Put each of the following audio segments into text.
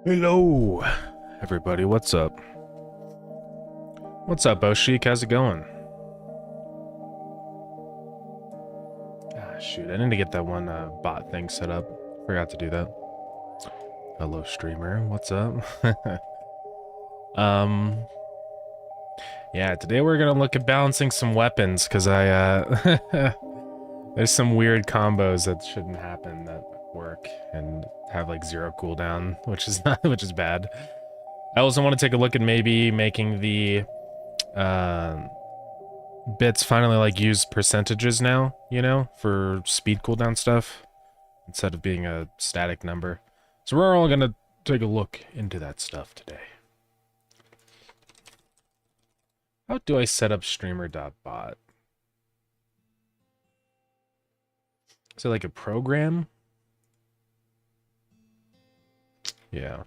Hello, everybody. What's up? What's up, Oshik? How's it going? Ah, shoot. I need to get that one bot thing set up. Forgot to do that. Hello, streamer. What's up? Yeah, today we're gonna look at balancing some weapons, because there's some weird combos that shouldn't happen that work and have like 0 cooldown, which is not, which is bad. I also want to take a look at maybe making the bits finally like use percentages now, you know, for speed cooldown stuff instead of being a static number. So we're all gonna take a look into that stuff today. How do I set up streamer.bot? Is it like a program? Yeah.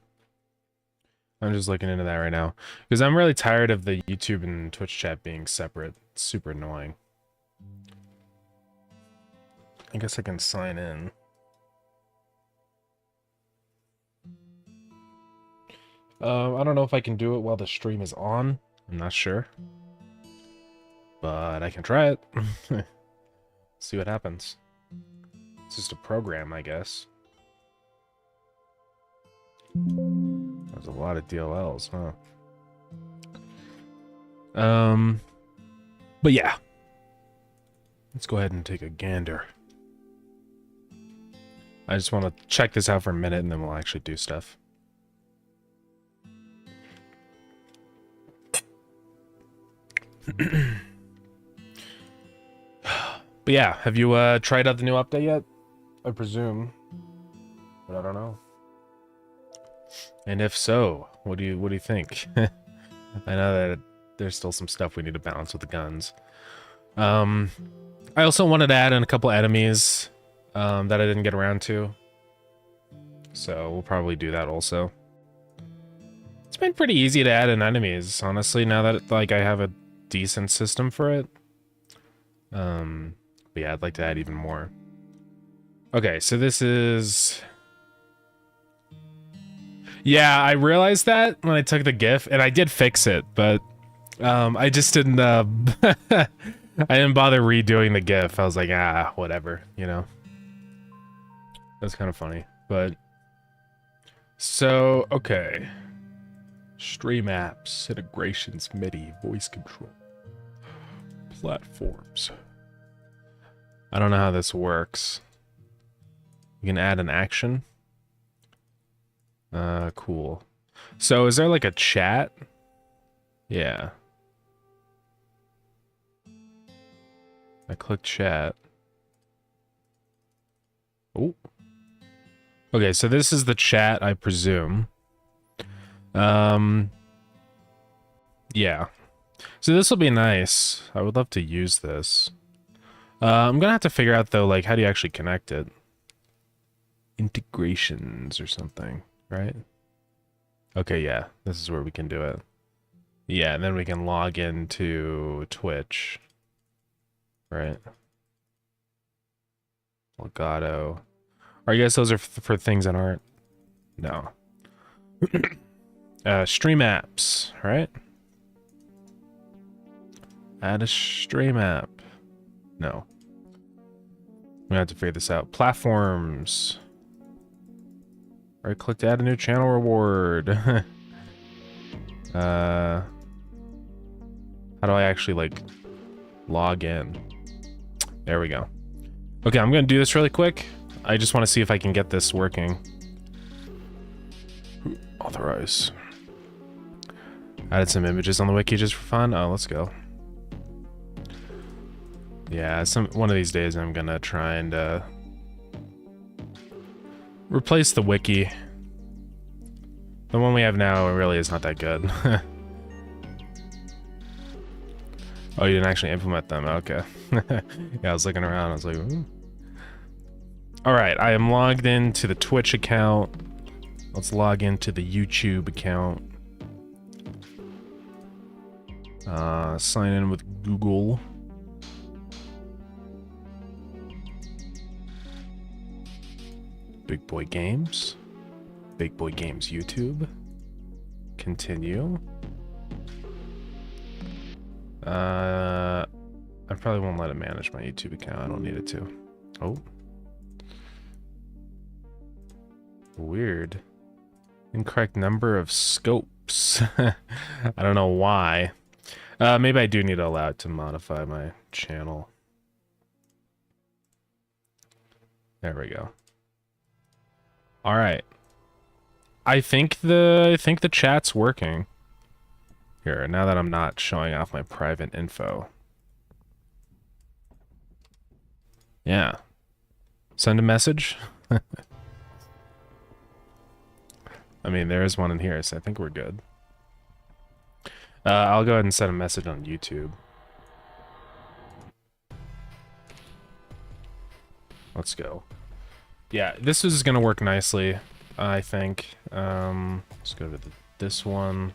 I'm just looking into that right now. Because I'm really tired of the YouTube and Twitch chat being separate. It's super annoying. I guess I can sign in. I don't know if I can do it while the stream is on. I'm not sure. But I can try it. See what happens. It's just a program, I guess. There's a lot of DLLs, huh? But yeah. Let's go ahead and take a gander. I just want to check this out for a minute and then we'll actually do stuff. But yeah, have you tried out the new update yet? I presume. But I don't know. And if so, what do you think? I know that there's still some stuff we need to balance with the guns. I also wanted to add in a couple enemies that I didn't get around to. So we'll probably do that also. It's been pretty easy to add in enemies, honestly, now that like I have a decent system for it. But yeah, I'd like to add even more. Okay, so this is... Yeah, I realized that when I took the GIF, and I did fix it, but I just didn't, I didn't bother redoing the GIF. I was like, ah, whatever, you know? That's kind of funny, but... So, okay. Stream apps, integrations, MIDI, voice control. Platforms. I don't know how this works. You can add an action. Cool. So is there like a chat? Yeah. I click chat. Oh. Okay, so this is the chat, I presume. Yeah. So this will be nice. I would love to use this. I'm gonna have to figure out though, like, how do you actually connect it? Integrations or something, right? Okay, yeah, this is where we can do it. Yeah, and then we can log into Twitch, right? Elgato. Or I guess those are for things that aren't. No. Stream apps, right? Add a stream app. No. I'm gonna have to figure this out. Platforms. Right click to add a new channel reward. How do I actually, like, log in? There we go. Okay, I'm gonna do this really quick. I just want to see if I can get this working. Authorize. Added some images on the wiki just for fun. Oh, let's go. Yeah, one of these days I'm gonna try and replace the wiki. The one we have now really is not that good. Oh, you didn't actually implement them. Okay. Yeah, I was looking around. I was like, ooh. All right, I am logged into the Twitch account. Let's log into the YouTube account. Sign in with Google. Big Boy Games. Big Boy Games YouTube. Continue. I probably won't let it manage my YouTube account. I don't need it to. Oh. Weird. Incorrect number of scopes. I don't know why. Maybe I do need to allow it to modify my channel. There we go. All right. I think the chat's working. Here, now that I'm not showing off my private info. Yeah. Send a message. I mean, there is one in here, so I think we're good. I'll go ahead and send a message on YouTube. Let's go. Yeah, this is gonna work nicely, I think. Let's go to this one.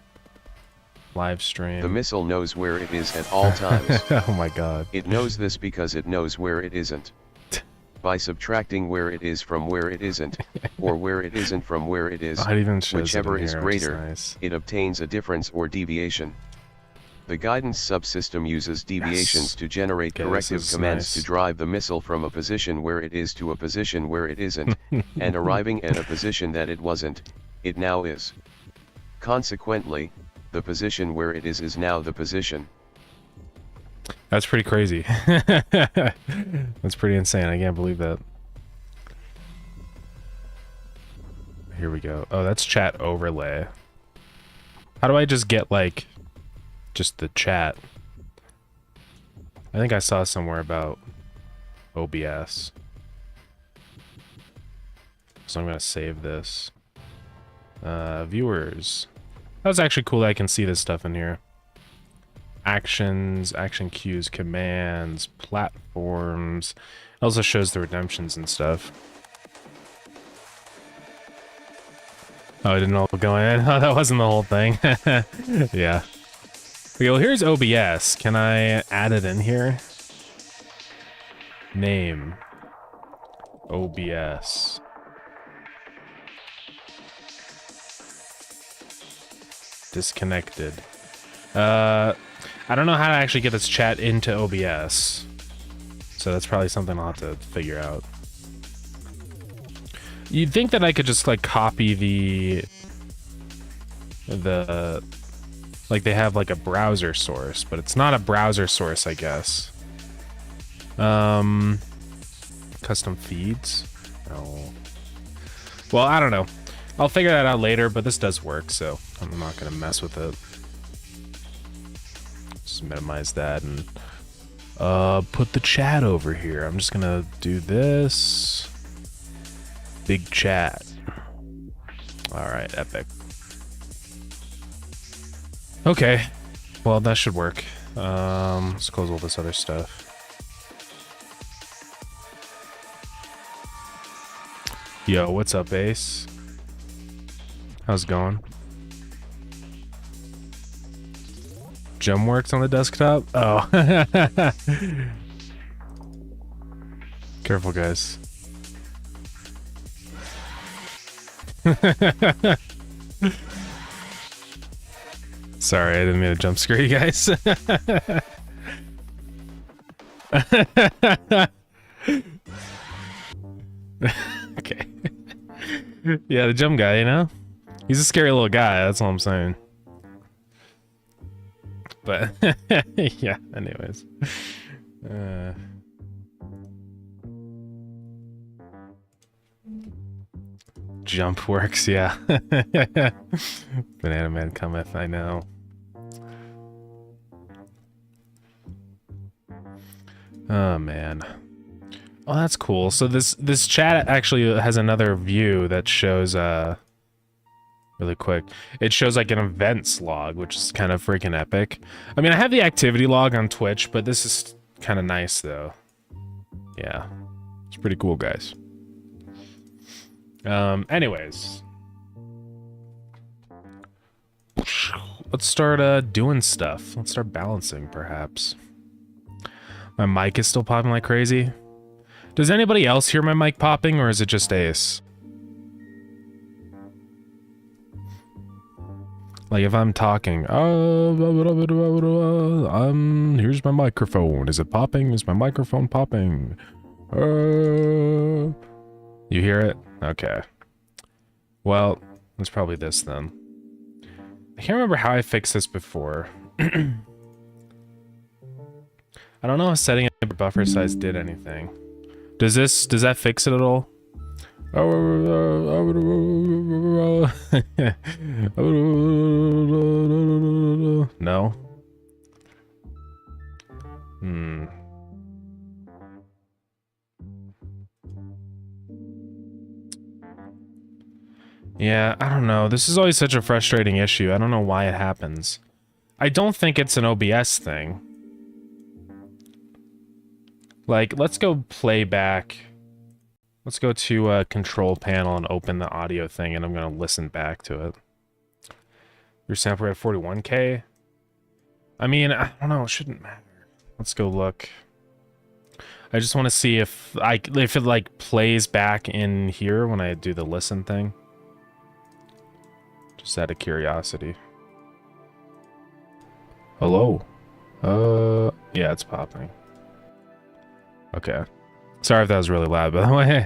Live stream. The missile knows where it is at all times. Oh my god. It knows this because it knows where it isn't. By subtracting where it is from where it isn't, or where it isn't from where it is, whichever is greater, nice. It obtains a difference or deviation. The guidance subsystem uses deviations to generate corrective commands to drive the missile from a position where it is to a position where it isn't, and arriving at a position that it wasn't, it now is. Consequently, the position where it is now the position. That's pretty crazy. That's pretty insane. I can't believe that. Here we go. Oh, that's chat overlay. How do I just get, like, just the chat? I think I saw somewhere about OBS. So I'm going to save this. Viewers. That was actually cool that I can see this stuff in here. Actions, action cues, commands, platforms. It also shows the redemptions and stuff. Oh, I didn't know what was going in. Oh, that wasn't the whole thing. Yeah. Okay, well, here's OBS. Can I add it in here? Name. OBS. Disconnected. I don't know how to actually get this chat into OBS. So that's probably something I'll have to figure out. You'd think that I could just, like, copy the like, they have, like, a browser source, but it's not a browser source, I guess. Custom feeds? No. Well, I don't know. I'll figure that out later, but this does work, so I'm not gonna mess with it. Just minimize that and put the chat over here. I'm just gonna do this. Big chat. Alright, epic. Okay. Well, that should work. Let's close all this other stuff. Yo, what's up, Ace? How's it going? Gem works on the desktop? Oh. Careful, guys. Sorry, I didn't mean to jump scare you guys. Okay. Yeah, the gem guy, you know? He's a scary little guy, that's all I'm saying. But, yeah, anyways. Jump works, yeah. Banana Man cometh, I know. Oh man. Oh, that's cool. So this chat actually has another view that shows really quick. It shows like an events log, which is kind of freaking epic. I mean, I have the activity log on Twitch, but this is kind of nice though. Yeah. It's pretty cool, guys. Anyways. Let's start doing stuff. Let's start balancing, perhaps. My mic is still popping like crazy. Does anybody else hear my mic popping, or is it just Ace? Like if I'm talking, here's my microphone. Is it popping? Is my microphone popping? You hear it? Okay. Well, it's probably this then. I can't remember how I fixed this before. I don't know if setting a buffer size did anything. Does that fix it at all? No. Yeah, I don't know. This is always such a frustrating issue. I don't know why it happens. I don't think it's an OBS thing. Like, let's go play back. Let's go to control panel and open the audio thing, and I'm gonna listen back to it. Your sample rate at 41K? I mean, I don't know, it shouldn't matter. Let's go look. I just want to see if it like plays back in here when I do the listen thing. Just out of curiosity. Hello? Yeah, it's popping. Okay. Sorry if that was really loud, by the way.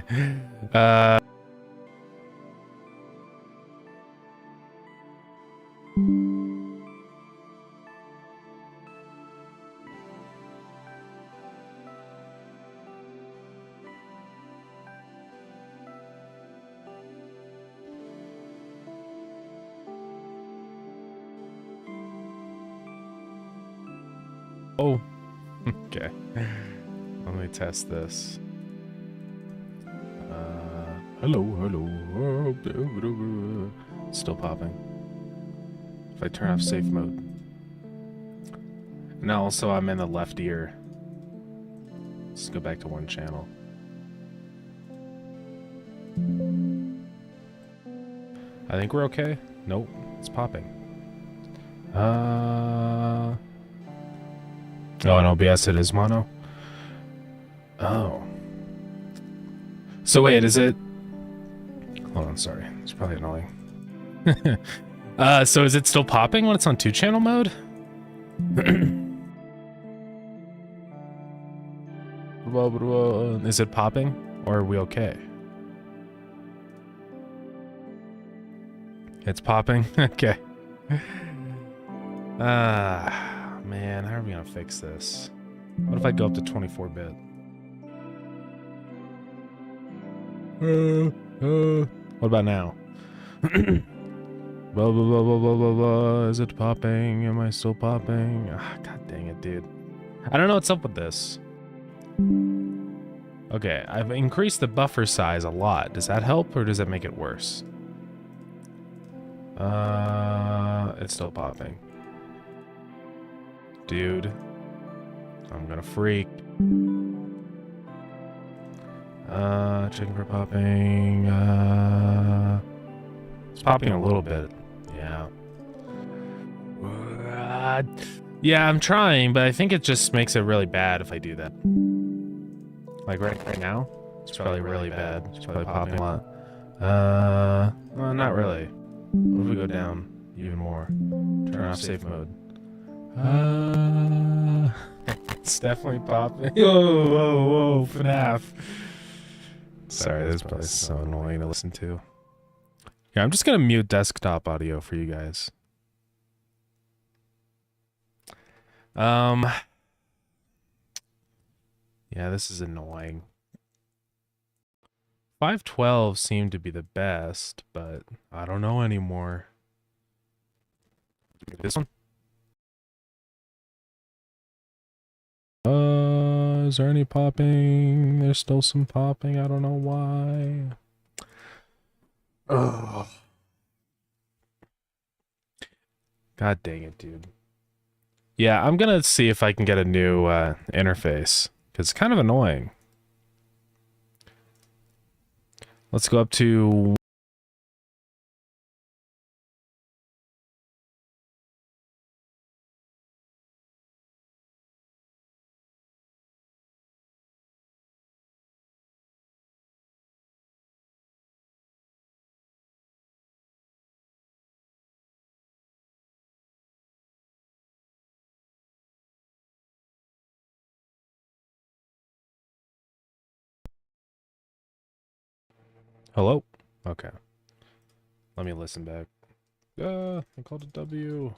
Oh. Okay. Let me test this. Hello. Still popping. If I turn off safe mode. Now also I'm in the left ear. Let's go back to one channel. I think we're okay. Nope, it's popping. Oh, in OBS it is mono. Oh. So wait, is it... Hold on, sorry. It's probably annoying. So is it still popping when it's on 2-channel mode? Is it popping? Or are we okay? It's popping? Okay. Man, how are we gonna fix this? What if I go up to 24-bit? What about now? Blah, blah, blah, blah, blah, blah, blah. Is it popping? Am I still popping? God dang it, dude. I don't know what's up with this. Okay, I've increased the buffer size a lot. Does that help or does that make it worse? It's still popping. Dude. I'm gonna freak. Checking for popping. It's popping a little bit. Yeah. Yeah, I'm trying, but I think it just makes it really bad if I do that. Like right now, it's probably really bad. It's probably popping a lot. Well, not really. What if we go down even more? Turn off safe mode. It's definitely popping. Whoa, whoa, whoa, FNAF. Sorry, this is probably so annoying to listen to. Yeah, I'm just gonna mute desktop audio for you guys. Yeah, this is annoying. 512 seemed to be the best, but I don't know anymore. This one? Is there any popping? There's still some popping. I don't know why. Ugh. God dang it, dude. Yeah, I'm gonna see if I can get a new interface, because it's kind of annoying. Let's go up to... Hello? Okay. Let me listen back. I called it W.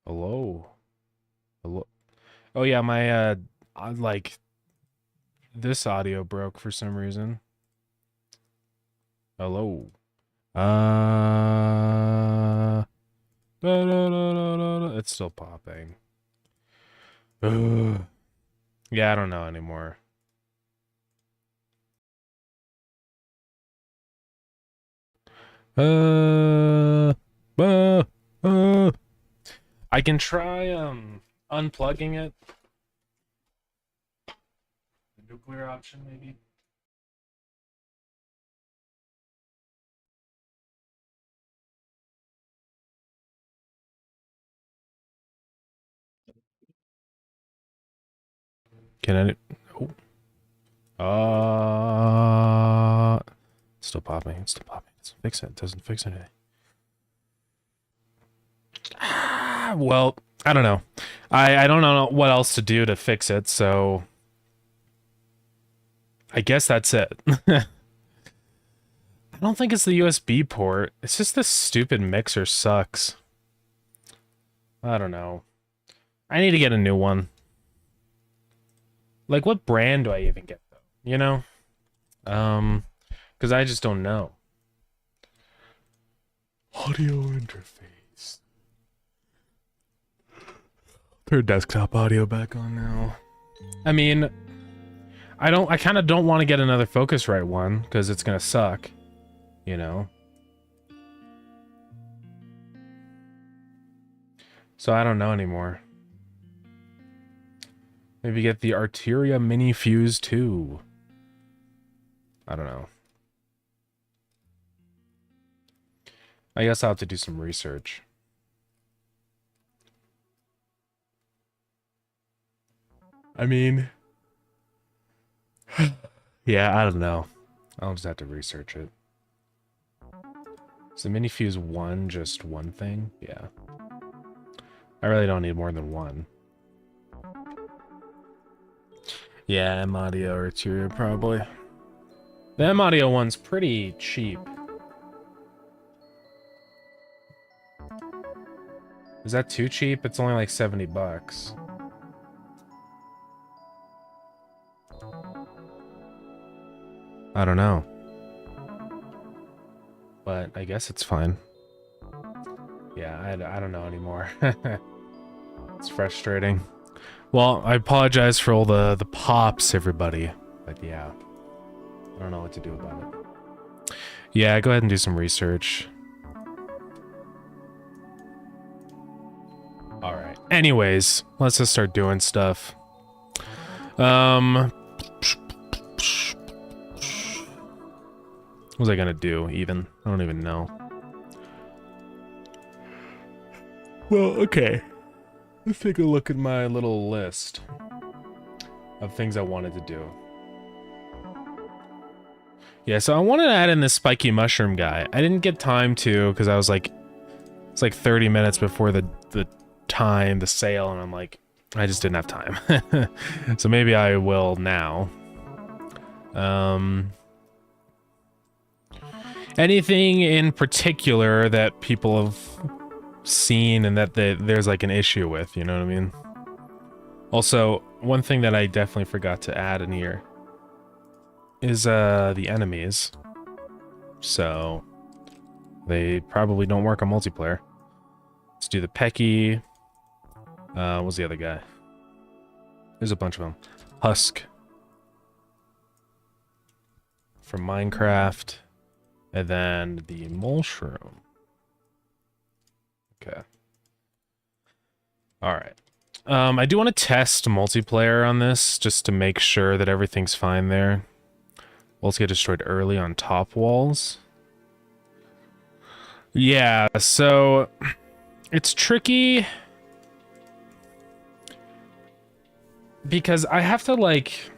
Hello? Hello? Oh yeah, my, like, this audio broke for some reason. Hello? It's still popping. Ugh. Yeah, I don't know anymore. I can try unplugging it. The nuclear option, maybe. Can I? Oh. Still popping. It's still popping. It doesn't fix it. It doesn't fix anything. Well, I don't know. I don't know what else to do to fix it, so I guess that's it. I don't think it's the USB port. It's just this stupid mixer sucks. I don't know. I need to get a new one. Like, what brand do I even get, though? You know? Because I just don't know. Audio interface. Turn desktop audio back on now. I mean, I kind of don't want to get another Focusrite one, because it's going to suck. You know? So I don't know anymore. Maybe get the Arteria Mini Fuse 2. I don't know. I guess I'll have to do some research. I mean... yeah, I don't know. I'll just have to research it. Is the Mini Fuse 1 just one thing? Yeah. I really don't need more than one. Yeah, M-Audio or Arteria probably. The M-Audio one's pretty cheap. Is that too cheap? It's only like 70 bucks. I don't know. But I guess it's fine. Yeah, I don't know anymore. It's frustrating. Well, I apologize for all the pops, everybody. But yeah, I don't know what to do about it. Yeah, go ahead and do some research. Alright. Anyways, let's just start doing stuff. What was I gonna do, even? I don't even know. Well, okay. Let's take a look at my little list of things I wanted to do. Yeah, so I wanted to add in this spiky mushroom guy. I didn't get time to, because I was like... It's like 30 minutes before the sale, and I'm like... I just didn't have time. So maybe I will now. Anything in particular that people have seen and that there's like an issue with, you know what I mean? Also, one thing that I definitely forgot to add in here is the enemies. So they probably don't work on multiplayer. Let's do the Pecky. What's the other guy? There's a bunch of them. Husk from Minecraft, and then the mushroom. Okay. All right. I do want to test multiplayer on this just to make sure that everything's fine there. Walls get destroyed early on top walls. Yeah, so it's tricky because I have to like...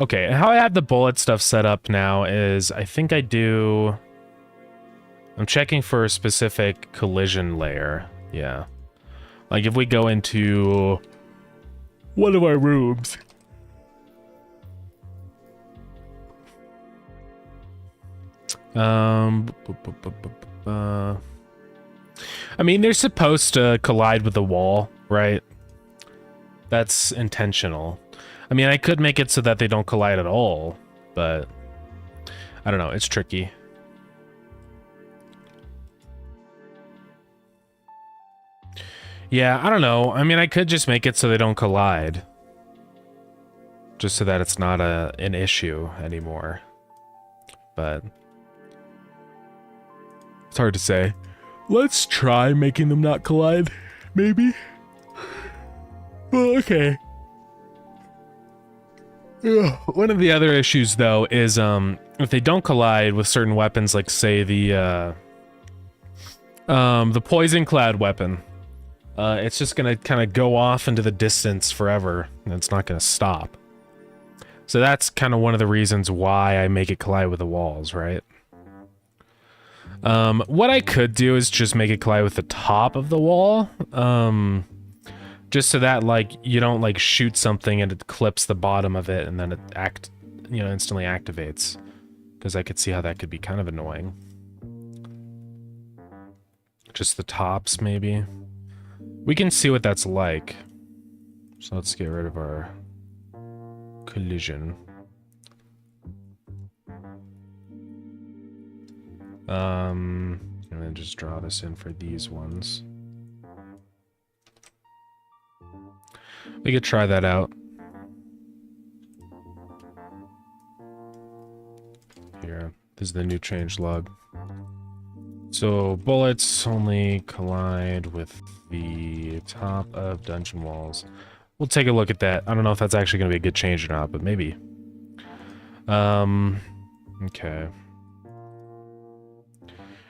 Okay, how I have the bullet stuff set up now is I think I do... I'm checking for a specific collision layer. Yeah. Like if we go into one of our rooms. I mean, they're supposed to collide with the wall, right? That's intentional. I mean, I could make it so that they don't collide at all, but I don't know, it's tricky. Yeah, I don't know. I mean, I could just make it so they don't collide. Just so that it's not an issue anymore. But it's hard to say. Let's try making them not collide, maybe. Well, okay. One of the other issues, though, is if they don't collide with certain weapons, like say the poison cloud weapon, it's just gonna kind of go off into the distance forever, and it's not gonna stop. So that's kind of one of the reasons why I make it collide with the walls, right? What I could do is just make it collide with the top of the wall, just so that, like, you don't, like, shoot something and it clips the bottom of it and then it instantly activates. Because I could see how that could be kind of annoying. Just the tops, maybe. We can see what that's like. So let's get rid of our collision. And then just draw this in for these ones. We could try that out. Here, this is the new change log. So bullets only collide with the top of dungeon walls. We'll take a look at that. I don't know if that's actually going to be a good change or not, but maybe. Okay.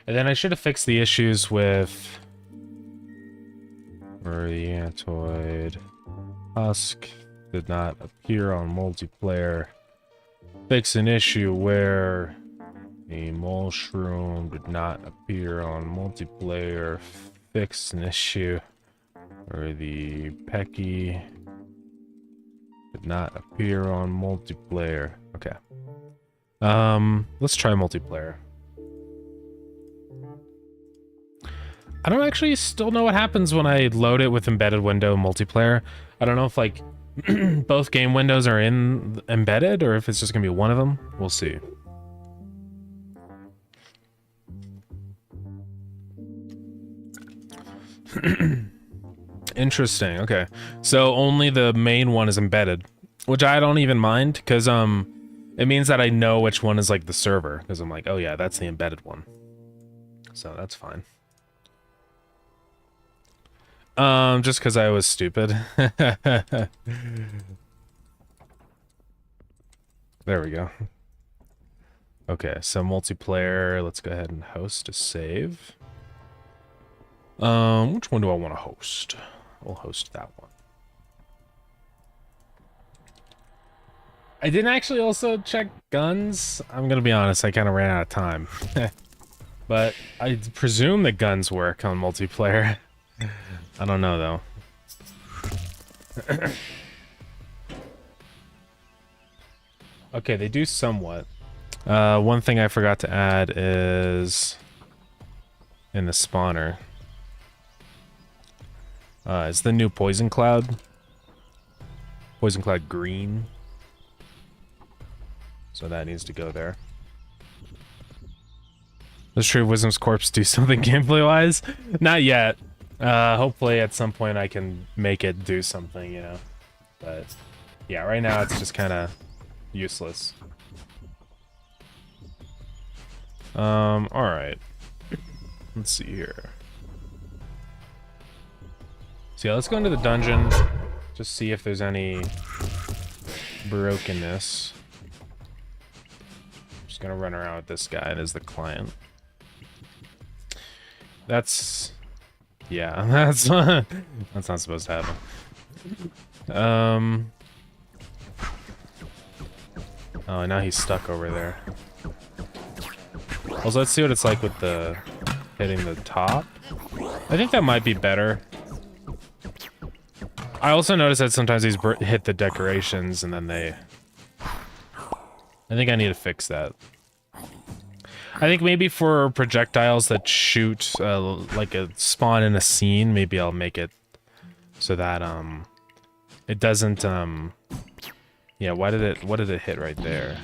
And then I should have fixed the issues with... where the Antoid Husk did not appear on multiplayer. Fix an issue where a mushroom did not appear on multiplayer. Fix an issue where the Pecky did not appear on multiplayer. Okay. Let's try multiplayer. I don't actually still know what happens when I load it with embedded window multiplayer. I don't know if, like, both game windows are embedded or if it's just gonna be one of them. We'll see. Interesting. Okay. So only the main one is embedded, which I don't even mind because It means that I know which one is like the server, because I'm like, oh yeah, that's the embedded one. So that's fine. Just because I was stupid. There we go. Okay, so multiplayer, let's go ahead and host a save. Which one do I want to host? We'll host that one. I didn't actually also check guns. I'm gonna be honest, I kind of ran out of time. But I presume the guns work on multiplayer. I don't know, though. Okay, they do somewhat. One thing I forgot to add is... in the spawner. It's the new Poison Cloud. Poison Cloud green. So that needs to go there. Does True Wisdom's Corpse do something gameplay-wise? Not yet. Hopefully at some point I can make it do something, you know. But yeah, right now it's just kind of useless. Alright. Let's see here. So yeah, let's go into the dungeon. Just see if there's any brokenness. Just gonna run around with this guy as the client. That's... yeah, that's that's not supposed to happen. Oh, now he's stuck over there. Also, let's see what it's like with the hitting the top. I think that might be better. I also noticed that sometimes these hit the decorations and then they... I think I need to fix that. I think maybe for projectiles that shoot like a spawn in a scene, maybe I'll make it so that it doesn't yeah, what did it hit right there?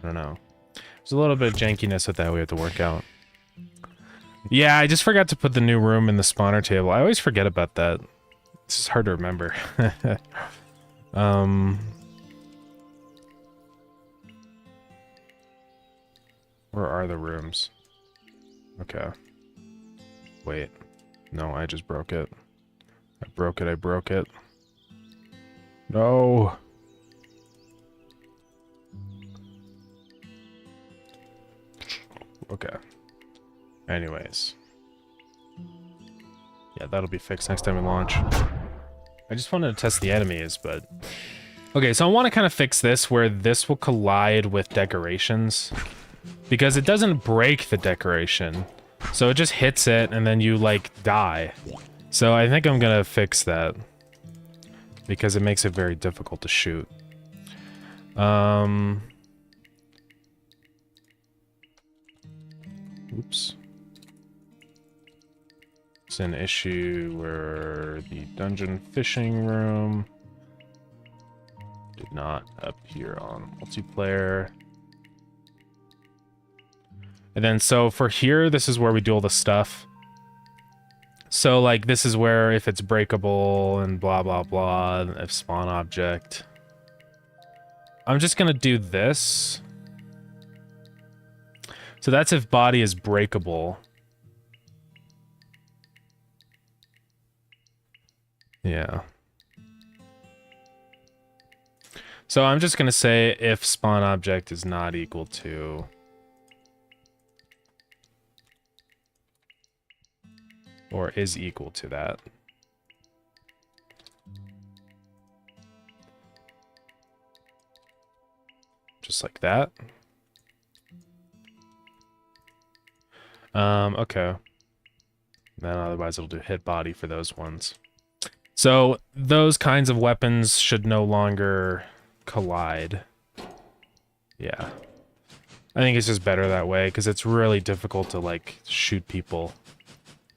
I don't know. There's a little bit of jankiness with that we have to work out. Yeah, I just forgot to put the new room in the spawner table. I always forget about that. It's just hard to remember. Where are the rooms? Okay. Wait. No, I just broke it. I broke it. No! Okay. Anyways. Yeah, that'll be fixed next time we launch. I just wanted to test the enemies, but... okay, so I want to kind of fix this where this will collide with decorations. Because it doesn't break the decoration. So it just hits it and then you, like, die. So I think I'm gonna fix that. Because it makes it very difficult to shoot. Oops. It's an issue where the dungeon fishing room did not appear on multiplayer. And then, so for here, this is where we do all the stuff. So, like, this is where if it's breakable and blah, blah, blah, if spawn object. I'm just gonna do this. So that's if body is breakable. Yeah. So I'm just gonna say if spawn object is not equal to... or is equal to that. Just like that. Okay. Then otherwise it'll do hit body for those ones. So those kinds of weapons should no longer collide. Yeah. I think it's just better that way, because it's really difficult to, like, shoot people.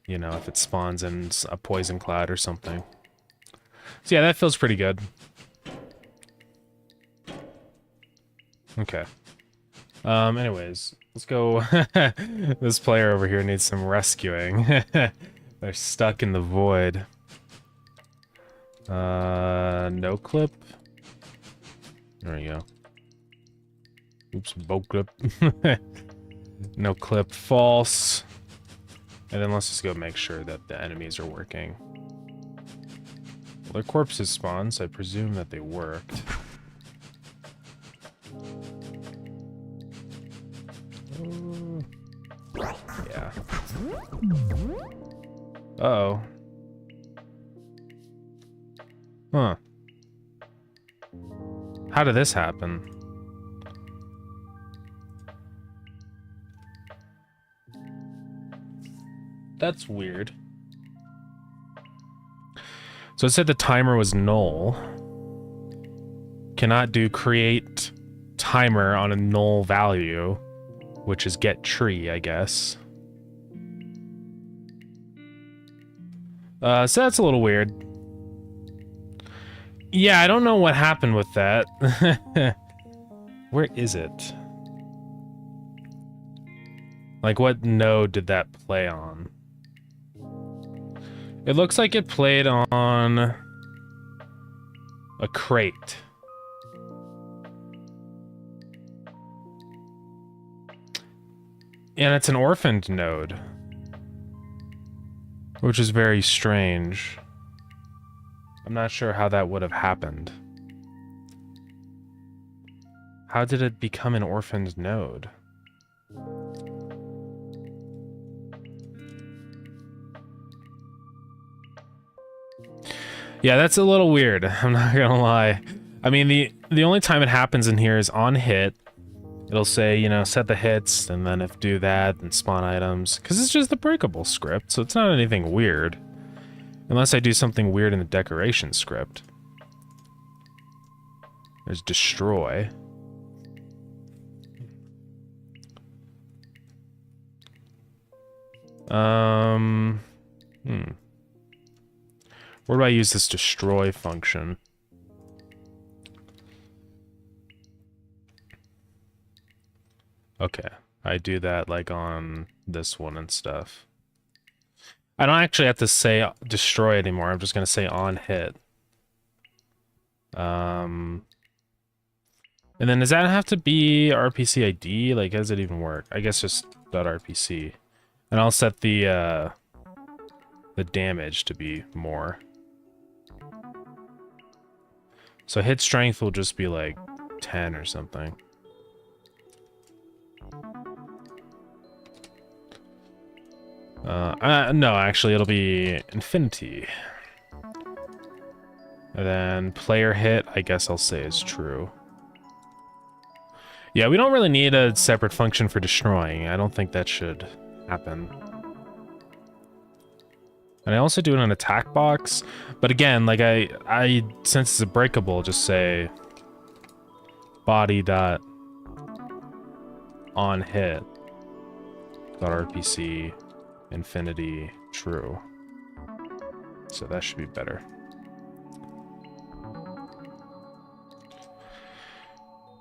You know, if it spawns in a poison cloud or something. So yeah, that feels pretty good. Okay. Anyways, let's go. This player over here needs some rescuing. They're stuck in the void. No clip. There we go. Oops, bow clip. No clip, false. And then let's just go make sure that the enemies are working. Well, their corpses spawn, so I presume that they worked. Yeah. Uh-oh. Huh. How did this happen? That's weird. So it said the timer was null. Cannot do create timer on a null value, which is get tree, I guess. So that's a little weird. Yeah, I don't know what happened with that. Where is it? Like, what node did that play on? It looks like it played on a crate. And it's an orphaned node, which is very strange. I'm not sure how that would have happened. How did it become an orphaned node? Yeah, that's a little weird. I'm not gonna lie. I mean, the only time it happens in here is on hit. It'll say, you know, set the hits, and then if do that, and spawn items. Because it's just a breakable script, so it's not anything weird. Unless I do something weird in the decoration script. There's destroy. Where do I use this destroy function? Okay, I do that like on this one and stuff. I don't actually have to say destroy anymore. I'm just gonna say on hit. And then does that have to be RPC ID? Like, how does it even work? I guess just .rpc. And I'll set the damage to be more. So hit strength will just be like 10 or something. No, actually it'll be infinity. And then player hit, I guess I'll say is true. Yeah, we don't really need a separate function for destroying. I don't think that should happen. And I also do it in attack box, but again, like I since it's a breakable, just say body dot on hit dot RPC infinity true. So that should be better.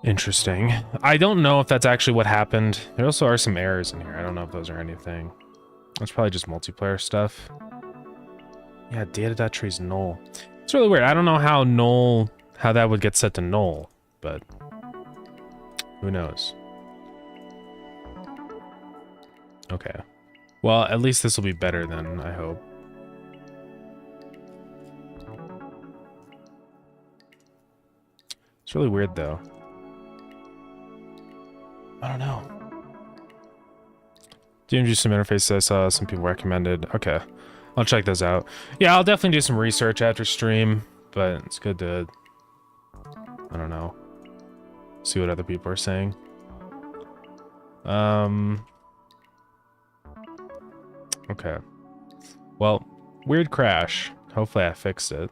Interesting. I don't know if that's actually what happened. There also are some errors in here. I don't know if those are anything. That's probably just multiplayer stuff. Yeah, data.tree's null. It's really weird. I don't know how that would get set to null, but who knows? Okay. Well, at least this will be better then, I hope. It's really weird though. I don't know. DMG some interfaces I saw some people recommended. Okay. I'll check those out. Yeah, I'll definitely do some research after stream, but it's good to, I don't know, see what other people are saying. Okay. Well, weird crash. Hopefully I fixed it.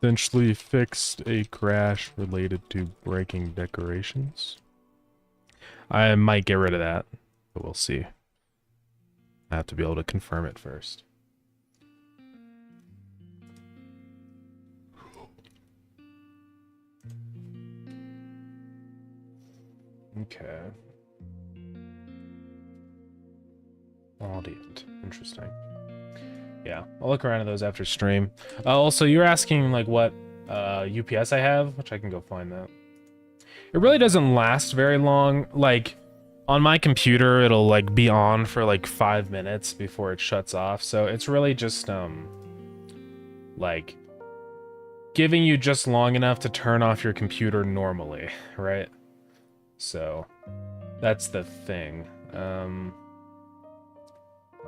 Eventually fixed a crash related to breaking decorations. I might get rid of that, but we'll see. I have to be able to confirm it first. Okay. Audience. Interesting. Yeah, I'll look around at those after stream. Also, you're asking like what UPS I have, which I can go find that. It really doesn't last very long. Like on my computer, it'll like be on for like 5 minutes before it shuts off. So it's really just like giving you just long enough to turn off your computer normally, right? So that's the thing.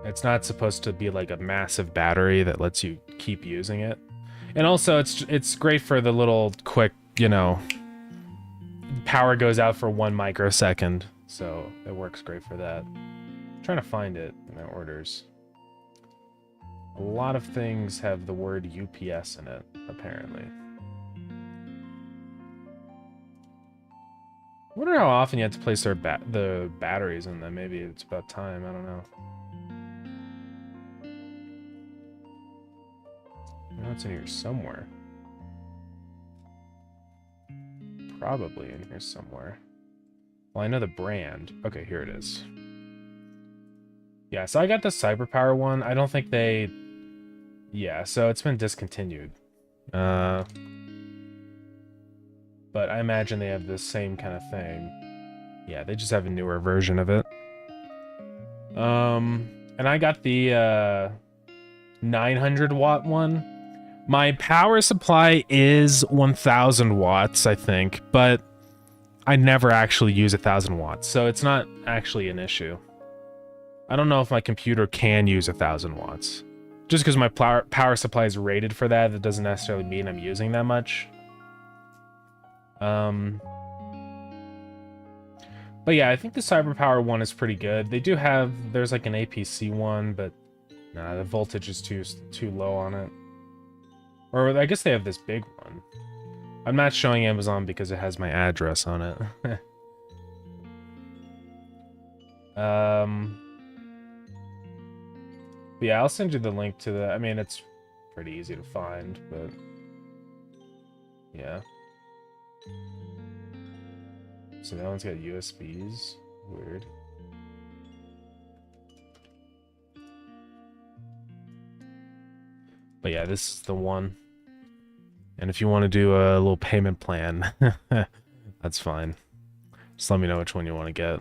It's not supposed to be like a massive battery that lets you keep using it. And also it's great for the little quick, you know, power goes out for 1 microsecond. So it works great for that. I'm trying to find it in my orders. A lot of things have the word UPS in it, apparently. I wonder how often you have to place the batteries in them. Maybe it's about time, I don't know. I know it's in here somewhere. Probably in here somewhere. Well, I know the brand. Okay, here it is. Yeah, so I got the CyberPower one. I don't think they... Yeah, so it's been discontinued. But I imagine they have the same kind of thing. Yeah, they just have a newer version of it. And I got the 900 watt one. My power supply is 1000 watts, I think, but I never actually use 1000 watts, so it's not actually an issue. I don't know if my computer can use 1000 watts. Just because my power supply is rated for that, that doesn't necessarily mean I'm using that much. But yeah, I think the CyberPower one is pretty good. They do have, there's like an APC one, but nah, the voltage is too low on it. Or I guess they have this big one. I'm not showing Amazon because it has my address on it. Yeah, I'll send you the link to the... I mean, it's pretty easy to find, but... Yeah. So that one's got USBs. Weird. But yeah, this is the one. And if you want to do a little payment plan, that's fine. Just let me know which one you want to get.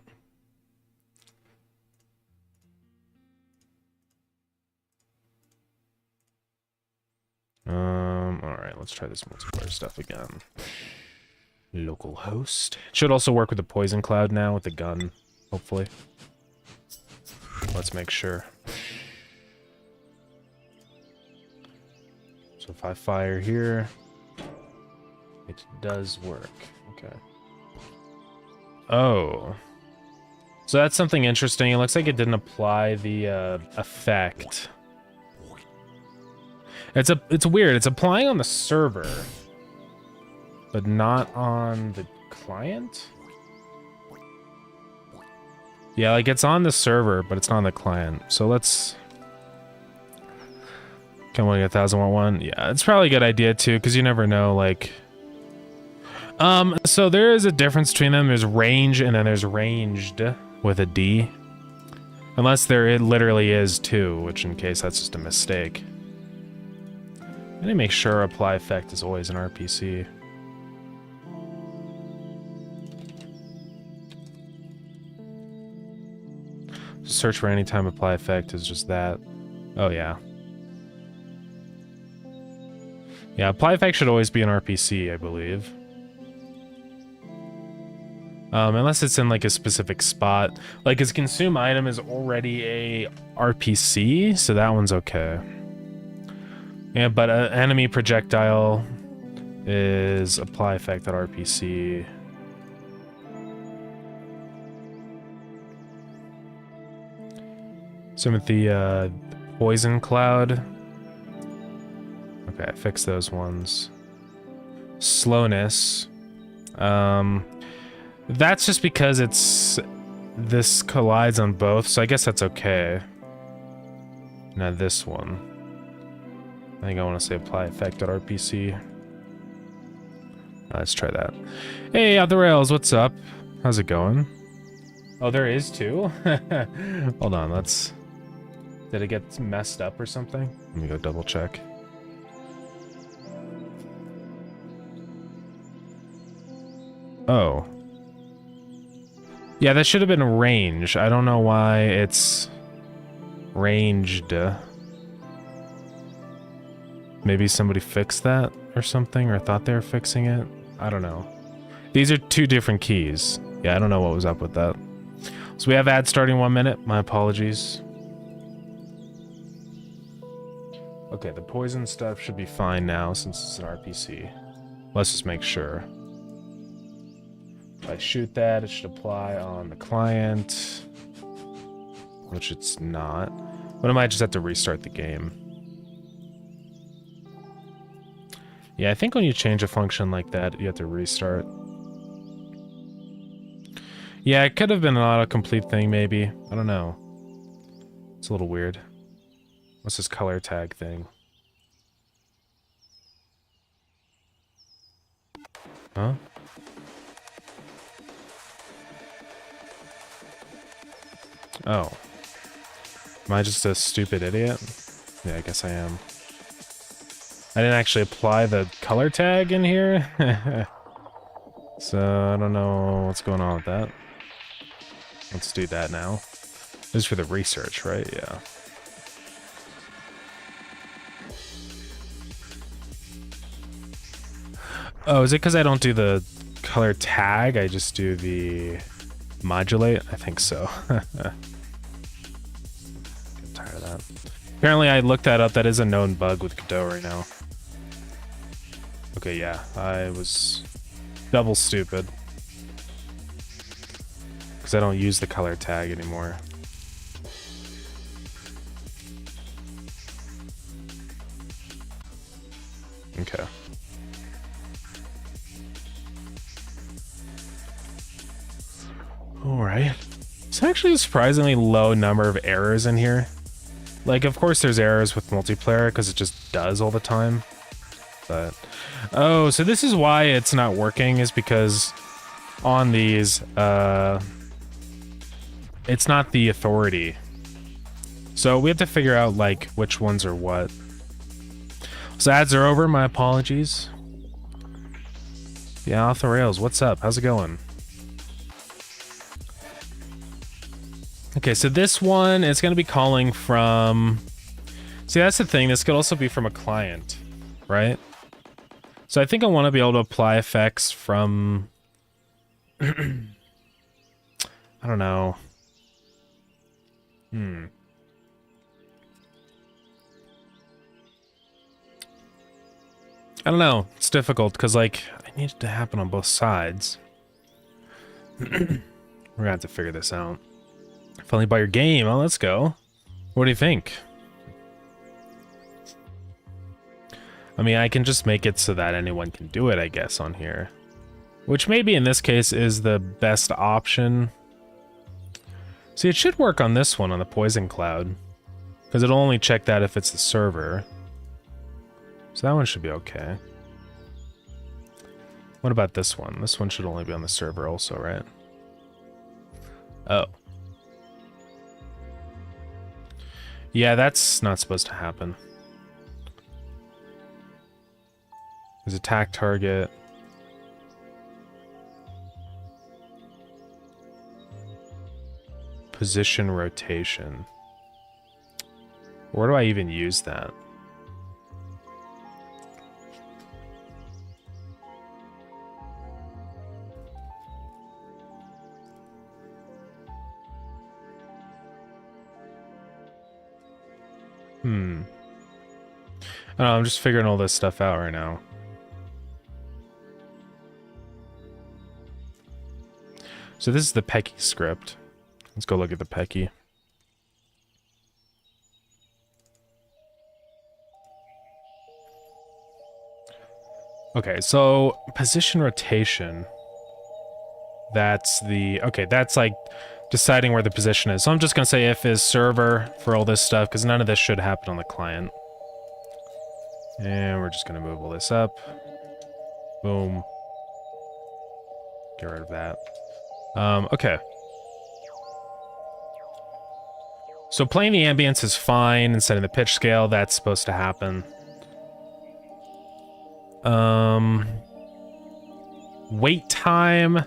Alright, let's try this multiplayer stuff again. Local host. It should also work with the poison cloud now with the gun, hopefully. Let's make sure. So if I fire here, it does work. Okay. Oh. So that's something interesting. It looks like it didn't apply the effect. It's weird. It's applying on the server, but not on the client. Yeah, like it's on the server, but it's not on the client. So let's... Can we get 1000 watt one? Yeah, it's probably a good idea too, because you never know, like... So there is a difference between them. There's range and then there's ranged with a D. Unless it literally is too, which in case that's just a mistake. I need to make sure apply effect is always an RPC. Search for anytime apply effect is just that. Oh yeah. Yeah, apply effect should always be an RPC, I believe. Unless it's in like a specific spot. Like his consume item is already a RPC, so that one's okay. Yeah, but an enemy projectile is apply effect at RPC. So with the poison cloud. Okay, fix those ones. Slowness. That's just because this collides on both, so I guess that's okay. Now this one. I think I want to say apply effect at RPC. Let's try that. Hey, Other Rails, what's up? How's it going? Oh, there is two? Hold on, let's Did it get messed up or something? Let me go double check. Oh. Yeah, that should have been range. I don't know why it's ranged. Maybe somebody fixed that or something, or thought they were fixing it. I don't know. These are two different keys. Yeah, I don't know what was up with that. So we have ads starting 1 minute. My apologies. Okay, the poison stuff should be fine now since it's an RPC. Let's just make sure. If I shoot that, it should apply on the client, which it's not. But I might just have to restart the game. Yeah, I think when you change a function like that, you have to restart. Yeah, it could have been an autocomplete thing, maybe. I don't know. It's a little weird. What's this color tag thing? Huh? Oh. Am I just a stupid idiot? Yeah, I guess I am. I didn't actually apply the color tag in here. So, I don't know what's going on with that. Let's do that now. This is for the research, right? Yeah. Oh, is it because I don't do the color tag? I just do the modulate? I think so. I'm tired of that. Apparently, I looked that up. That is a known bug with Godot right now. Okay, yeah. I was double stupid. Because I don't use the color tag anymore. Okay. Alright. It's actually a surprisingly low number of errors in here. Like, of course there's errors with multiplayer, because it just does all the time. But... oh, so this is why it's not working, is because on these, it's not the authority. So we have to figure out, like, which ones are what. So ads are over, my apologies. Yeah, off the rails, what's up? How's it going? Okay, so this one is going to be calling from... see, that's the thing. This could also be from a client, right? So I think I want to be able to apply effects from... I don't know. I don't know. It's difficult, because, like, I need it to happen on both sides. We're going to have to figure this out. Finally bought your game. Oh, let's go. What do you think? I mean, I can just make it so that anyone can do it, I guess, on here. Which maybe in this case is the best option. See, it should work on this one, on the Poison Cloud. Because it'll only check that if it's the server. So that one should be okay. What about this one? This one should only be on the server also, right? Oh. Yeah, that's not supposed to happen. There's attack target. Position rotation. Where do I even use that? I don't know, I'm just figuring all this stuff out right now. So this is the Pecky script. Let's go look at the Pecky. Okay, so position rotation. That's the... okay, that's like deciding where the position is. So I'm just going to say if is server for all this stuff, because none of this should happen on the client. And we're just going to move all this up. Boom. Get rid of that. Okay. So playing the ambience is fine and setting the pitch scale, that's supposed to happen. Wait time.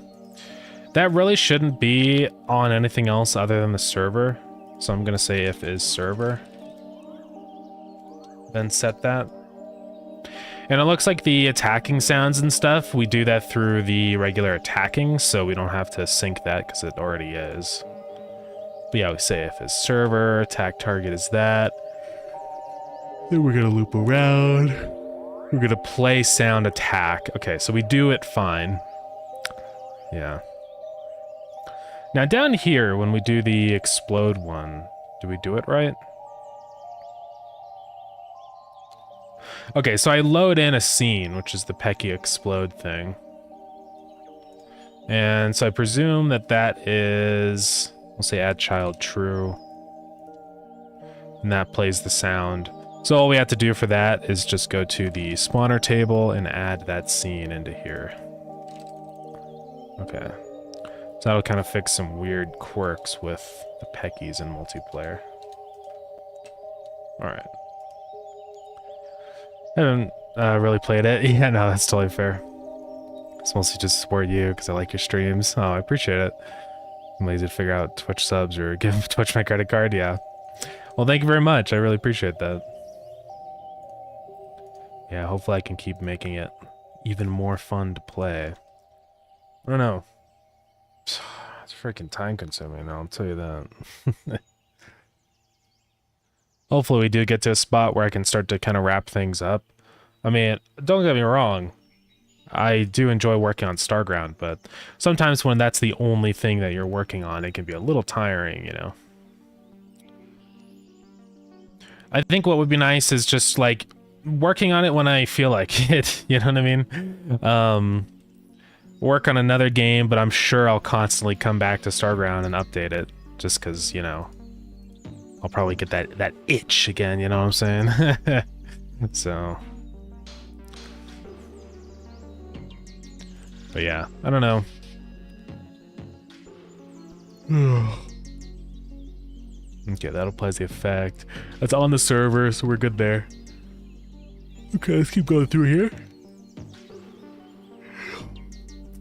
That really shouldn't be on anything else other than the server. So I'm gonna say if is server. Then set that. And it looks like the attacking sounds and stuff, we do that through the regular attacking, so we don't have to sync that because it already is. But yeah, we say if is server, attack target is that. Then we're gonna loop around. We're gonna play sound attack. Okay, so we do it fine. Yeah. Now down here, when we do the explode one, do we do it right? Okay, so I load in a scene, which is the Pecky explode thing. And so I presume that that is, we'll say add child true. And that plays the sound. So all we have to do for that is just go to the spawner table and add that scene into here. Okay. So that'll kind of fix some weird quirks with the Peckies in multiplayer. Alright. I haven't really played it. Yeah, no, that's totally fair. It's mostly just to support you because I like your streams. Oh, I appreciate it. I'm lazy to figure out Twitch subs or give Twitch my credit card. Yeah. Well, thank you very much. I really appreciate that. Yeah, hopefully I can keep making it even more fun to play. I don't know. It's freaking time consuming, I'll tell you that. Hopefully we do get to a spot where I can start to kind of wrap things up. I mean, don't get me wrong. I do enjoy working on Starground, but sometimes when that's the only thing that you're working on, it can be a little tiring, you know? I think what would be nice is just, like, working on it when I feel like it, you know what I mean? Work on another game, but I'm sure I'll constantly come back to Starground and update it, just because, you know, I'll probably get that itch again, you know what I'm saying? So. But yeah, I don't know. Okay, that applies the effect. That's on the server, so we're good there. Okay, let's keep going through here.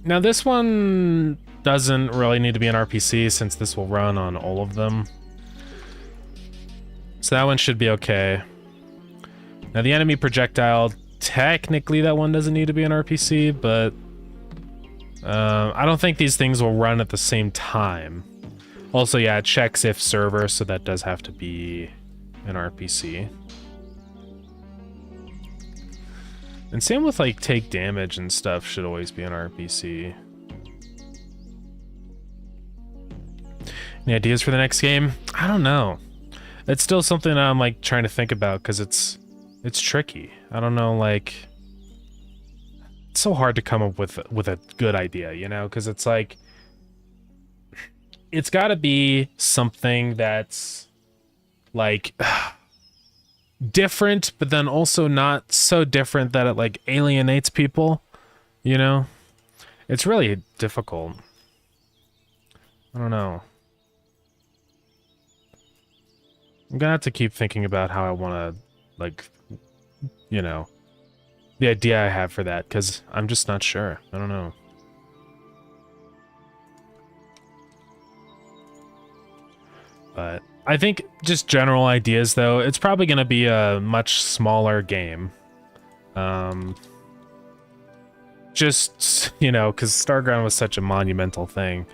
Now this one doesn't really need to be an RPC since this will run on all of them. So that one should be okay. Now the enemy projectile, technically that one doesn't need to be an RPC, but I don't think these things will run at the same time. Also, yeah, it checks if server, so that does have to be an RPC. And same with like take damage and stuff should always be an RPC. Any ideas for the next game? I don't know. It's still something I'm like trying to think about because it's tricky. I don't know, like it's so hard to come up with a good idea, you know, because it's like it's got to be something that's like different, but then also not so different that it like alienates people, you know? It's really difficult. I don't know. I'm gonna have to keep thinking about how I want to, like, you know, the idea I have for that, because I'm just not sure. I don't know. But I think just general ideas, though, it's probably going to be a much smaller game. Just, you know, because Starground was such a monumental thing.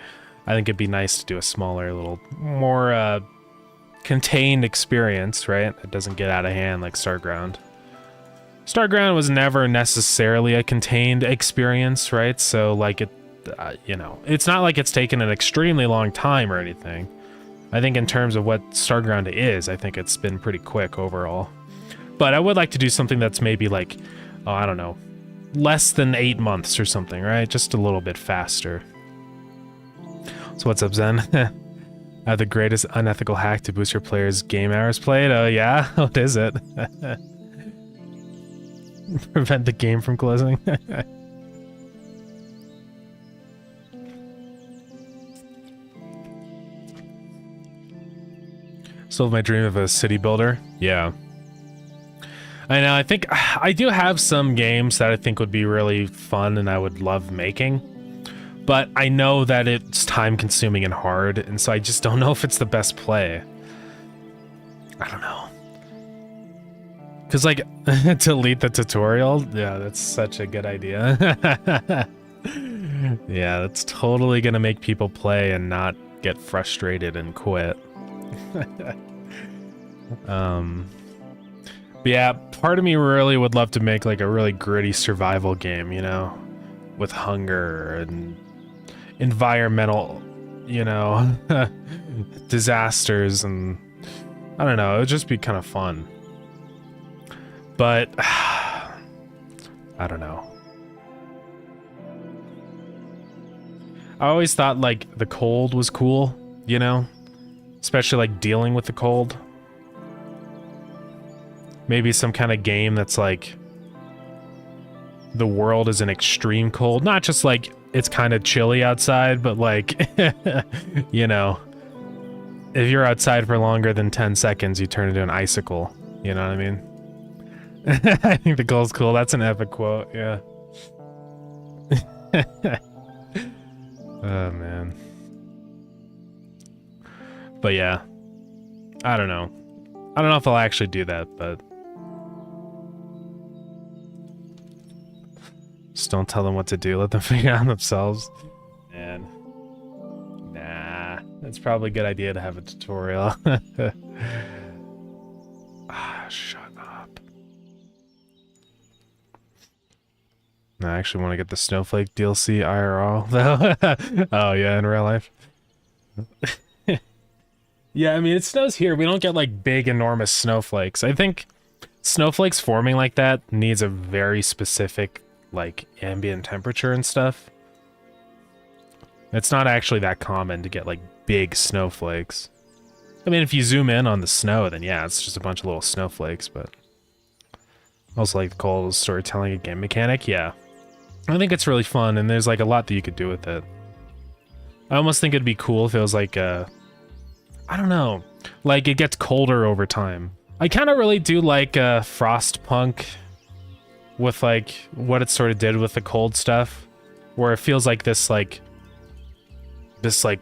I think it'd be nice to do a smaller, little more contained experience, right? It doesn't get out of hand like Starground. Starground was never necessarily a contained experience, right? So, like, it, you know, it's not like it's taken an extremely long time or anything. I think in terms of what Starground is, I think it's been pretty quick overall. But I would like to do something that's maybe like, oh, I don't know, less than 8 months or something, right? Just a little bit faster. So what's up, Zen? The greatest unethical hack to boost your players' game hours played? Oh, yeah? What is it? Prevent the game from closing? Still my dream of a city builder. Yeah. I know, I think I do have some games that I think would be really fun and I would love making. But I know that it's time consuming and hard, and so I just don't know if it's the best play. I don't know. Cause like, delete the tutorial? Yeah, that's such a good idea. Yeah, that's totally gonna make people play and not get frustrated and quit. But yeah, part of me really would love to make like a really gritty survival game, you know, with hunger and environmental, you know, disasters, and I don't know, it would just be kind of fun. But I don't know. I always thought like the cold was cool, you know, especially like dealing with the cold. Maybe some kind of game that's like the world is an extreme cold, not just like it's kind of chilly outside, but like, you know, if you're outside for longer than 10 seconds, you turn into an icicle. You know what I mean? I think the cold's cool. That's an epic quote. Yeah. Oh, man. But yeah, I don't know. I don't know if I'll actually do that, but just don't tell them what to do. Let them figure it out themselves. And nah, it's probably a good idea to have a tutorial. Shut up. I actually want to get the Snowflake DLC IRL, though. Oh, yeah, in real life. Yeah, I mean, it snows here. We don't get, like, big, enormous snowflakes. I think snowflakes forming like that needs a very specific, like, ambient temperature and stuff. It's not actually that common to get, like, big snowflakes. I mean, if you zoom in on the snow, then yeah, it's just a bunch of little snowflakes, but also like the cold storytelling a game mechanic, yeah. I think it's really fun, and there's like a lot that you could do with it. I almost think it'd be cool if it was like I don't know, like it gets colder over time. I kind of really do like Frostpunk with like what it sort of did with the cold stuff, where it feels like this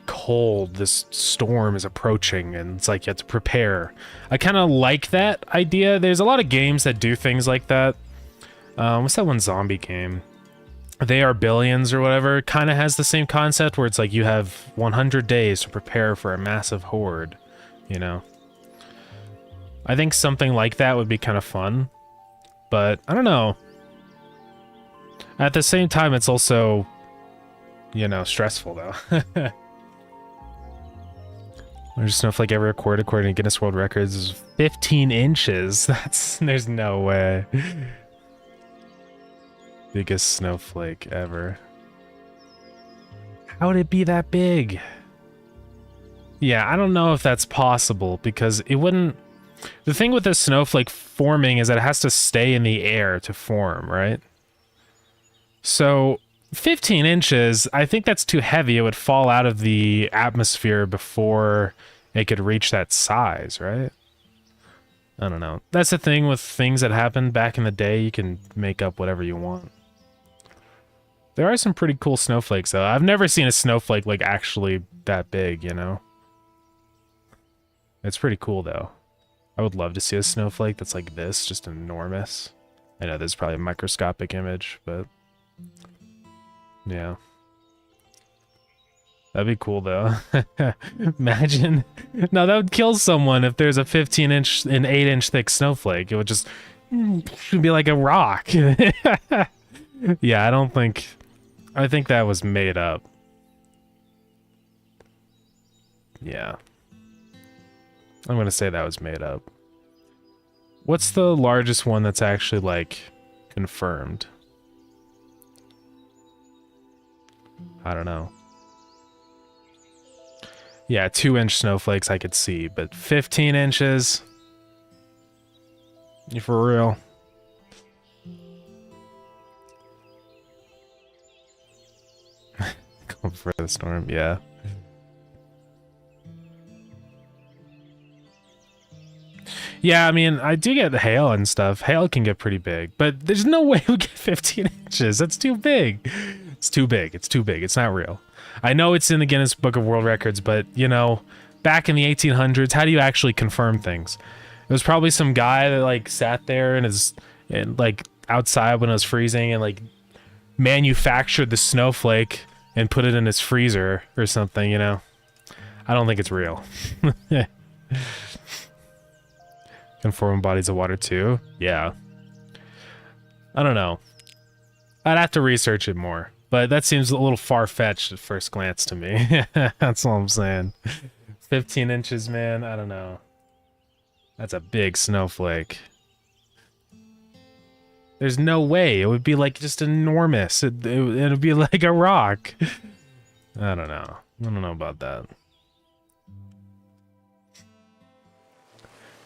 cold, this storm is approaching, and it's like you have to prepare. I kind of like that idea. There's a lot of games that do things like that. What's that one zombie game? They Are Billions or whatever. Kind of has the same concept where it's like you have 100 days to prepare for a massive horde, you know? I think something like that would be kind of fun, but I don't know. At the same time, it's also, you know, stressful though. There's snowflake ever recorded according to Guinness World Records is 15 inches. There's no way. Biggest snowflake ever. How would it be that big? Yeah, I don't know if that's possible because it wouldn't. The thing with this snowflake forming is that it has to stay in the air to form, right? So 15 inches, I think that's too heavy. It would fall out of the atmosphere before it could reach that size, right? I don't know. That's the thing with things that happened back in the day. You can make up whatever you want. There are some pretty cool snowflakes, though. I've never seen a snowflake, like, actually that big, you know? It's pretty cool, though. I would love to see a snowflake that's like this, just enormous. I know there's probably a microscopic image, but yeah. That'd be cool, though. Imagine. No, that would kill someone if there's a 15-inch and 8-inch thick snowflake. It would just be like a rock. Yeah, I think that was made up. Yeah. I'm gonna say that was made up. What's the largest one that's actually, like, confirmed? I don't know. Yeah, 2-inch snowflakes I could see, but 15 inches? You for real? Going for the storm, yeah. Yeah, I mean, I do get hail and stuff. Hail can get pretty big, but there's no way we get 15 inches. That's too big. It's too big. It's too big. It's not real. I know it's in the Guinness Book of World Records, but, you know, back in the 1800s, how do you actually confirm things? It was probably some guy that, like, sat there and like, outside when it was freezing and, like, manufactured the snowflake and put it in his freezer or something, you know? I don't think it's real. Conforming bodies of water too? Yeah. I don't know. I'd have to research it more. But that seems a little far-fetched at first glance to me. That's all I'm saying. 15 inches, man. I don't know. That's a big snowflake. There's no way. It would be like just enormous. It'd be like a rock. I don't know. I don't know about that.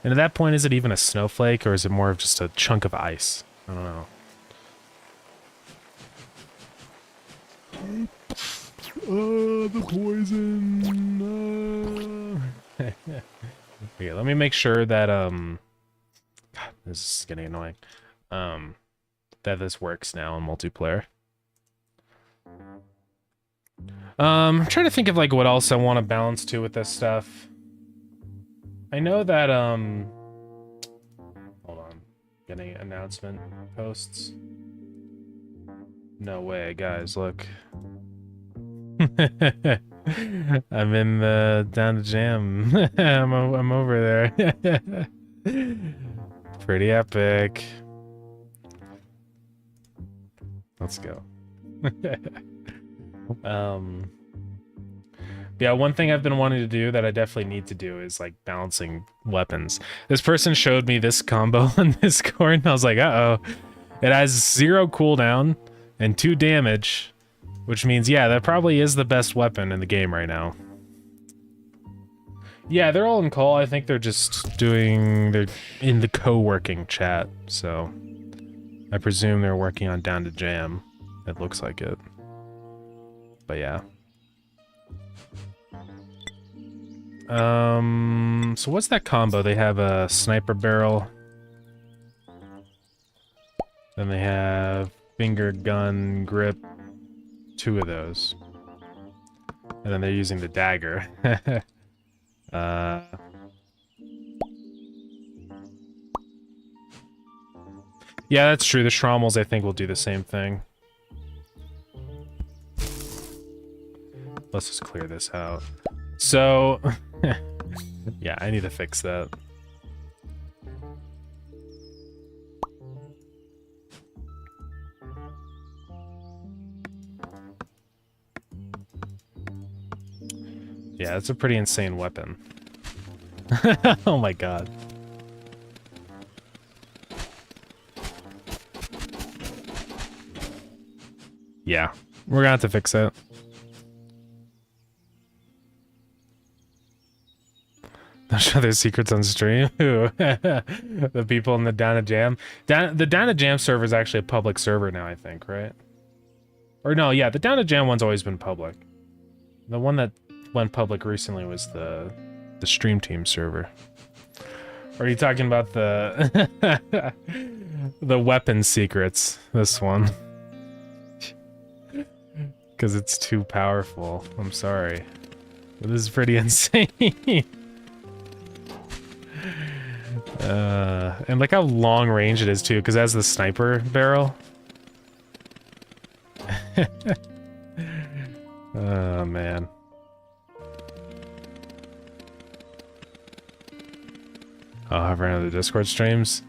And at that point, is it even a snowflake, or is it more of just a chunk of ice? I don't know. The poison. Okay, let me make sure that God, this is getting annoying. That this works now in multiplayer. I'm trying to think of like what else I want to balance to with this stuff. I know that, hold on, getting announcement posts. No way, guys, look. I'm in the down to jam. I'm over there. Pretty epic. Let's go. Yeah, one thing I've been wanting to do that I definitely need to do is like balancing weapons. This person showed me this combo on Discord and I was like, uh-oh. It has 0 cooldown and 2 damage, which means, yeah, that probably is the best weapon in the game right now. Yeah, they're all in call. I think they're just they're in the co-working chat, so I presume they're working on Down to Jam. It looks like it. But yeah. So what's that combo? They have a sniper barrel. Then they have finger gun grip. 2 of those. And then they're using the dagger. Yeah, that's true. The Schrommels, I think, will do the same thing. Let's just clear this out. So, yeah, I need to fix that. Yeah, it's a pretty insane weapon. Oh my god. Yeah, we're gonna have to fix it. They'll show their secrets on stream. The people in the Down to Jam. The Down to Jam server is actually a public server now, I think, right? Or no, yeah, the Down to Jam one's always been public. The one that went public recently was the Stream Team server. Or are you talking about the the weapon secrets? This one. Because it's too powerful. I'm sorry. This is pretty insane. And look how long range it is too, because it has the sniper barrel. Oh man. I'll have ran other Discord streams.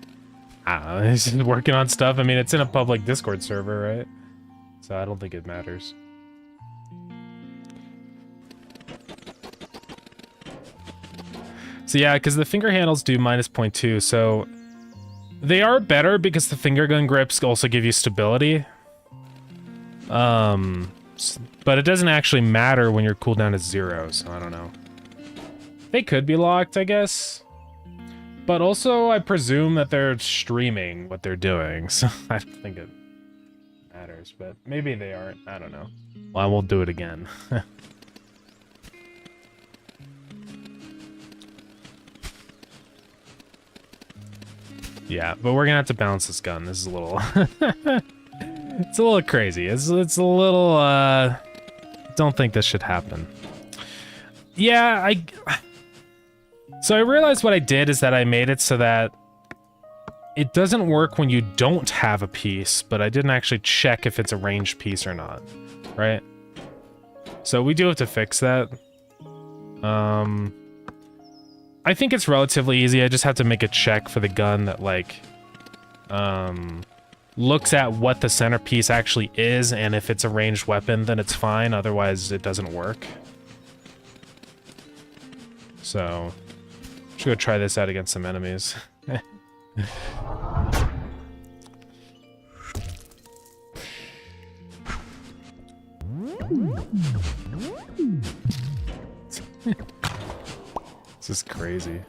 I don't know, he's working on stuff. I mean, it's in a public Discord server, right? So I don't think it matters. So yeah, because the finger handles do -0.2, so they are better because the finger gun grips also give you stability. But it doesn't actually matter when your cooldown is 0, so I don't know. They could be locked, I guess. But also, I presume that they're streaming what they're doing, so I don't think it matters, but maybe they aren't, I don't know. Well, I won't do it again. Yeah, but we're gonna have to balance this gun. This is a little... it's a little crazy. It's a little, don't think this should happen. Yeah, So I realized what I did is that I made it so that it doesn't work when you don't have a piece, but I didn't actually check if it's a ranged piece or not, right? So we do have to fix that. I think it's relatively easy. I just have to make a check for the gun that, like, looks at what the centerpiece actually is, and if it's a ranged weapon, then it's fine. Otherwise, it doesn't work. So, should go try this out against some enemies. This is crazy.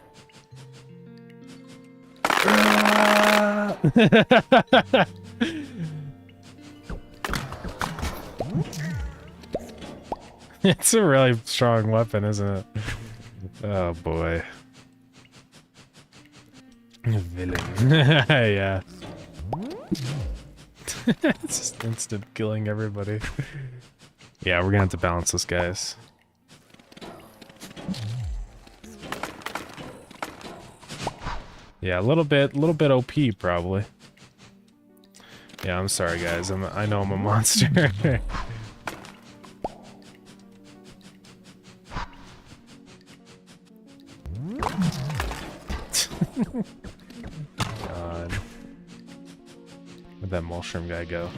It's a really strong weapon, isn't it? Oh boy. Villain. Yeah. It's just instant killing everybody. Yeah, we're gonna have to balance this, guys. Yeah, a little bit OP probably. Yeah, I'm sorry guys. I know I'm a monster. God. Where'd that mushroom guy go?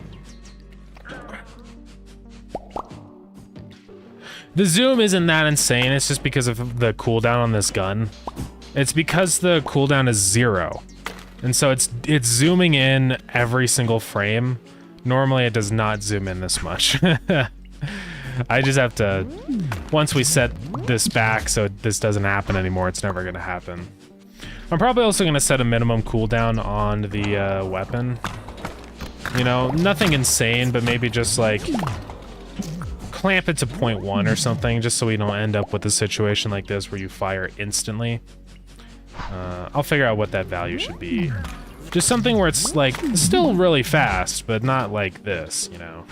The zoom isn't that insane, it's just because of the cooldown on this gun. It's because the cooldown is 0. And so it's zooming in every single frame. Normally it does not zoom in this much. I just have to, once we set this back so this doesn't happen anymore, it's never gonna happen. I'm probably also gonna set a minimum cooldown on the weapon. You know, nothing insane, but maybe just like clamp it to 0.1 or something, just so we don't end up with a situation like this where you fire instantly. I'll figure out what that value should be. Just something where it's like still really fast, but not like this, you know.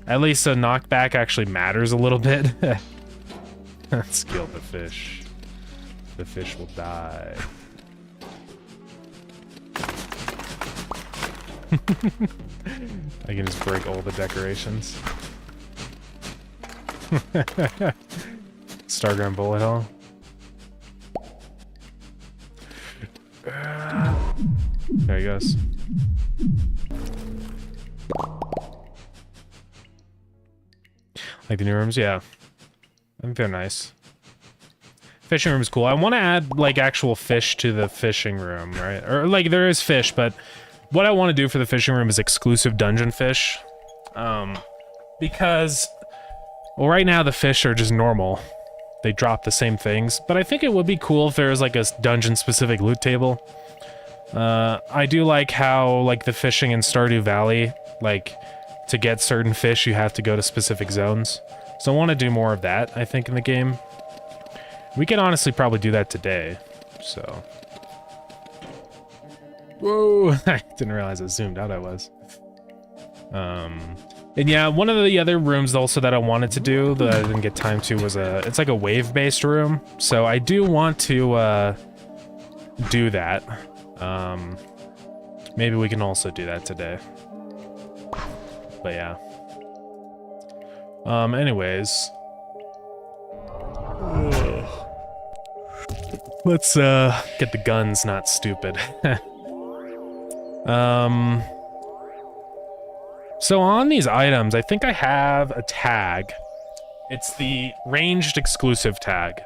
At least a knockback actually matters a little bit. Let's kill the fish. The fish will die. I can just break all the decorations. Starground bullet hole. There he goes. Like the new rooms? Yeah. I think they're nice. Fishing room is cool. I want to add, like, actual fish to the fishing room, right? Or, like, there is fish, but what I want to do for the fishing room is exclusive dungeon fish. Because, well, right now the fish are just normal. They drop the same things, but I think it would be cool if there was, like, a dungeon-specific loot table. I do like how, like, the fishing in Stardew Valley, like, to get certain fish, you have to go to specific zones. So I want to do more of that, I think, in the game. We can honestly probably do that today, so... Whoa! I didn't realize how zoomed out I was. And yeah, one of the other rooms also that I wanted to do that I didn't get time to was it's like a wave-based room. So I do want to do that. Maybe we can also do that today. But yeah. Anyways. Let's get the guns not stupid. So on these items, I think I have a tag. It's the ranged exclusive tag.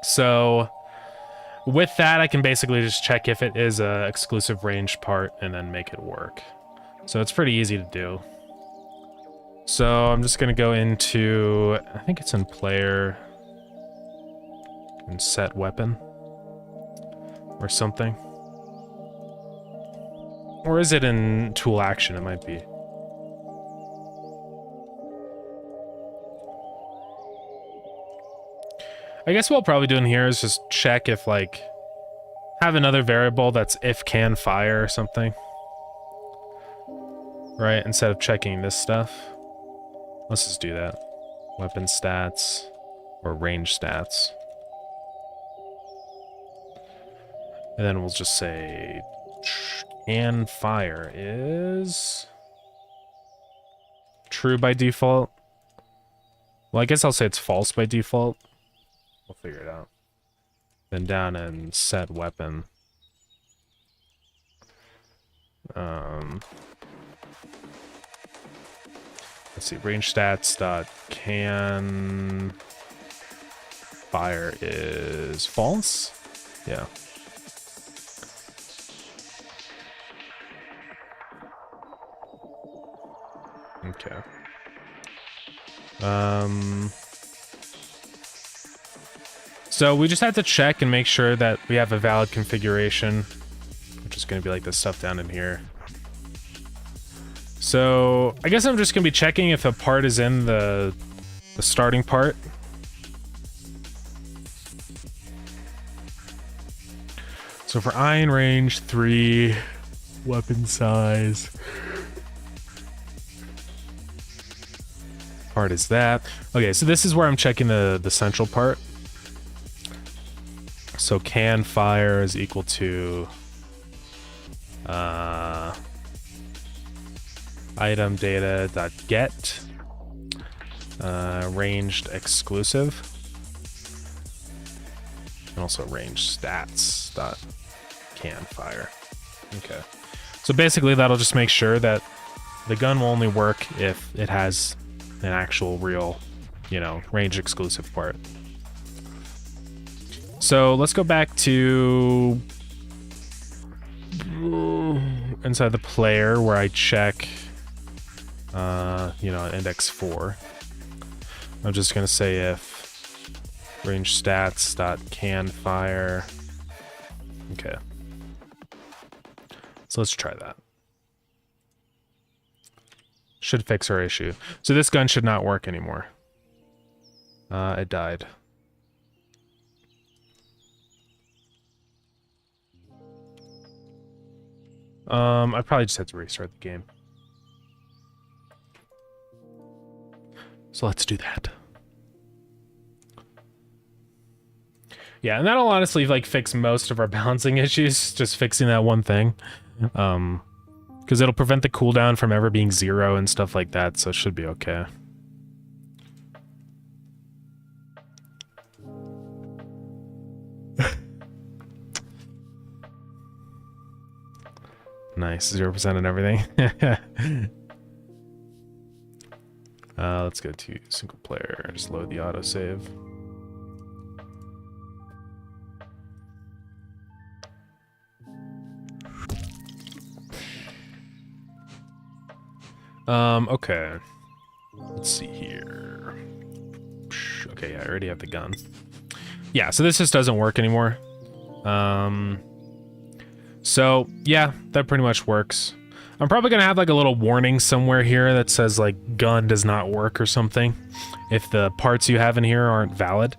So with that, I can basically just check if it is a exclusive ranged part and then make it work. So it's pretty easy to do. So I'm just gonna go into, I think it's in player and set weapon or something. Or is it in tool action? It might be. I guess what I'll probably do in here is just check if, like, have another variable that's if can fire or something. Right, instead of checking this stuff. Let's just do that. Weapon stats or range stats. And then we'll just say can fire is true by default. Well, I guess I'll say it's false by default. We'll figure it out. Then down and set weapon. Let's see, range stats dot can fire is false. Yeah. Okay. So we just have to check and make sure that we have a valid configuration, which is going to be like this stuff down in here. So I guess I'm just going to be checking if a part is in the starting part. So for iron range 3, weapon size. Part is that. Okay, so this is where I'm checking the central part. So can fire is equal to item data dot get ranged exclusive, and also range stats dot can fire. Okay, so basically that'll just make sure that the gun will only work if it has an actual real, you know, range exclusive part. So let's go back to inside the player where I check, you know, index 4. I'm just gonna say if range stats dot can fire. Okay. So let's try that. Should fix our issue. So this gun should not work anymore. It died. I probably just had to restart the game. So let's do that. Yeah, and that'll honestly like fix most of our balancing issues, just fixing that one thing. Because it'll prevent the cooldown from ever being 0 and stuff like that, so it should be okay. Nice, 0% and everything. Let's go to single player, just load the autosave. Okay. Let's see here. Okay, yeah, I already have the gun. Yeah, so this just doesn't work anymore. So, yeah, that pretty much works. I'm probably gonna have like a little warning somewhere here that says like gun does not work or something if the parts you have in here aren't valid.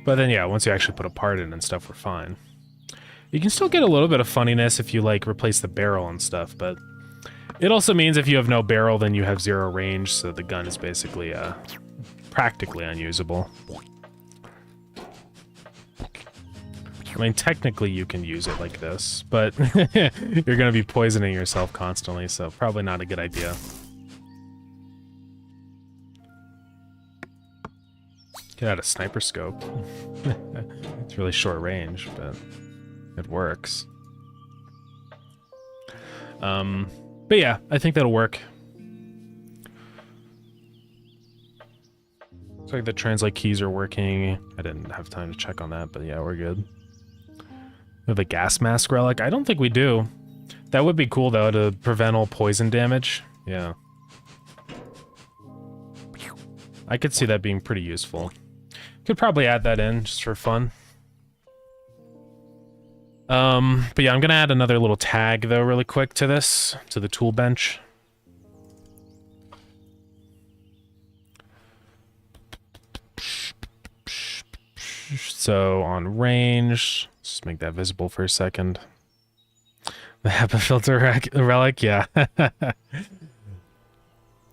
But then yeah, once you actually put a part in and stuff, we're fine. You can still get a little bit of funniness if you like replace the barrel and stuff, but it also means if you have no barrel, then you have 0 range, so the gun is basically practically unusable. I mean, technically you can use it like this, but you're gonna be poisoning yourself constantly, so probably not a good idea. Get out a sniper scope. It's really short range, but it works. But yeah, I think that'll work. Looks like the translate keys are working. I didn't have time to check on that, but yeah, we're good. We have a gas mask relic? I don't think we do. That would be cool, though, to prevent all poison damage. Yeah. I could see that being pretty useful. Could probably add that in, just for fun. But yeah, I'm gonna add another little tag, though, really quick to this, to the tool bench. So on range, let's just make that visible for a second. The HEPA filter relic, yeah.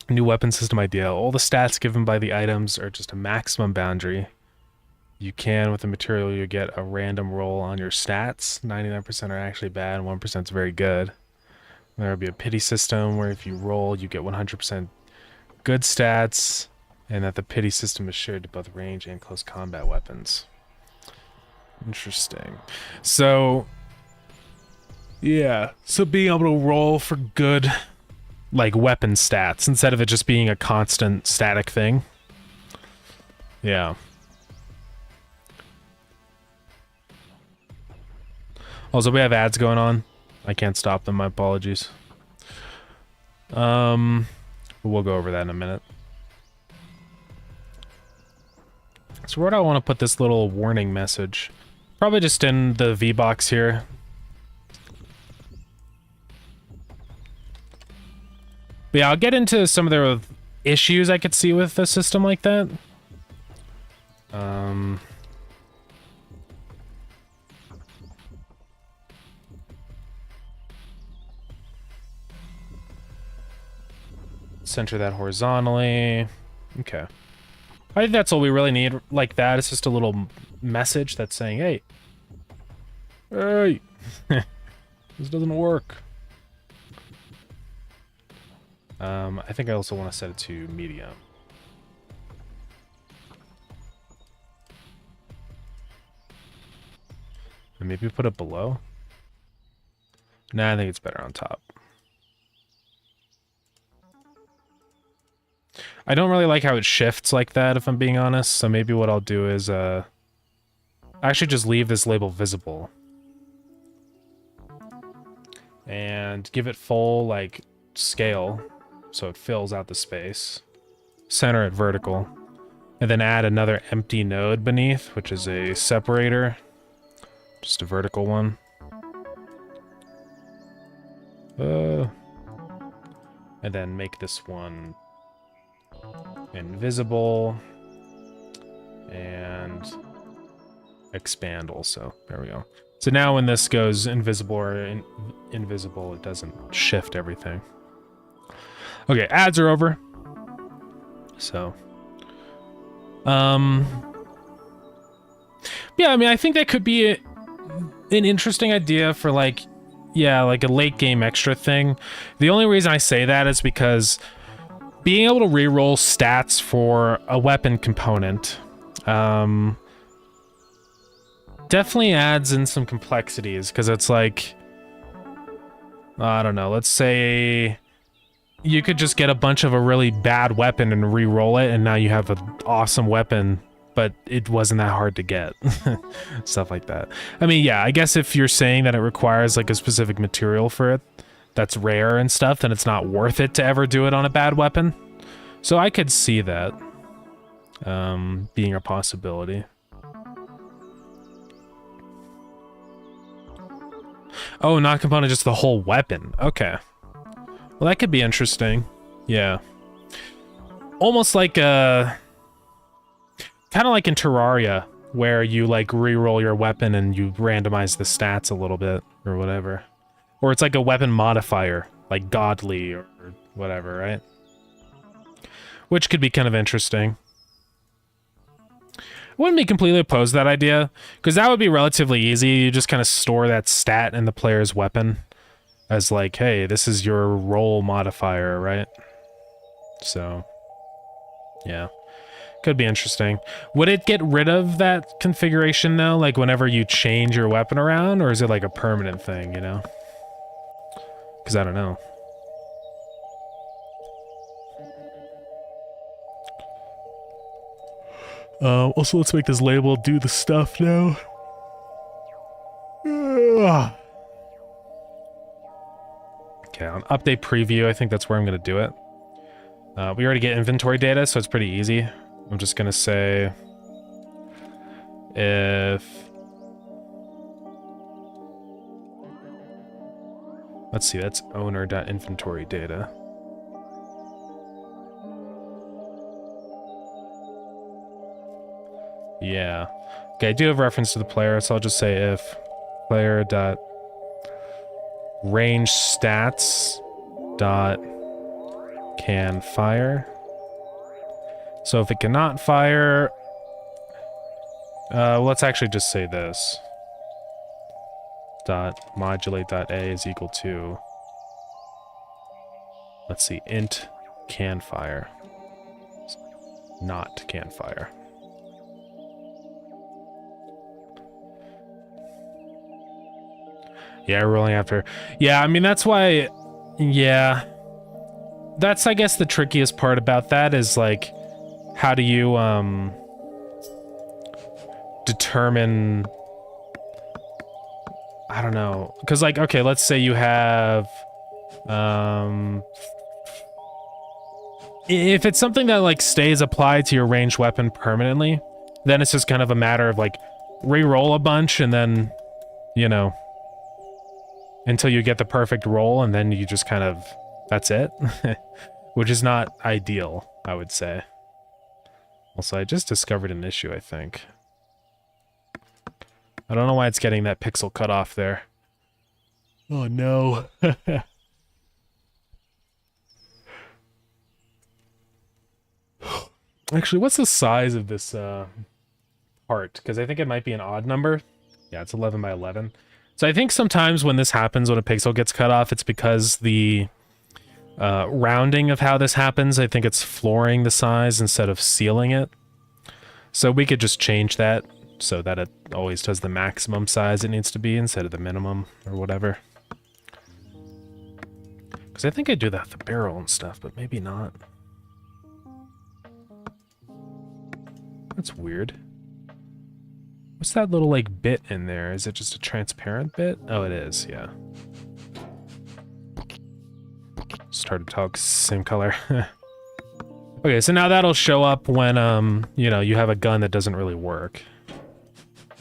New weapon system idea. All the stats given by the items are just a maximum boundary. You can, with the material, you get a random roll on your stats. 99% are actually bad, and 1% is very good. There will be a pity system where if you roll, you get 100% good stats, and that the pity system is shared to both range and close combat weapons. Interesting. So, yeah. So being able to roll for good, like, weapon stats instead of it just being a constant static thing. Yeah. Also, we have ads going on. I can't stop them, my apologies. We'll go over that in a minute. So where do I want to put this little warning message? Probably just in the V-box here. But yeah, I'll get into some of the issues I could see with a system like that. Center that horizontally. Okay. I think that's all we really need like that. It's just a little message that's saying, hey, this doesn't work. I think I also want to set it to medium. And maybe put it below. Nah, I think it's better on top. I don't really like how it shifts like that, if I'm being honest, so maybe what I'll do is, actually just leave this label visible. And give it full, like, scale, so it fills out the space. Center it vertical. And then add another empty node beneath, which is a separator. Just a vertical one. And then make this one invisible and expand also. There we go. So now when this goes invisible or invisible, it doesn't shift everything. Okay, ads are over. So, yeah, I mean, I think that could be an interesting idea for like, yeah, like a late game extra thing. The only reason I say that is because being able to reroll stats for a weapon component definitely adds in some complexities, because it's like, I don't know, let's say you could just get a bunch of a really bad weapon and re-roll it, and now you have an awesome weapon, but it wasn't that hard to get. Stuff like that. I mean, yeah, I guess if you're saying that it requires like a specific material for it that's rare and stuff, then it's not worth it to ever do it on a bad weapon. So I could see that being a possibility. Oh, not component, just the whole weapon. Okay. Well, that could be interesting. Yeah. Almost like kind of like in Terraria, where you like re-roll your weapon and you randomize the stats a little bit or whatever. Or it's like a weapon modifier, like godly or whatever, right? Which could be kind of interesting. I wouldn't be completely opposed to that idea, because that would be relatively easy. You just kind of store that stat in the player's weapon as like, hey, this is your roll modifier, right? So, yeah. Could be interesting. Would it get rid of that configuration though, like whenever you change your weapon around, or is it like a permanent thing, you know? Because I don't know. Also, let's make this label do the stuff now. Okay, on update preview, I think that's where I'm going to do it. We already get inventory data, so it's pretty easy. I'm just going to say if... Let's see, that's owner.inventory data. Yeah. Okay, I do have reference to the player, so I'll just say if player dot range stats dot can fire. So if it cannot fire, let's actually just say this. Dot modulate dot a is equal to, let's see, int can fire, not can fire. Yeah, rolling after. Yeah, I mean, that's why, yeah. That's, I guess, the trickiest part about that is, like, how do you, determine, I don't know. Because, like, okay, let's say you have, if it's something that, like, stays applied to your ranged weapon permanently, then it's just kind of a matter of, like, re-roll a bunch and then, you know, until you get the perfect roll, and then you just kind of, that's it. Which is not ideal, I would say. Also, I just discovered an issue, I think. I don't know why it's getting that pixel cut off there. Oh no. Actually, what's the size of this part? Because I think it might be an odd number. Yeah, it's 11 by 11. So I think sometimes when this happens, when a pixel gets cut off, it's because the rounding of how this happens, I think it's flooring the size instead of sealing it. So we could just change that so that it always does the maximum size it needs to be instead of the minimum or whatever. Because I think I do that with the barrel and stuff, but maybe not. That's weird. What's that little, like, bit in there? Is it just a transparent bit? Oh, it is, yeah. Started to talk same color. Okay, so now that'll show up when, you know, you have a gun that doesn't really work.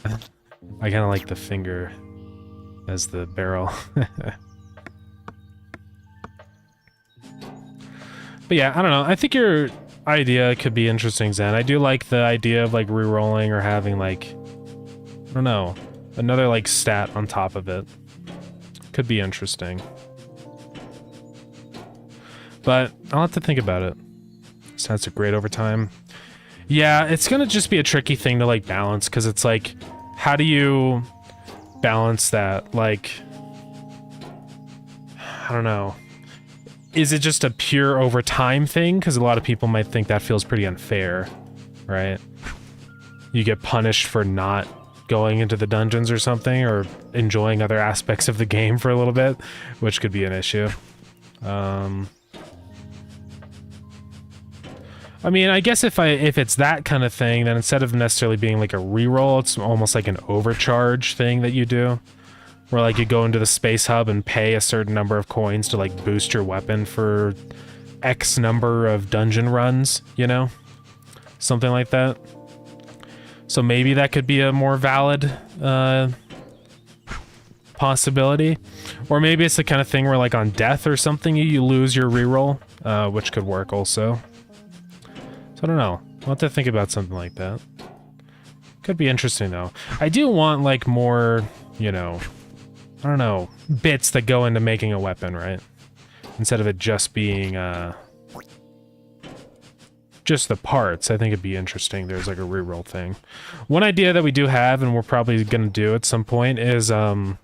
I kind of like the finger as the barrel. But yeah, I don't know. I think your idea could be interesting, Zen. I do like the idea of, like, re-rolling or having, like, I don't know, another, like, stat on top of it. Could be interesting. But I'll have to think about it. Stats are great over time. Yeah, it's gonna just be a tricky thing to, like, balance, because it's like, how do you balance that? Like, I don't know. Is it just a pure over time thing? Because a lot of people might think that feels pretty unfair, right? You get punished for not going into the dungeons or something, or enjoying other aspects of the game for a little bit, which could be an issue. I mean, I guess if it's that kind of thing, then instead of necessarily being like a reroll, it's almost like an overcharge thing that you do. Where, like, you go into the space hub and pay a certain number of coins to, like, boost your weapon for X number of dungeon runs, you know? Something like that. So maybe that could be a more valid possibility. Or maybe it's the kind of thing where, like, on death or something, you lose your reroll, which could work also. So I don't know. I'll have to think about something like that. Could be interesting, though. I do want, like, more, you know, I don't know, bits that go into making a weapon, right? Instead of it just being, just the parts. I think it'd be interesting. There's, like, a reroll thing. One idea that we do have, and we're probably gonna do at some point, is, I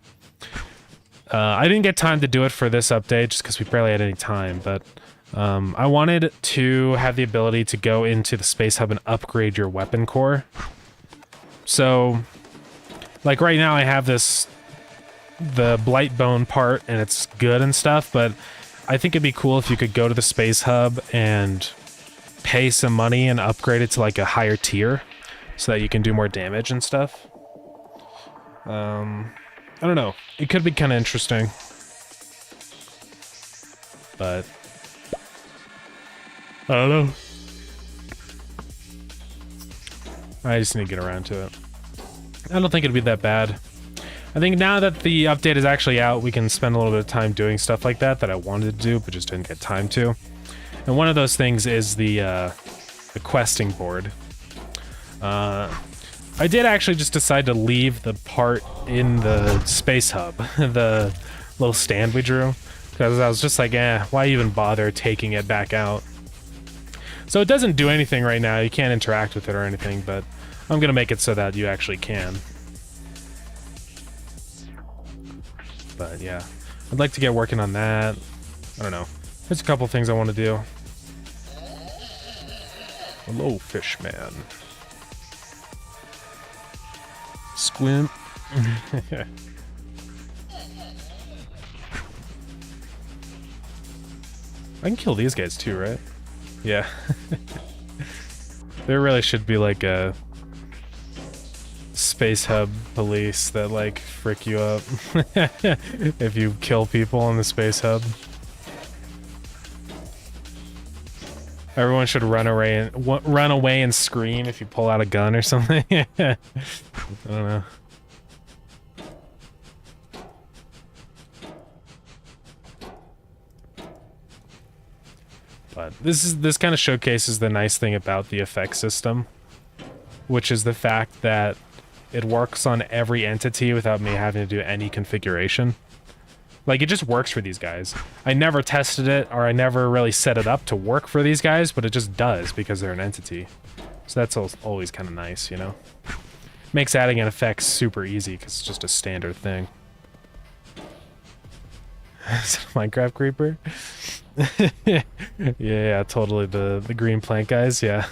didn't get time to do it for this update, just because we barely had any time, but, I wanted to have the ability to go into the Space Hub and upgrade your weapon core. So, like, right now I have the Blightbone part, and it's good and stuff, but I think it'd be cool if you could go to the Space Hub and pay some money and upgrade it to, like, a higher tier so that you can do more damage and stuff. I don't know. It could be kind of interesting. But I don't know. I just need to get around to it. I don't think it'd be that bad. I think now that the update is actually out, we can spend a little bit of time doing stuff like that I wanted to do, but just didn't get time to. And one of those things is the questing board. I did actually just decide to leave the part in the space hub, the little stand we drew, because I was just like, why even bother taking it back out? So it doesn't do anything right now. You can't interact with it or anything, but I'm gonna make it so that you actually can. But yeah, I'd like to get working on that. I don't know. There's a couple things I want to do. Hello, fish man. Squimp. I can kill these guys too, right? Yeah. There really should be like a space hub police that like frick you up if you kill people in the space hub. Everyone should run away and scream if you pull out a gun or something. I don't know. But this kind of showcases the nice thing about the effect system, which is the fact that it works on every entity without me having to do any configuration. Like, it just works for these guys. I never tested it, or I never really set it up to work for these guys, but it just does because they're an entity. So that's always kind of nice, you know? Makes adding an effect super easy because it's just a standard thing. Is it a Minecraft creeper? Yeah, totally. The green plank guys, yeah.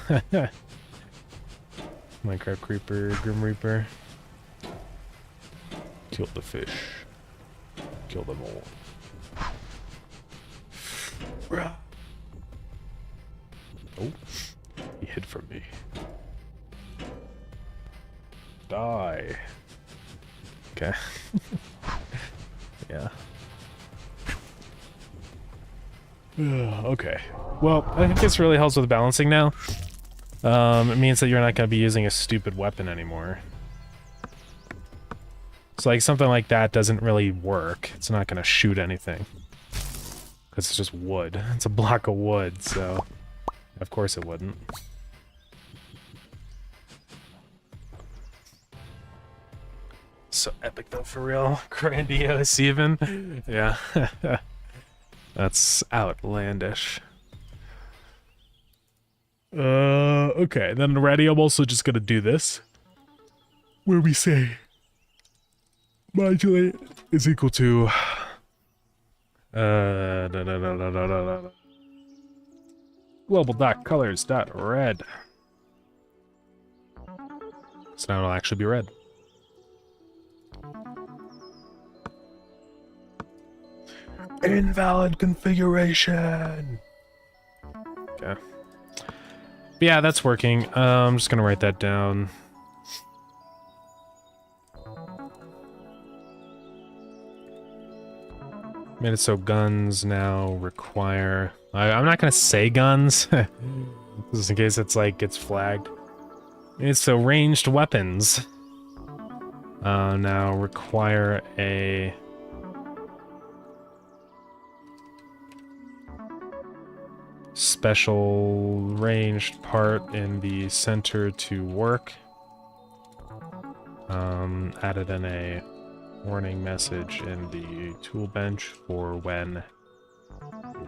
Minecraft creeper, Grim Reaper. Kill the fish. Kill them all. Oh, he hid from me. Die. Okay. Yeah. Okay. Well, I think this really helps with balancing now. It means that you're not going to be using a stupid weapon anymore. So like something like that doesn't really work. It's not going to shoot anything. Because it's just wood. It's a block of wood, so of course it wouldn't. So epic though, for real. Grandiose even. Yeah. That's outlandish. Okay, then ready, I'm also just gonna do this. Where we say modulate is equal to global.colors.red. So now it'll actually be red. Invalid configuration. Okay. But yeah, that's working. I'm just gonna write that down. Made it so guns now require... I'm not gonna say guns, just in case it's like gets flagged. Made it so ranged weapons now require a... special ranged part in the center to work. Added in a warning message in the tool bench for when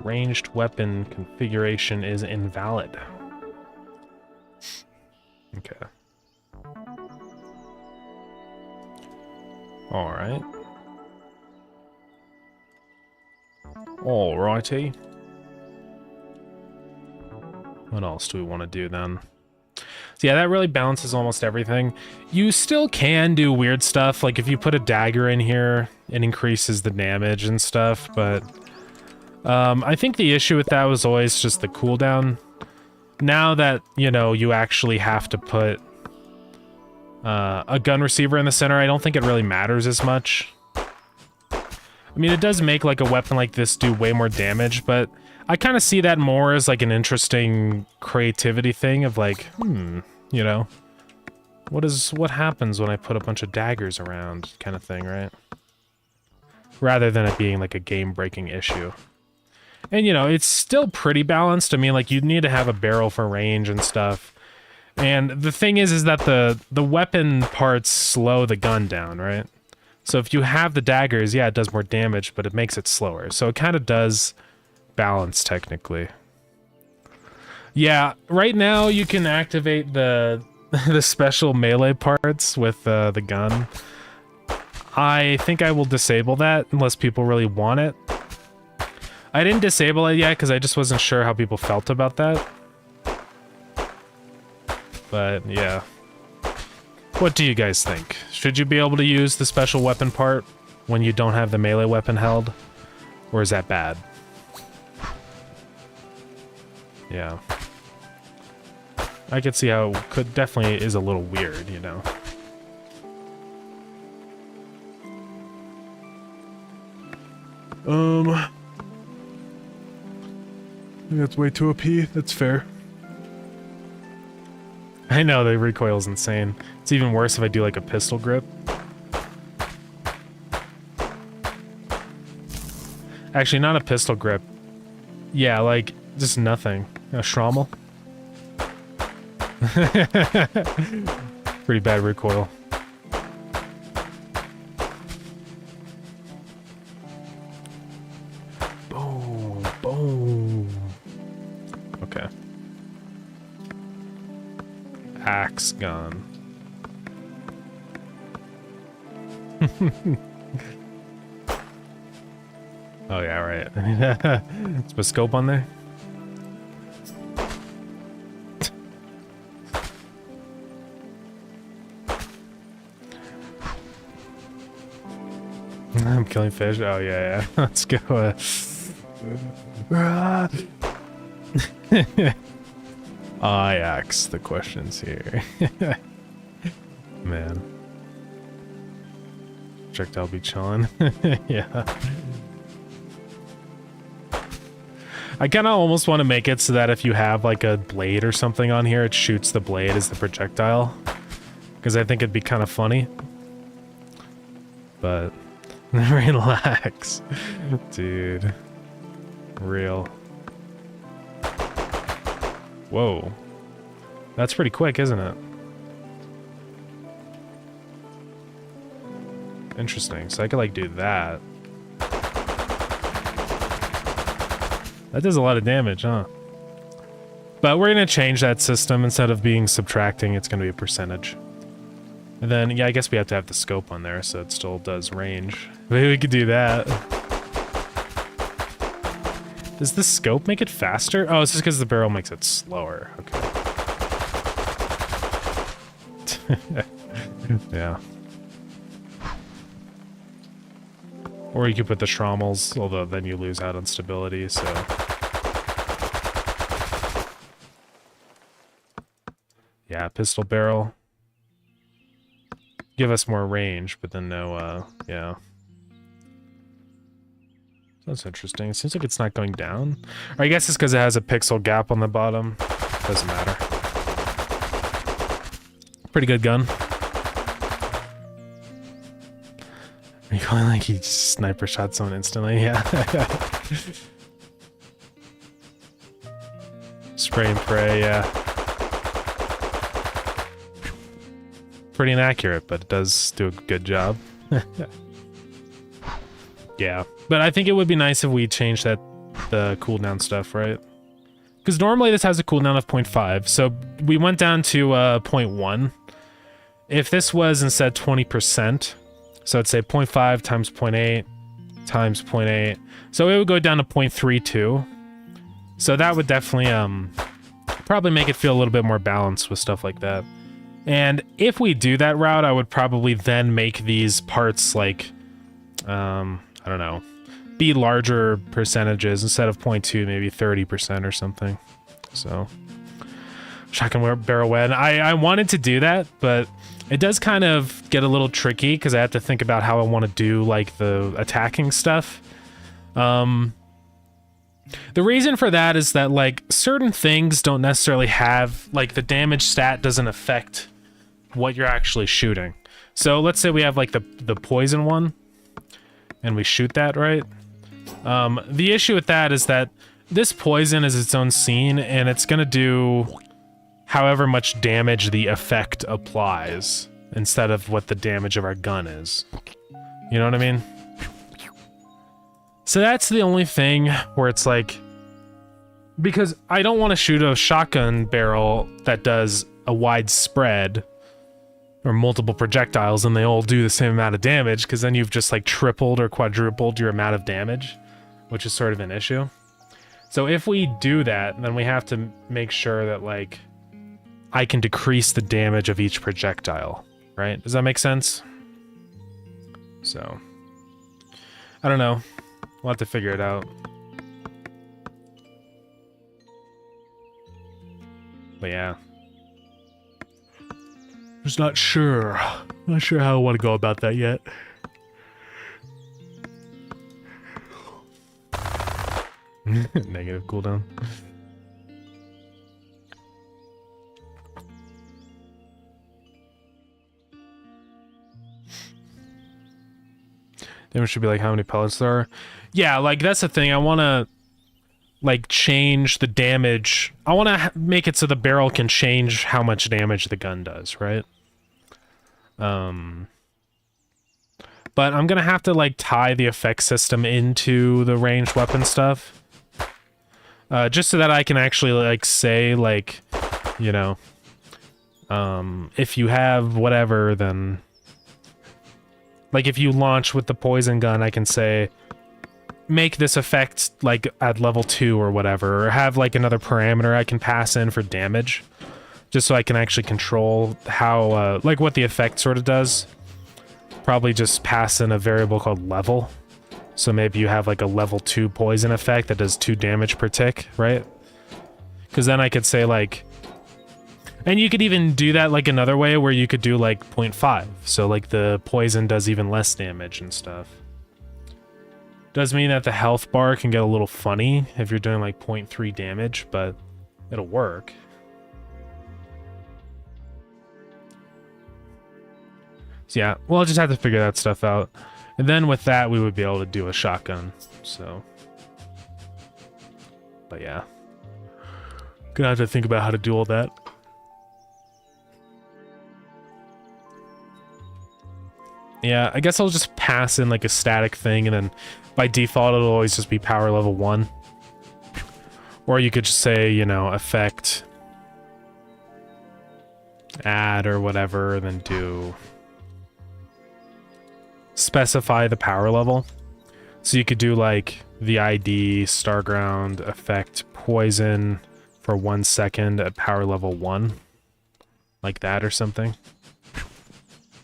ranged weapon configuration is invalid. Okay. Alright. Alrighty. What else do we want to do then? So yeah, that really balances almost everything. You still can do weird stuff, like if you put a dagger in here, it increases the damage and stuff, but I think the issue with that was always just the cooldown. Now that, you know, you actually have to put a gun receiver in the center, I don't think it really matters as much. I mean, it does make like a weapon like this do way more damage, but I kind of see that more as like an interesting creativity thing of like, you know, what happens when I put a bunch of daggers around kind of thing, right? Rather than it being like a game-breaking issue. And, you know, it's still pretty balanced. I mean, like, you'd need to have a barrel for range and stuff. And the thing is that the weapon parts slow the gun down, right? So if you have the daggers, yeah, it does more damage, but it makes it slower. So it kind of does balance technically. Yeah, right now you can activate the the special melee parts with the gun. I think I will disable that unless people really want it. I didn't disable it yet because I just wasn't sure how people felt about that. But yeah. What do you guys think? Should you be able to use the special weapon part when you don't have the melee weapon held? Or is that bad? Yeah. I could see how it could definitely is a little weird, you know. I think that's way too OP. That's fair. I know, the recoil's insane. It's even worse if I do like a pistol grip. Actually, not a pistol grip. Yeah, like, just nothing. A Schrommel. Pretty bad recoil. Boom, boom. Okay. Axe gun. Oh yeah, right. Let's put a scope on there. I'm killing fish. Oh yeah, yeah. Let's go. I ask the questions here. Man. Projectile be chilling. Yeah. I kind of almost want to make it so that if you have like a blade or something on here, it shoots the blade as the projectile. Because I think it'd be kind of funny. But relax. Dude. Real. Whoa. That's pretty quick, isn't it? Interesting. So I could like do that. That does a lot of damage, huh? But we're gonna change that system. Instead of being subtracting, it's gonna be a percentage. And then, yeah, I guess we have to have the scope on there so it still does range. Maybe we could do that. Does the scope make it faster? Oh, it's just because the barrel makes it slower. Okay. Yeah. Or you could put the Schrommels, although then you lose out on stability, so... Yeah, pistol barrel. Give us more range, but then no, yeah. That's interesting. It seems like it's not going down. Or I guess it's because it has a pixel gap on the bottom. Doesn't matter. Pretty good gun. Are you going like he just sniper shot someone instantly? Yeah. Spray and pray, yeah. Pretty inaccurate, but it does do a good job. Yeah. But I think it would be nice if we changed that, the cooldown stuff, right? Because normally this has a cooldown of 0.5, so we went down to 0.1. If this was instead 20%, so I'd say 0.5 times 0.8 times 0.8, so it would go down to 0.32. So that would definitely probably make it feel a little bit more balanced with stuff like that. And if we do that route, I would probably then make these parts like, I don't know, be larger percentages instead of 0.2, maybe 30% or something. So, shotgun barrel wed. I wanted to do that, but it does kind of get a little tricky because I have to think about how I want to do like the attacking stuff. The reason for that is that like certain things don't necessarily have, like the damage stat doesn't affect what you're actually shooting. So let's say we have like the poison one and we shoot that, right? The issue with that is that this poison is its own scene and it's gonna do however much damage the effect applies instead of what the damage of our gun is. You know what I mean? So that's the only thing where it's like, because I don't want to shoot a shotgun barrel that does a wide spread or multiple projectiles and they all do the same amount of damage, because then you've just like tripled or quadrupled your amount of damage, which is sort of an issue. So if we do that, then we have to make sure that like I can decrease the damage of each projectile, right? Does that make sense? So I don't know. We'll have to figure it out. But yeah. Just not sure. Not sure how I want to go about that yet. Negative cooldown. Damage should be like how many pellets there are. Yeah, like that's the thing. I want to like change the damage. I want to make it so the barrel can change how much damage the gun does, right? But I'm gonna have to like tie the effect system into the ranged weapon stuff, just so that I can actually like say like, you know, if you have whatever, then like if you launch with the poison gun, I can say make this effect like at level 2 or whatever, or have like another parameter I can pass in for damage, just so I can actually control how like what the effect sort of does. Probably just pass in a variable called level. So maybe you have like a level 2 poison effect that does 2 damage per tick, right? Because then I could say like, and you could even do that like another way where you could do like 0.5. So like the poison does even less damage and stuff. Does mean that the health bar can get a little funny if you're doing like 0.3 damage, but it'll work. So yeah, we'll just have to figure that stuff out. And then with that, we would be able to do a shotgun, so. But yeah. Gonna have to think about how to do all that. Yeah, I guess I'll just pass in like a static thing, and then by default, it'll always just be power level 1. Or you could just say, you know, effect, add or whatever, and then do specify the power level. So you could do like the ID, Starground, effect, poison for 1 second at power level 1. Like that or something.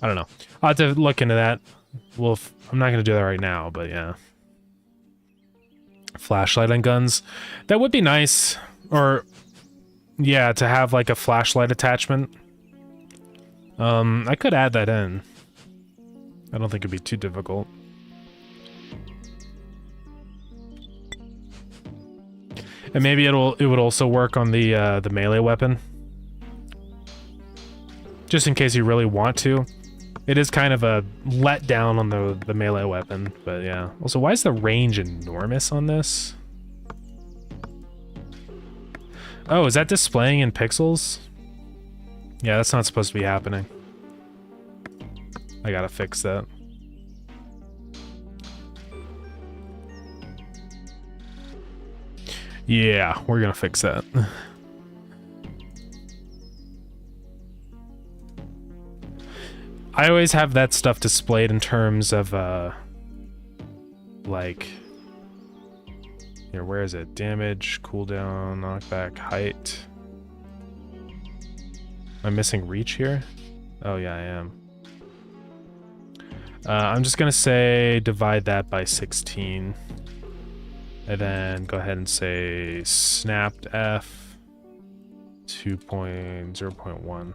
I don't know. I'll have to look into that. Well, I'm not going to do that right now, but yeah. Flashlight on guns. That would be nice. Or, yeah, to have like a flashlight attachment. I could add that in. I don't think it'd be too difficult. And maybe it would also work on the melee weapon. Just in case you really want to. It is kind of a letdown on the melee weapon, but yeah. Also, why is the range enormous on this? Oh, is that displaying in pixels? Yeah, that's not supposed to be happening. I gotta fix that. Yeah, we're gonna fix that. I always have that stuff displayed in terms of, like... Here, where is it? Damage, cooldown, knockback, height. Am I missing reach here? Oh yeah, I am. I'm just gonna say divide that by 16. And then go ahead and say snapped F 2.0.1.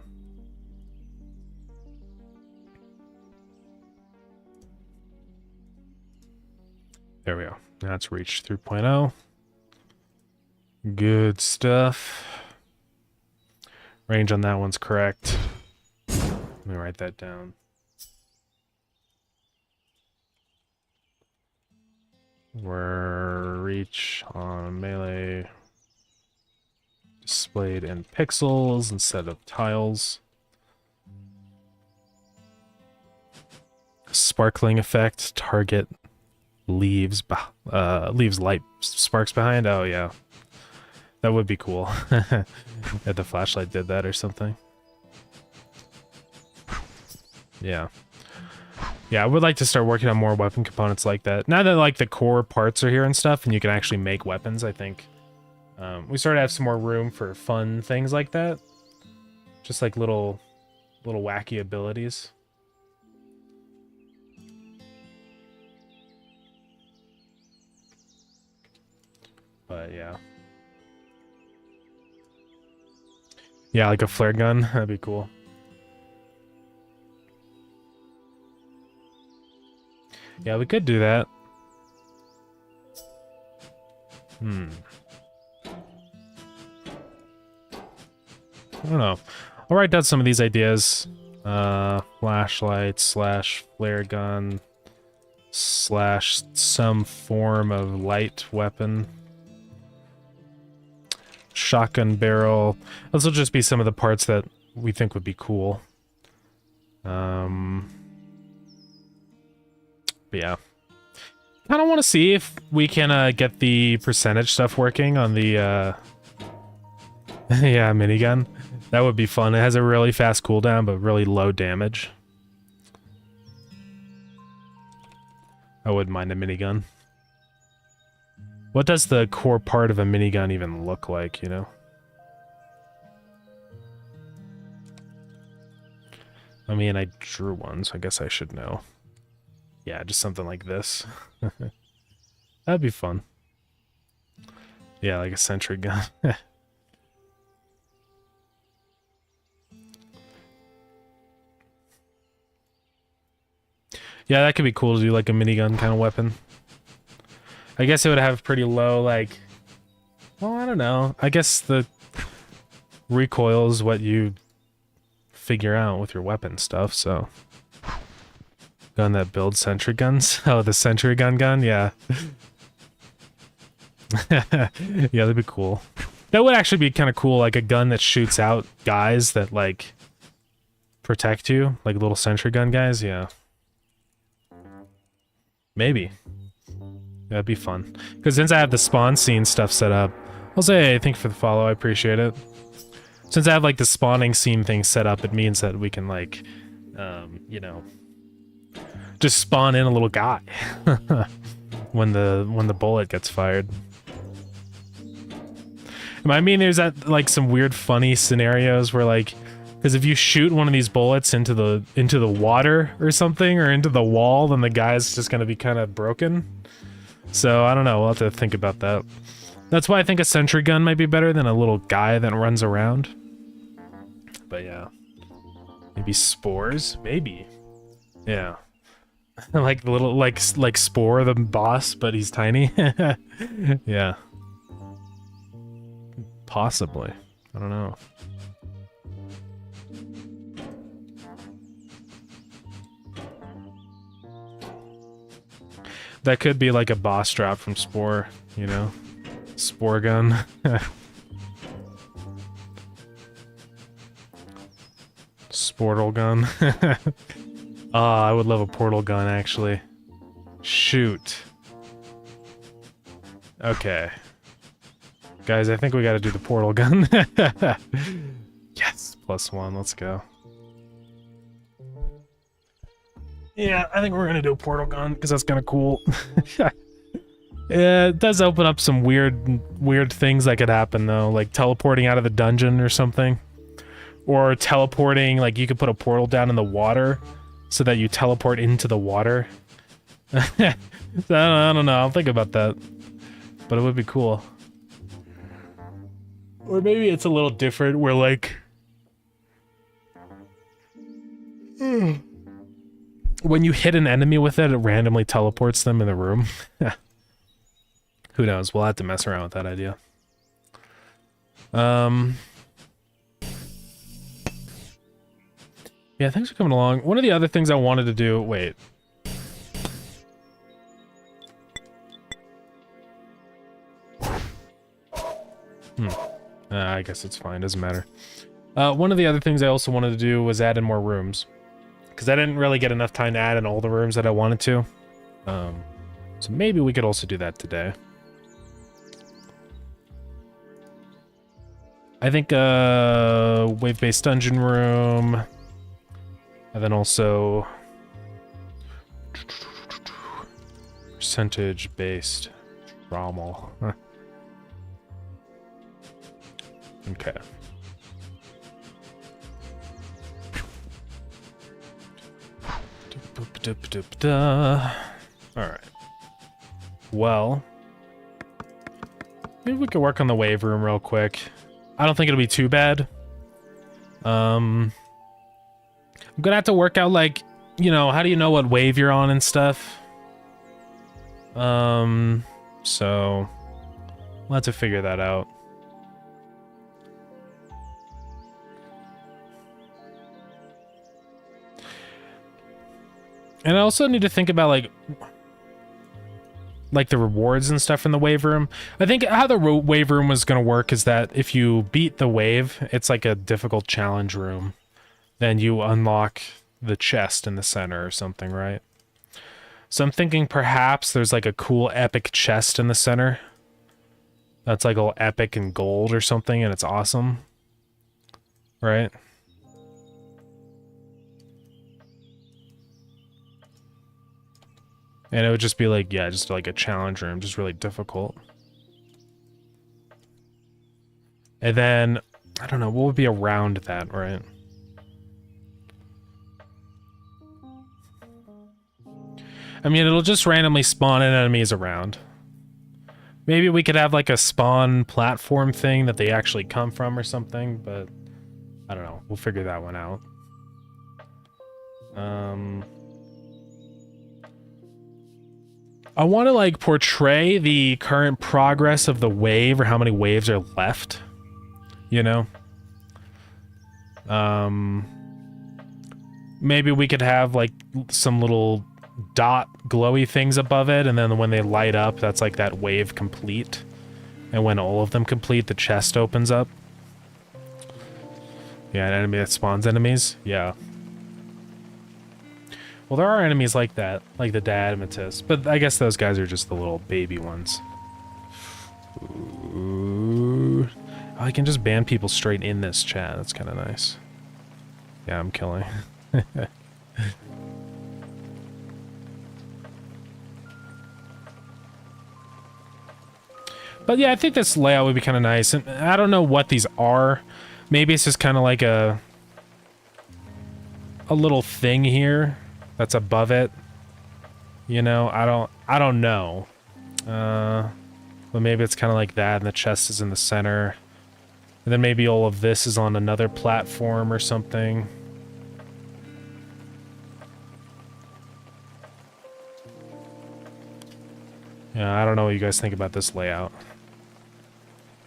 There we go. That's reach 3.0. Good stuff. Range on that one's correct. Let me write that down. Where reach on melee displayed in pixels instead of tiles. Sparkling effect, target leaves light sparks behind. Oh yeah, that would be cool. If the flashlight did that or something. Yeah. Yeah, I would like to start working on more weapon components like that. Now that like the core parts are here and stuff, and you can actually make weapons, I think we sort of have some more room for fun things like that. Just like little wacky abilities. But yeah. Yeah, like a flare gun, that'd be cool. Yeah, we could do that. I don't know. I'll write down some of these ideas. Flashlight slash flare gun slash some form of light weapon. Shotgun barrel. Those will just be some of the parts that we think would be cool. But yeah. I don't want to see if we can get the percentage stuff working on the yeah, minigun. That would be fun. It has a really fast cooldown, but really low damage. I wouldn't mind a minigun. What does the core part of a minigun even look like, you know? I mean, I drew one, so I guess I should know. Yeah, just something like this. That'd be fun. Yeah, like a sentry gun. Yeah, that could be cool to do, like a minigun kind of weapon. I guess it would have pretty low, like... Well, I don't know. I guess the recoil is what you figure out with your weapon stuff, so... Gun that builds sentry guns? Oh, the sentry gun? Yeah. Yeah, that'd be cool. That would actually be kind of cool, like a gun that shoots out guys that, like, protect you. Like little sentry gun guys, yeah. Maybe. That'd be fun. Because since I have the spawn scene stuff set up, I'll say, hey, thank you for the follow, I appreciate it. Since I have, like, the spawning scene thing set up, it means that we can, like, you know... just spawn in a little guy when the bullet gets fired. I mean, there's that like some weird funny scenarios where like, because if you shoot one of these bullets into the water or something or into the wall, then the guy's just gonna be kind of broken. So I don't know. We'll have to think about that. That's why I think a sentry gun might be better than a little guy that runs around. But yeah, maybe spores, maybe. Yeah. Like the little, like Spore, the boss, but he's tiny. Yeah. Possibly. I don't know. That could be like a boss drop from Spore, you know? Spore gun. Sportal gun. I would love a portal gun, actually. Shoot. Okay. Guys, I think we gotta do the portal gun. Yes, +1, let's go. Yeah, I think we're gonna do a portal gun, because that's kind of cool. Yeah, it does open up some weird things that could happen, though. Like teleporting out of the dungeon or something. Or teleporting, like you could put a portal down in the water, so that you teleport into the water. I don't know, I'll think about that. But it would be cool. Or maybe it's a little different, where like... when you hit an enemy with it, it randomly teleports them in the room. Who knows, we'll have to mess around with that idea. Yeah, things are coming along. One of the other things I wanted to do... Wait. I guess it's fine, doesn't matter. One of the other things I also wanted to do was add in more rooms. Because I didn't really get enough time to add in all the rooms that I wanted to. So maybe we could also do that today. I think wave-based dungeon room. And then also percentage-based trommel. Okay. Alright. Well, maybe we could work on the wave room real quick. I don't think it'll be too bad. I'm gonna have to work out, like, you know, how do you know what wave you're on and stuff? So we'll have to figure that out. And I also need to think about, like the rewards and stuff in the wave room. I think how the wave room was going to work is that if you beat the wave, it's like a difficult challenge room. Then you unlock the chest in the center or something, right? So I'm thinking perhaps there's like a cool epic chest in the center. That's like all epic and gold or something, and it's awesome. Right? And it would just be like, yeah, just like a challenge room, just really difficult. And then, I don't know, what would be around that, right? I mean, it'll just randomly spawn enemies around. Maybe we could have like a spawn platform thing that they actually come from or something, but I don't know. We'll figure that one out. I want to like portray the current progress of the wave or how many waves are left, you know? Maybe we could have like some little dot glowy things above it, and then when they light up, that's like that wave complete. And when all of them complete, the chest opens up. Yeah, an enemy that spawns enemies. Yeah. Well, there are enemies like that, like the Diadematus, but I guess those guys are just the little baby ones. Ooh. Oh, I can just ban people straight in this chat. That's kind of nice. Yeah, I'm killing. But yeah, I think this layout would be kind of nice, and I don't know what these are. Maybe it's just kind of like a little thing here that's above it. You know, I don't know. But maybe it's kind of like that, and the chest is in the center. And then maybe all of this is on another platform or something. Yeah, I don't know what you guys think about this layout.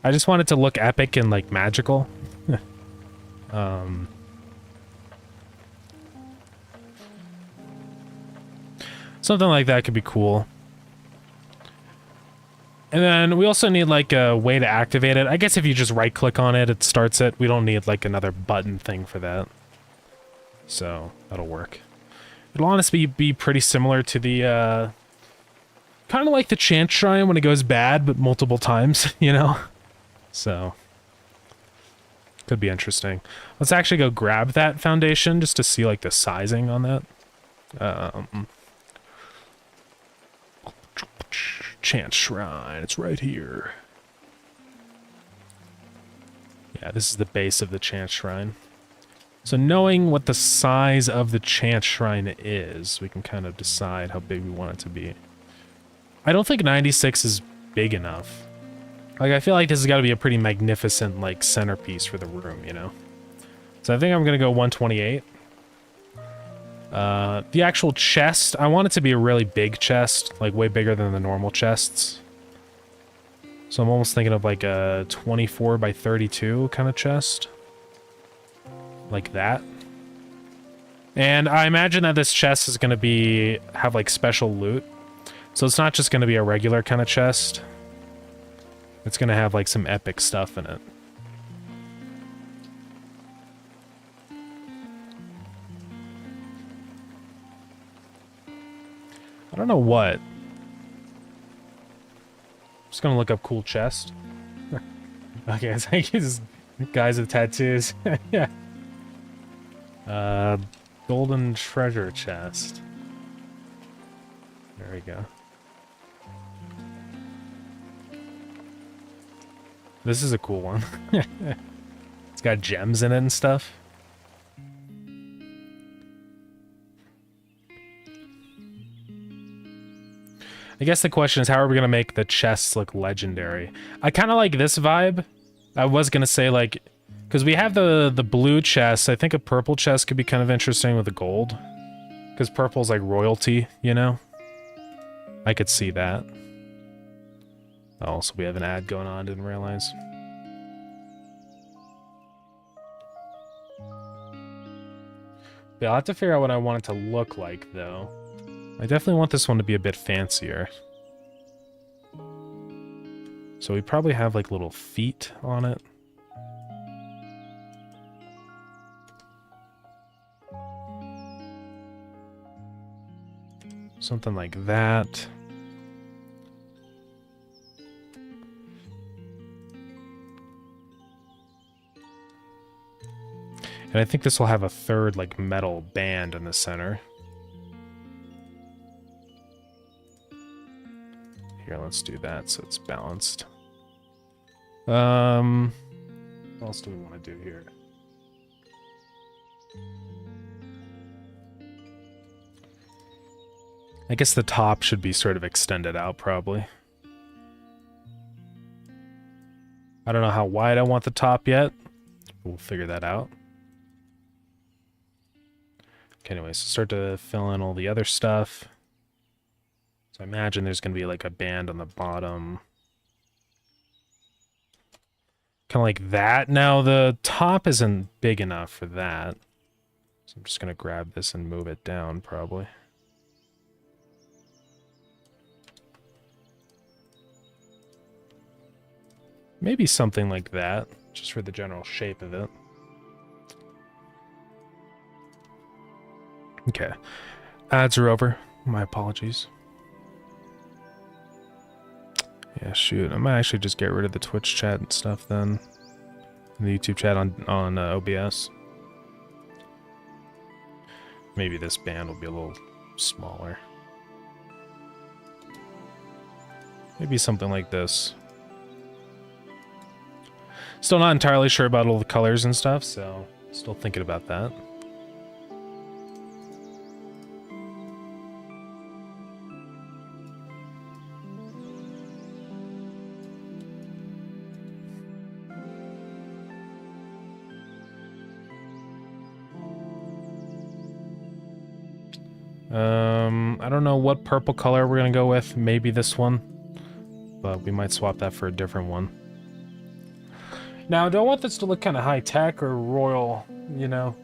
I just want it to look epic and, like, magical. Something like that could be cool. And then we also need, like, a way to activate it. I guess if you just right-click on it, it starts it. We don't need, like, another button thing for that. So, that'll work. It'll honestly be pretty similar to the, kind of like the Chant Shrine when it goes bad, but multiple times, you know? So, could be interesting. Let's actually go grab that foundation just to see, like, the sizing on that. Chant Shrine, it's right here. Yeah, this is the base of the Chant Shrine. So knowing what the size of the Chant Shrine is, we can kind of decide how big we want it to be. I don't think 96 is big enough. Like, I feel like this has got to be a pretty magnificent, like, centerpiece for the room, you know? So I think I'm going to go 128. The actual chest, I want it to be a really big chest, like way bigger than the normal chests. So I'm almost thinking of like a 24 by 32 kind of chest. Like that. And I imagine that this chest is going to have like special loot. So it's not just going to be a regular kind of chest. It's going to have like some epic stuff in it. I don't know what. Just gonna look up cool chest. Okay, it's like these guys with tattoos. Yeah. Golden treasure chest. There we go. This is a cool one. It's got gems in it and stuff. I guess the question is, how are we gonna make the chests look legendary? I kind of like this vibe. I was gonna say, like, because we have the blue chest. I think a purple chest could be kind of interesting with the gold, because purple's like royalty, you know. I could see that. Oh, so we have an ad going on. Didn't realize. Yeah, I'll have to figure out what I want it to look like, though. I definitely want this one to be a bit fancier. So we probably have, like, little feet on it. Something like that. And I think this will have a third, like, metal band in the center. Here, let's do that so it's balanced. What else do we want to do here? I guess the top should be sort of extended out, probably. I don't know how wide I want the top yet. We'll figure that out. Okay, anyway, so start to fill in all the other stuff. So I imagine there's going to be like a band on the bottom. Kind of like that. Now, the top isn't big enough for that. So I'm just going to grab this and move it down, probably. Maybe something like that, just for the general shape of it. Okay. Ads are over. My apologies. Yeah, shoot. I might actually just get rid of the Twitch chat and stuff then. The YouTube chat on OBS. Maybe this band will be a little smaller. Maybe something like this. Still not entirely sure about all the colors and stuff, so still thinking about that. I don't know what purple color we're gonna go with. Maybe this one, but we might swap that for a different one. Now, do I want this to look kind of high-tech or royal, you know?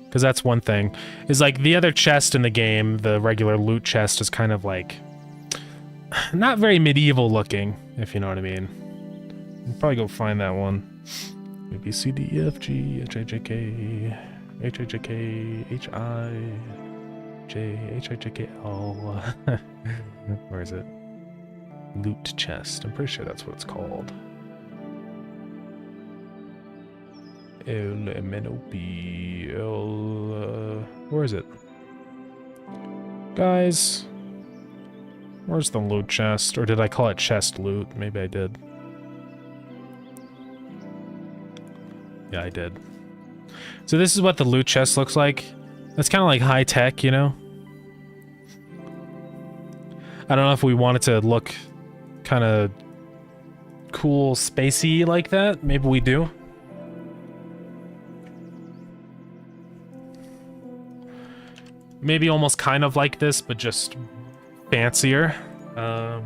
Because that's one thing. Is like the other chest in the game, the regular loot chest, is kind of like not very medieval looking, if you know what I mean. I'll probably go find that one. A, B, C, D, E, F, G, H, I, J, K, H, I, J, K, H, I, J, H, I, J, K, L. Where is it? Loot chest. I'm pretty sure that's what it's called. L-M-N-O-P. Where is it? Guys. Where's the loot chest? Or did I call it chest loot? Maybe I did. Yeah, I did. So this is what the loot chest looks like. It's kind of like high-tech, you know? I don't know if we want it to look kind of cool, spacey like that. Maybe we do. Maybe almost kind of like this, but just fancier. I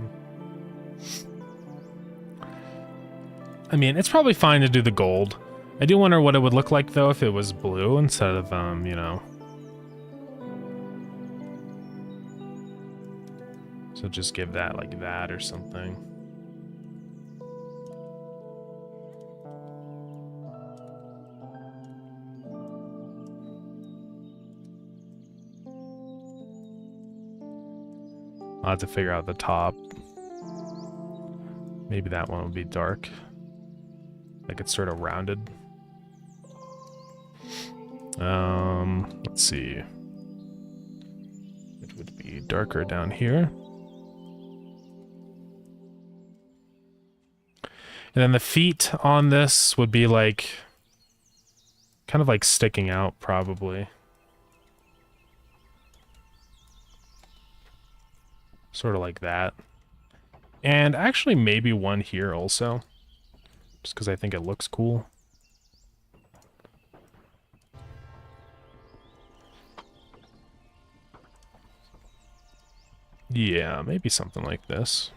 mean, it's probably fine to do the gold. I do wonder what it would look like, though, if it was blue instead of, you know. So just give that like that or something. I'll have to figure out the top. Maybe that one would be dark. Like it's sort of rounded. Let's see. It would be darker down here. And then the feet on this would be like, kind of like sticking out probably. Sort of like that. And actually maybe one here also. Just because I think it looks cool. Yeah, maybe something like this.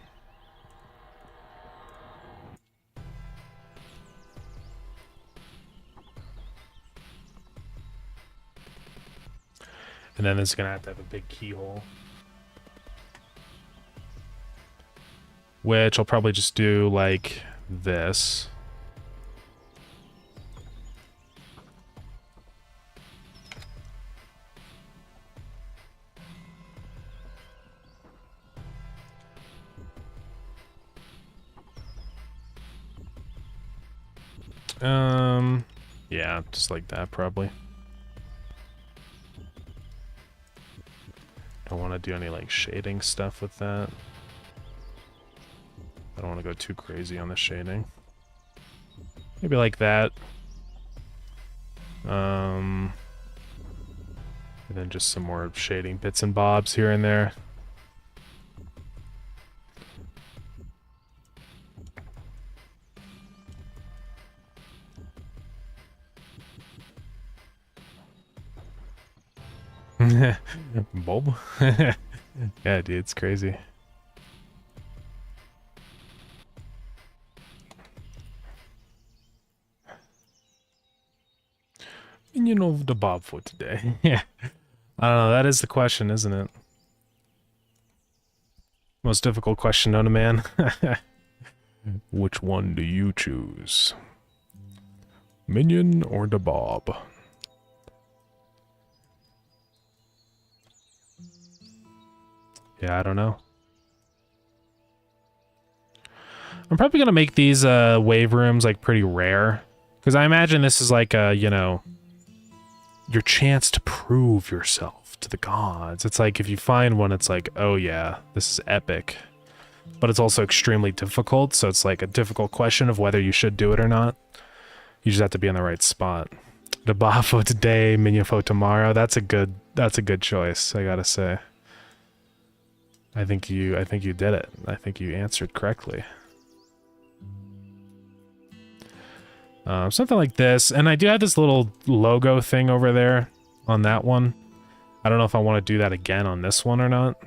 And then it's gonna have to have a big keyhole. Which I'll probably just do like this. Yeah, just like that probably. Don't want to do any like shading stuff with that. I don't want to go too crazy on the shading. Maybe like that. And then just some more shading bits and bobs here and there. Bulb? Yeah, dude, it's crazy. Minion of the Bob for today. Yeah. I don't know, that is the question, isn't it? Most difficult question known to man. Which one do you choose? Minion or the Bob? Yeah, I don't know. I'm probably gonna make these wave rooms like pretty rare. Because I imagine this is like a, you know, your chance to prove yourself to the gods. It's like if you find one, it's like, oh yeah, this is epic. But it's also extremely difficult, so it's like a difficult question of whether you should do it or not. You just have to be in the right spot. The Bafo today, Minifo tomorrow. That's a good choice, I gotta say. I think you did it. I think you answered correctly. Something like this, and I do have this little logo thing over there on that one. I don't know if I want to do that again on this one or not,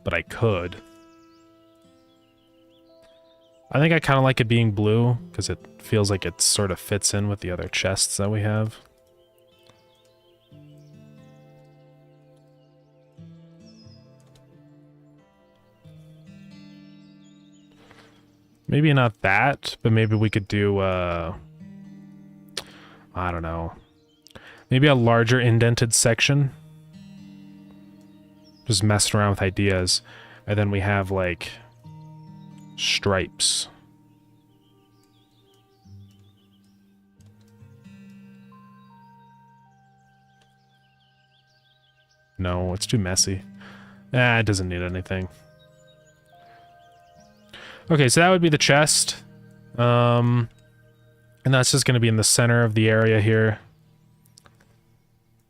but I could. I think I kind of like it being blue because it feels like it sort of fits in with the other chests that we have. Maybe not that, but maybe we could do, I don't know. Maybe a larger indented section. Just messing around with ideas. And then we have, like, stripes. No, it's too messy. It doesn't need anything. Okay, so that would be the chest. And that's just going to be in the center of the area here.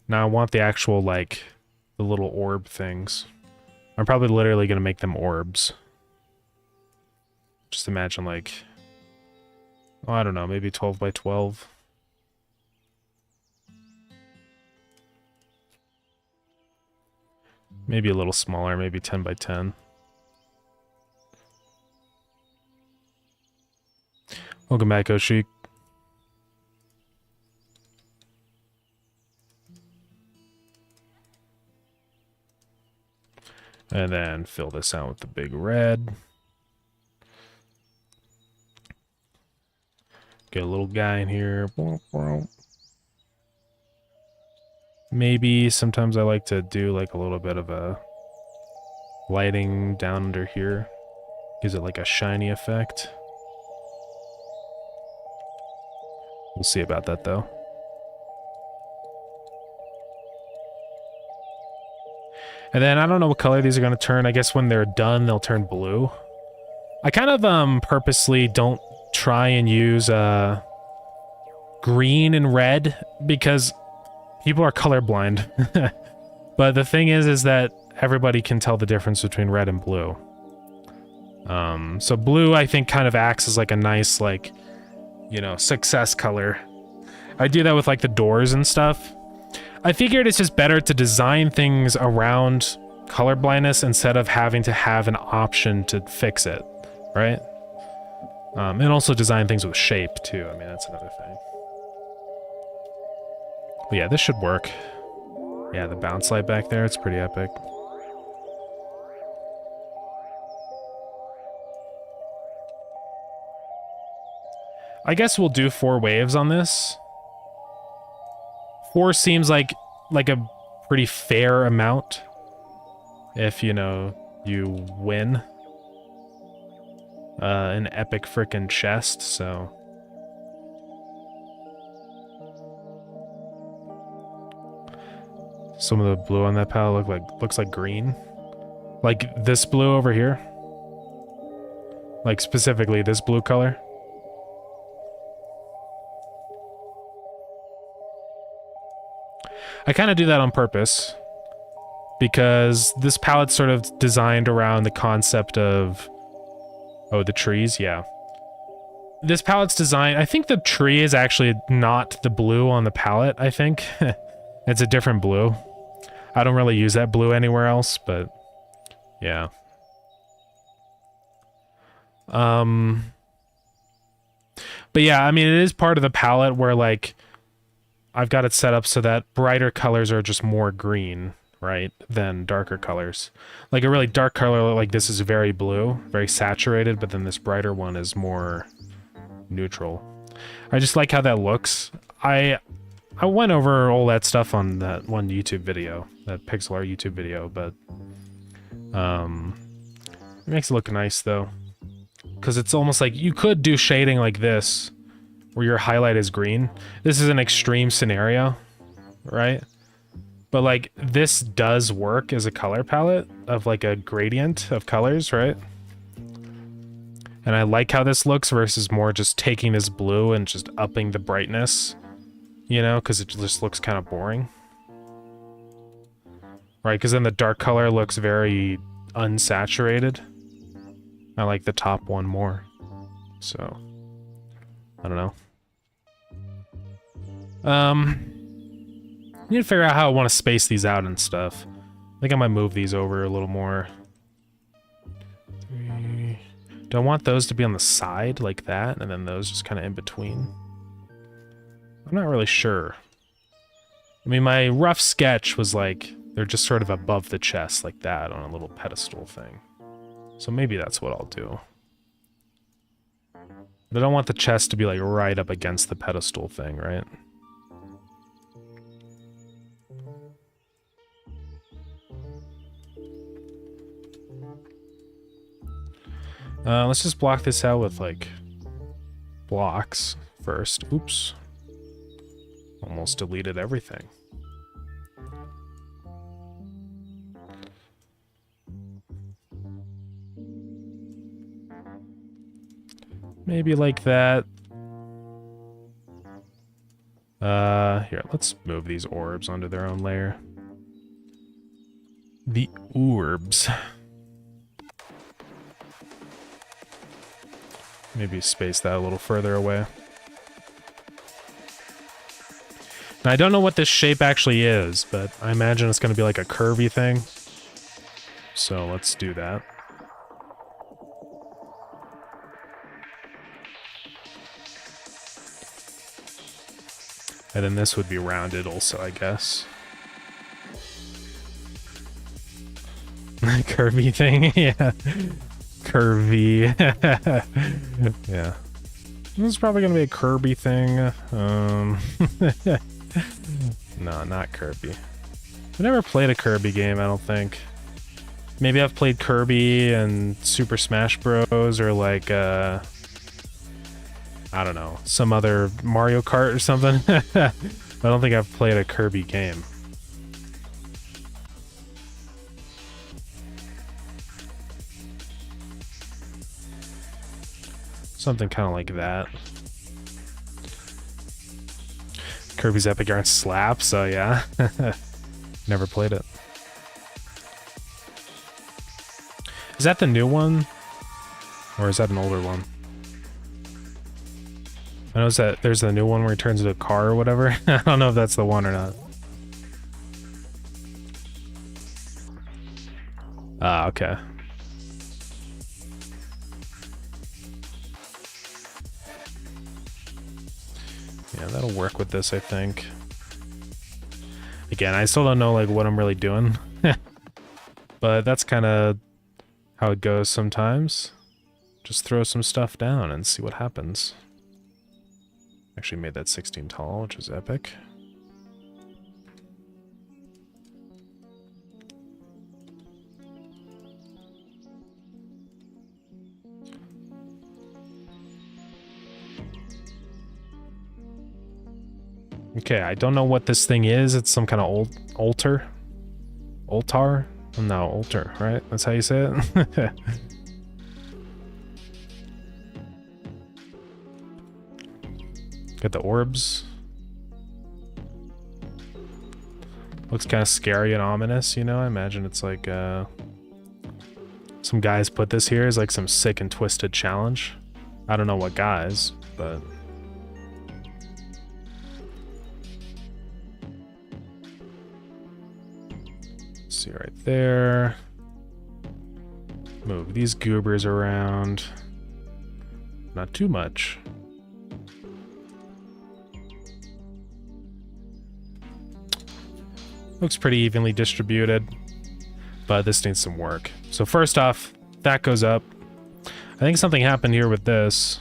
Now I want the actual, like, the little orb things. I'm probably literally going to make them orbs. Just imagine, like, oh, I don't know, maybe 12 by 12. Maybe a little smaller, maybe 10 by 10. Welcome back, Oshik. And then fill this out with the big red. Get a little guy in here. Maybe sometimes I like to do like a little bit of a lighting down under here gives it like a shiny effect. We'll see about that though. And then I don't know what color these are going to turn. I guess when they're done, they'll turn blue. I kind of purposely don't try and use green and red because people are colorblind. But the thing is that everybody can tell the difference between red and blue. So blue, I think, kind of acts as like a nice, like, you know, success color. I do that with like the doors and stuff. I figured it's just better to design things around color blindness instead of having to have an option to fix it, right? And also design things with shape too. I mean, that's another thing. But yeah, this should work. Yeah, the bounce light back there, it's pretty epic. I guess we'll do 4 waves on this. 4 seems like a pretty fair amount if, you know, you win an epic frickin' chest, so. Some of the blue on that palette looks like green. Like this blue over here. Like specifically this blue color. I kind of do that on purpose because this palette's sort of designed around the concept of, oh, the trees, yeah. This palette's designed, I think the tree is actually not the blue on the palette, I think. It's a different blue. I don't really use that blue anywhere else, but yeah. But yeah, I mean, it is part of the palette where, like, I've got it set up so that brighter colors are just more green, right, than darker colors. Like a really dark color like this is very blue, very saturated, but then this brighter one is more neutral. I just like how that looks. I went over all that stuff on that one YouTube video, that pixel art YouTube video, but it makes it look nice though. Because it's almost like you could do shading like this, where your highlight is green. This is an extreme scenario, right? But like this does work as a color palette of like a gradient of colors, right? And I like how this looks versus more just taking this blue and just upping the brightness, you know, because it just looks kind of boring. Right, because then the dark color looks very unsaturated. I like the top one more. So, I don't know. I need to figure out how I want to space these out and stuff. I think I might move these over a little more. Do I want those to be on the side like that, and then those just kind of in between? I'm not really sure. I mean, my rough sketch was like, they're just sort of above the chest like that on a little pedestal thing. So maybe that's what I'll do. But I don't want the chest to be like right up against the pedestal thing, right? Let's just block this out with like blocks first. Oops. Almost deleted everything. Maybe like that. Here, let's move these orbs onto their own layer. The orbs. Maybe space that a little further away. Now, I don't know what this shape actually is, but I imagine it's going to be like a curvy thing. So let's do that. And then this would be rounded also, I guess. Curvy thing, yeah. Curvy. Yeah. This is probably gonna be a Kirby thing. No, not Kirby. I've never played a Kirby game, I don't think. Maybe I've played Kirby and Super Smash Bros. Or like, I don't know, some other Mario Kart or something. I don't think I've played a Kirby game. Something kind of like that. Kirby's Epic Yarn slaps, so yeah. Never played it. Is that the new one? Or is that an older one? I know that there's the new one where he turns into a car or whatever. I don't know if that's the one or not. Ah, okay. Yeah, that'll work with this, I think. Again, I still don't know like what I'm really doing. But that's kind of how it goes sometimes. Just throw some stuff down and see what happens. Actually made that 16 tall, which is epic. Okay, I don't know what this thing is. It's some kind of altar? Altar? No, altar, right? That's how you say it? Got the orbs. Looks kind of scary and ominous, you know? I imagine it's like, some guys put this here as like some sick and twisted challenge. I don't know what guys, but... See right there. Move these goobers around. Not too much. Looks pretty evenly distributed, but this needs some work. So first off, that goes up. I think something happened here with this.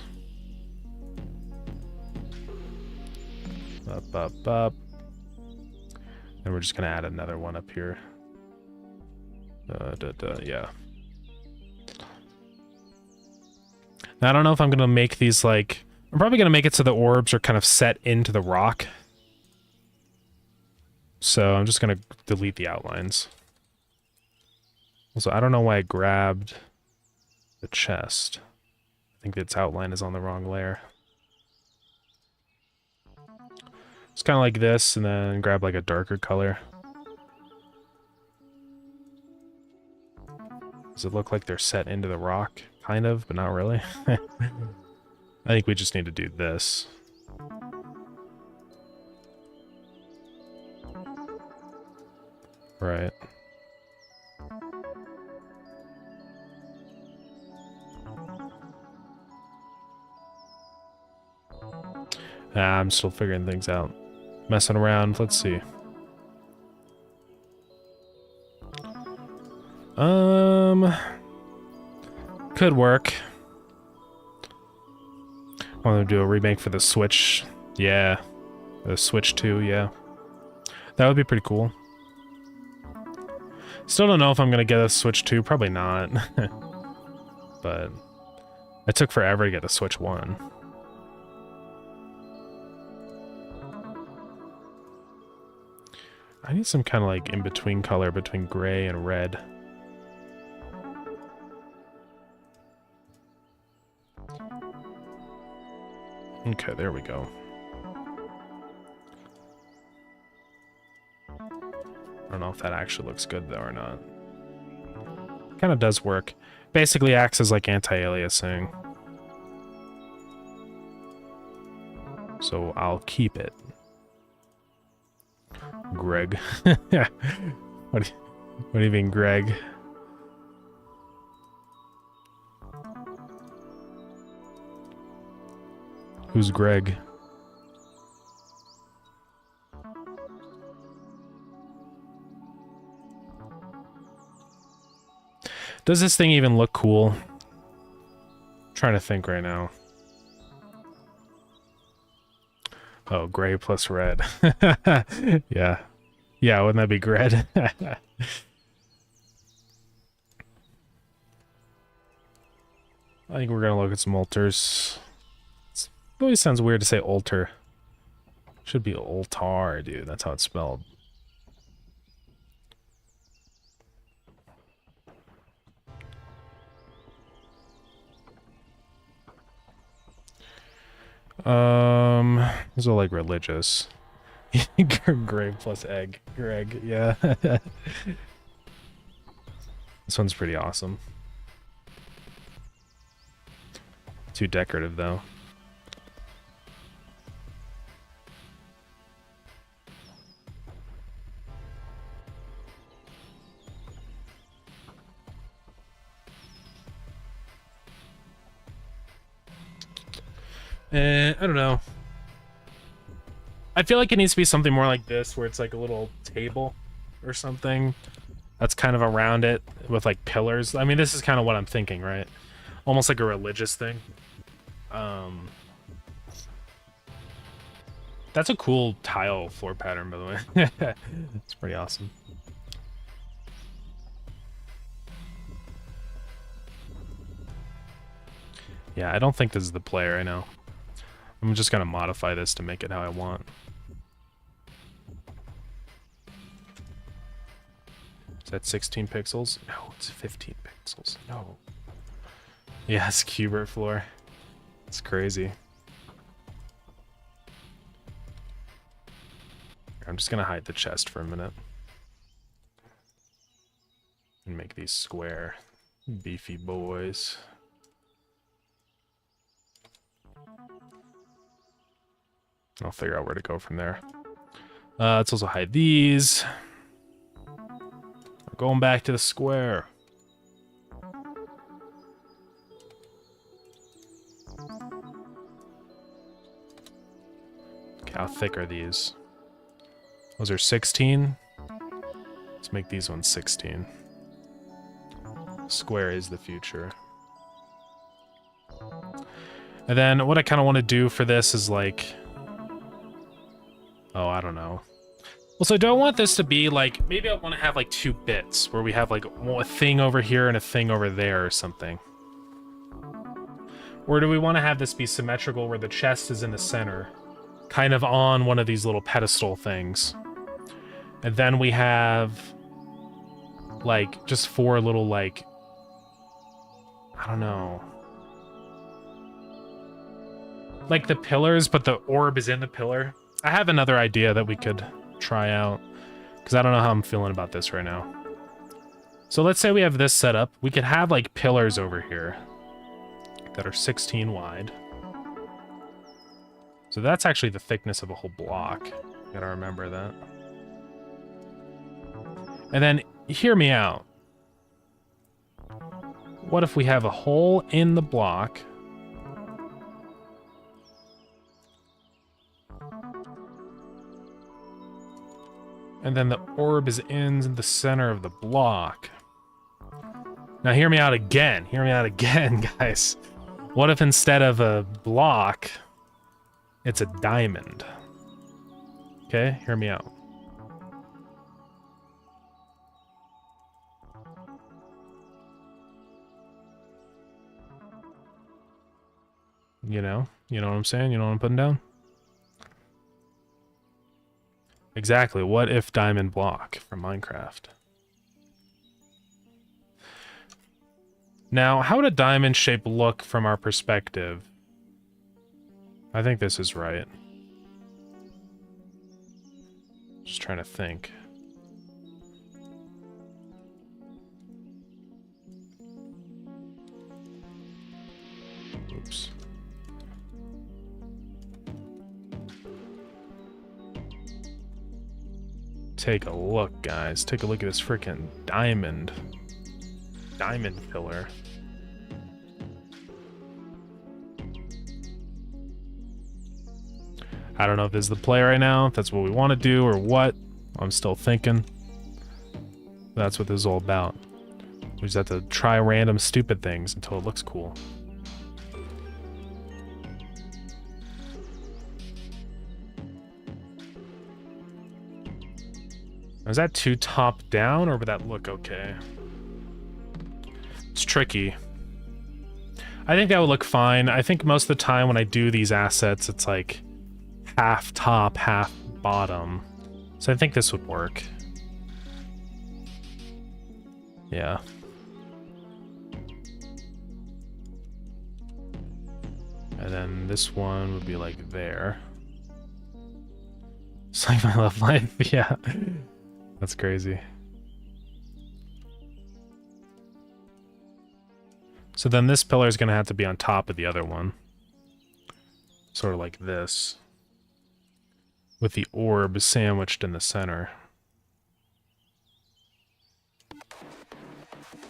Up, up, up. And we're just gonna add another one up here. Yeah. Now, I don't know if I'm gonna make these like... I'm probably gonna make it so the orbs are kind of set into the rock. So I'm just gonna delete the outlines. Also, I don't know why I grabbed the chest. I think its outline is on the wrong layer. It's kind of like this, and then grab like a darker color. Does it look like they're set into the rock? Kind of, but not really. I think we just need to do this. Right. I'm still figuring things out. Messing around, let's see. Could work. Want to do a remake for the Switch? Yeah. The Switch 2, yeah. That would be pretty cool. Still don't know if I'm gonna get a Switch 2, probably not. But it took forever to get the Switch 1. I need some kind of like in-between color between gray and red. Okay, there we go. I don't know if that actually looks good though or not. Kind of does work. Basically acts as like anti-aliasing. So I'll keep it. Greg. What do you mean, Greg? Who's Greg? Does this thing even look cool? I'm trying to think right now. Oh, gray plus red. Yeah. Yeah, wouldn't that be great? I think we're gonna look at some altars. It always sounds weird to say altar. Should be altar, dude. That's how it's spelled. Those are like religious. Grave plus egg. Greg, yeah. This one's pretty awesome. Too decorative, though. I don't know. I feel like it needs to be something more like this, where it's like a little table or something that's kind of around it with like pillars. I mean, this is kind of what I'm thinking, right? Almost like a religious thing. That's a cool tile floor pattern, by the way. It's pretty awesome. Yeah, I don't think this is the player, I know. I'm just gonna modify this to make it how I want. Is that 16 pixels? No, it's 15 pixels. No. Yeah, it's Cubert floor. It's crazy. I'm just gonna hide the chest for a minute. And make these square, beefy boys. I'll figure out where to go from there. Let's also hide these. We're going back to the square. Okay, how thick are these? Those are 16. Let's make these ones 16. Square is the future. And then what I kind of want to do for this is like... Oh, I don't know. Well, so do I want this to be like... Maybe I want to have like 2 bits where we have like a thing over here and a thing over there or something. Or do we want to have this be symmetrical where the chest is in the center? Kind of on one of these little pedestal things. And then we have... Like, just 4 little like... I don't know. Like the pillars, but the orb is in the pillar. I have another idea that we could try out, because I don't know how I'm feeling about this right now. So let's say we have this set up. We could have like pillars over here that are 16 wide. So that's actually the thickness of a whole block. Gotta remember that. And then, hear me out. What if we have a hole in the block? And then the orb is in the center of the block. Now hear me out again. Hear me out again, guys. What if instead of a block, it's a diamond? Okay, hear me out. You know what I'm saying? You know what I'm putting down? Exactly. What if diamond block from Minecraft? Now, how would a diamond shape look from our perspective? I think this is right. Just trying to think. Oops. Take a look, guys. Take a look at this freaking diamond pillar. I don't know if this is the play right now, if that's what we want to do or what. I'm still thinking. That's what this is all about. We just have to try random stupid things until it looks cool. Is that too top down, or would that look okay? It's tricky. I think that would look fine. I think most of the time when I do these assets, it's like half top, half bottom. So I think this would work. Yeah. And then this one would be like there. It's like my love life, yeah. That's crazy. So then this pillar is going to have to be on top of the other one. Sort of like this. With the orb sandwiched in the center.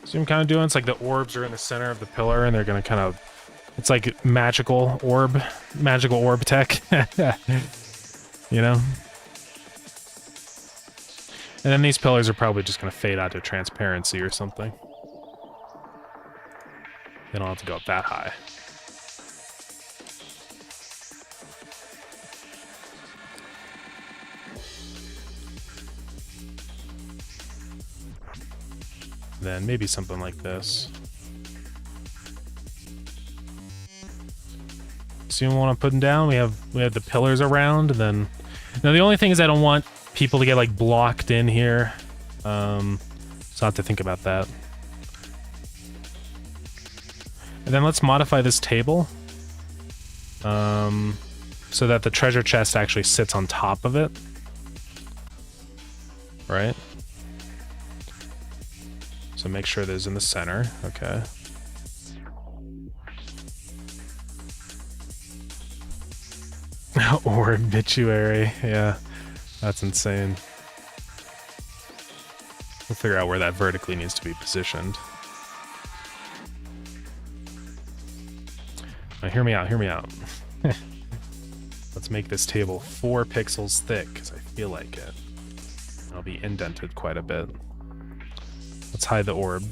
See what I'm kind of doing? It's like the orbs are in the center of the pillar and they're going to kind of... It's like magical orb tech. You know? And then these pillars are probably just going to fade out to transparency or something. They don't have to go up that high. Then maybe something like this. See what I'm putting down? We have the pillars around, and then now the only thing is I don't want people to get like blocked in here. So I'll have to think about that. And then let's modify this table so that the treasure chest actually sits on top of it. Right? So make sure there's in the center. Okay. Or obituary. Yeah, that's insane. We'll figure out where that vertically needs to be positioned. Now, hear me out, hear me out. Let's make this table 4 pixels thick, because I feel like it. It'll be indented quite a bit. Let's hide the orb.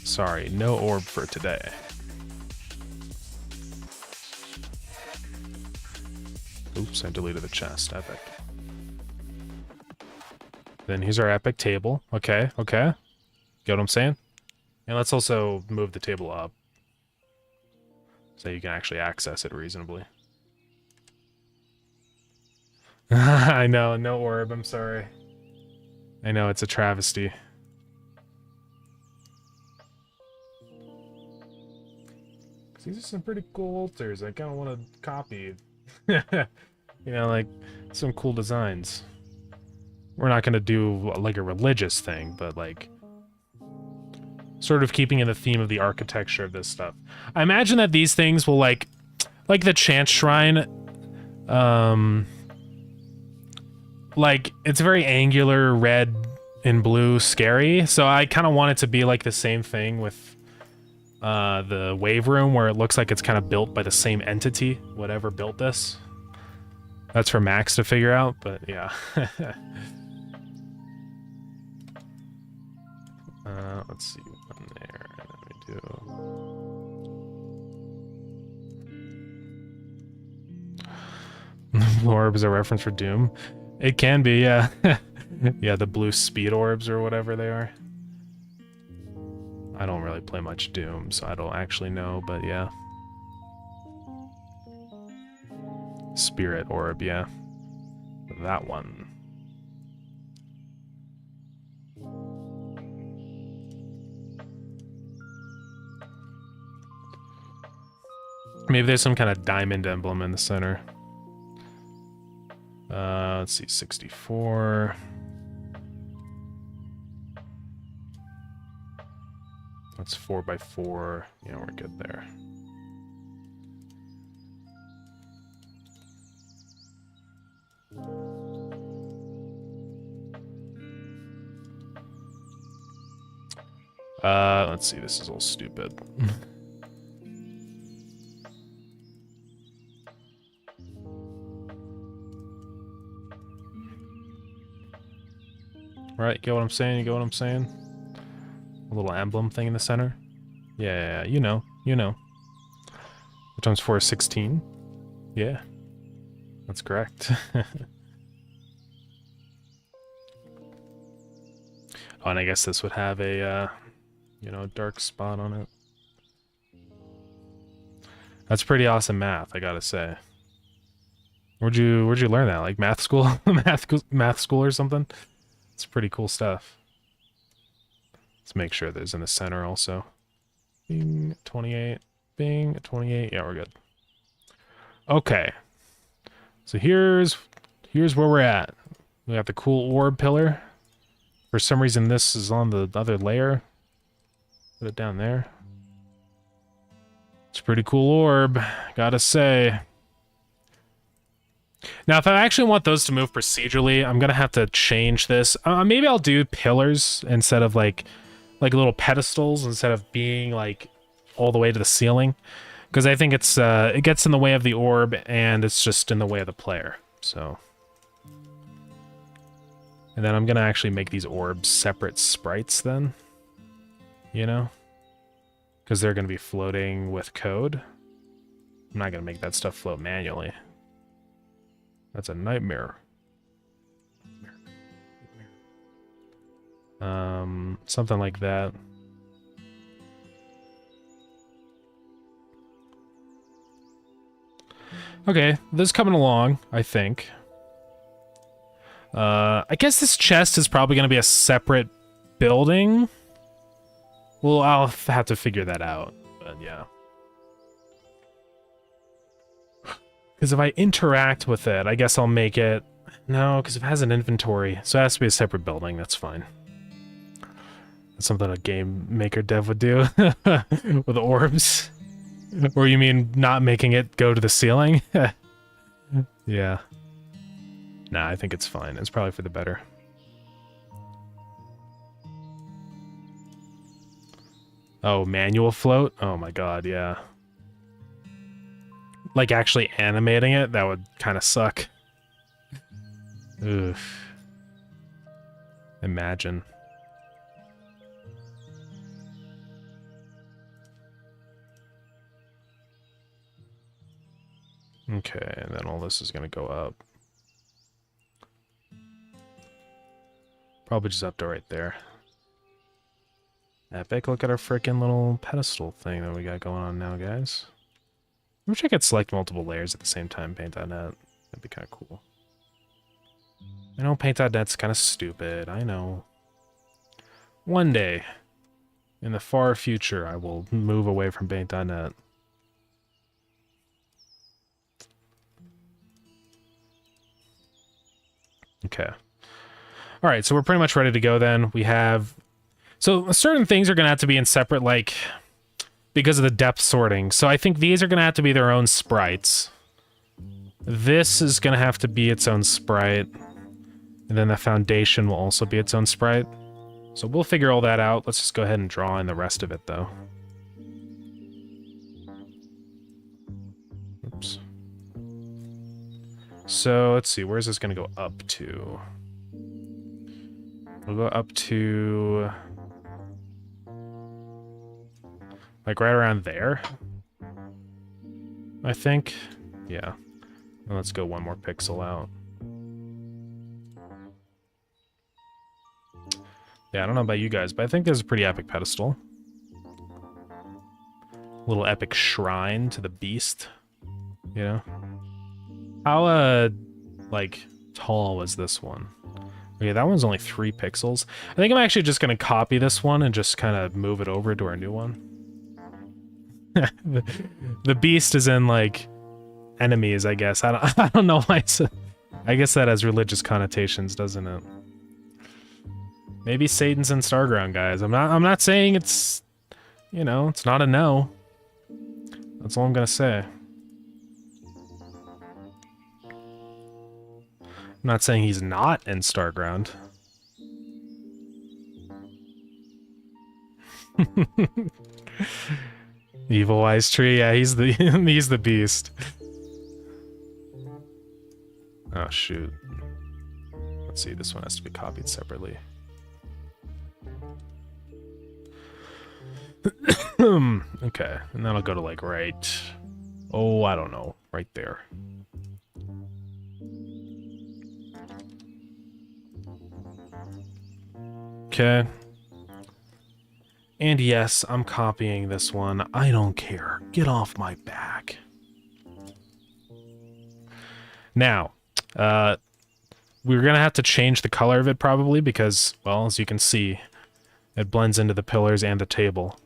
Sorry, no orb for today. Oops, I deleted the chest. Epic. Then here's our epic table. Okay, okay. Get what I'm saying? And let's also move the table up so you can actually access it reasonably. I know, no orb, I'm sorry. I know, it's a travesty. These are some pretty cool altars. I kind of want to copy. You know, like, some cool designs. We're not going to do, like, a religious thing, but, like, sort of keeping in the theme of the architecture of this stuff. I imagine that these things will, like the Chant Shrine, like, it's very angular, red and blue, scary, so I kind of want it to be, like, the same thing with the Wave Room, where it looks like it's kind of built by the same entity, whatever built this. That's for Max to figure out, but yeah. Let's see one there. Let me do. Blue orb is a reference for Doom. It can be, yeah. Yeah, the blue speed orbs or whatever they are. I don't really play much Doom, so I don't actually know, but yeah. Spirit orb, yeah. That one. Maybe there's some kind of diamond emblem in the center. Let's see, 64. That's 4x4. Yeah, we're good there. Let's see, this is all stupid. Right, get what I'm saying? You get what I'm saying? A little emblem thing in the center. Yeah, you know, you know. Which one's 416? Yeah, that's correct. Oh, and I guess this would have a, you know, dark spot on it. That's pretty awesome math, I gotta say. Where'd you learn that? Like math school, math school or something? It's pretty cool stuff. Let's make sure there's in the center also. Bing, 28. Bing, 28. Yeah, we're good. Okay. So here's where we're at. We got the cool orb pillar. For some reason, this is on the other layer. Put it down there. It's a pretty cool orb, gotta say. Now, if I actually want those to move procedurally, I'm gonna have to change this. Maybe I'll do pillars instead of like little pedestals instead of being like all the way to the ceiling, because I think it's it gets in the way of the orb and it's just in the way of the player. So, and then I'm gonna actually make these orbs separate sprites then, you know, because they're gonna be floating with code. I'm not gonna make that stuff float manually. That's a nightmare. Something like that. Okay, this is coming along, I think. I guess this chest is probably going to be a separate building. Well, I'll have to figure that out, but yeah. Because if I interact with it, I guess I'll make it... No, because it has an inventory, so it has to be a separate building, that's fine. That's something a game maker dev would do with orbs. Or you mean not making it go to the ceiling? Yeah. Nah, I think it's fine. It's probably for the better. Oh, manual float? Oh my god, yeah. Like actually animating it, that would kind of suck. Oof. Imagine. Okay, and then all this is gonna go up. Probably just up to right there. Epic, look at our frickin' little pedestal thing that we got going on now, guys. I wish I could select multiple layers at the same time in Paint.net. That'd be kind of cool. I know Paint.net's kind of stupid, I know. One day, in the far future, I will move away from Paint.net. Okay. Alright, so we're pretty much ready to go then. We have... So certain things are going to have to be in separate, like... because of the depth sorting. So I think these are going to have to be their own sprites. This is going to have to be its own sprite. And then the foundation will also be its own sprite. So we'll figure all that out. Let's just go ahead and draw in the rest of it, though. Oops. So let's see, where's this going to go up to? We'll go up to... like right around there, I think. Yeah. And let's go one more pixel out. Yeah, I don't know about you guys, but I think this is a pretty epic pedestal. Little epic shrine to the beast, you know? How, like, tall was this one? Okay, that one's only 3 pixels. I think I'm actually just gonna copy this one and just kind of move it over to our new one. The beast is in, like, enemies, I guess. I don't know why it's... I guess that has religious connotations, doesn't it? Maybe Satan's in Starground, guys. I'm not saying it's... You know, it's not a no. That's all I'm gonna say. I'm not saying he's not in Starground. Evil Wise Tree, yeah, he's the he's the beast. Oh shoot. Let's see, this one has to be copied separately. Okay, and then I'll go to like right... Oh, I don't know. Right there. Okay. And yes, I'm copying this one. I don't care. Get off my back. Now, we're going to have to change the color of it probably because, well, as you can see, it blends into the pillars and the table.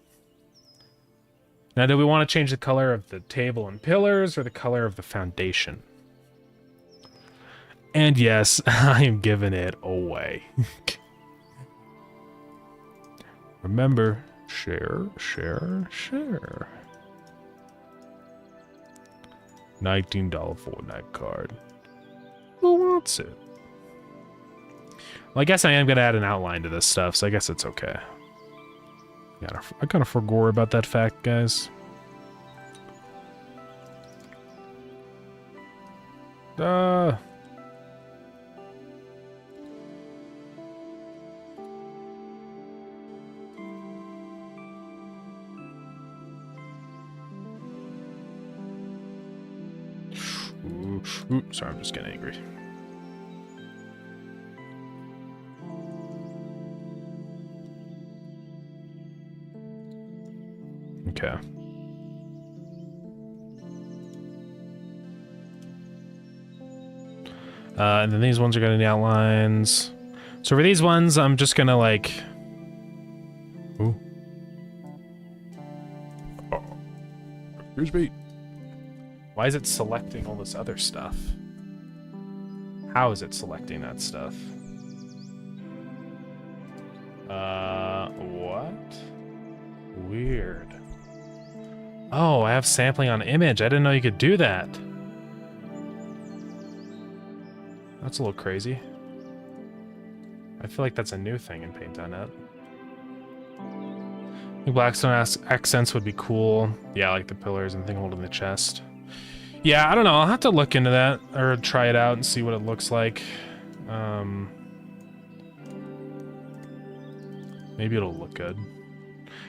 Now, do we want to change the color of the table and pillars or the color of the foundation? And yes, I am giving it away. Remember, share, share, share. $19 Fortnite card. Who wants it? Well, I guess I am going to add an outline to this stuff, so I guess it's okay. I kind of forgot about that fact, guys. Sorry, I'm just getting angry. Okay. And then these ones are going to be outlines. So for these ones, I'm just going to like... Ooh. Oh. Here's me. Why is it selecting all this other stuff? How is it selecting that stuff? What? Weird. Oh, I have sampling on image. I didn't know you could do that. That's a little crazy. I feel like that's a new thing in Paint.net. I think Blackstone accents would be cool. Yeah, like the pillars and thing holding the chest. Yeah, I don't know. I'll have to look into that or try it out and see what it looks like. Maybe it'll look good.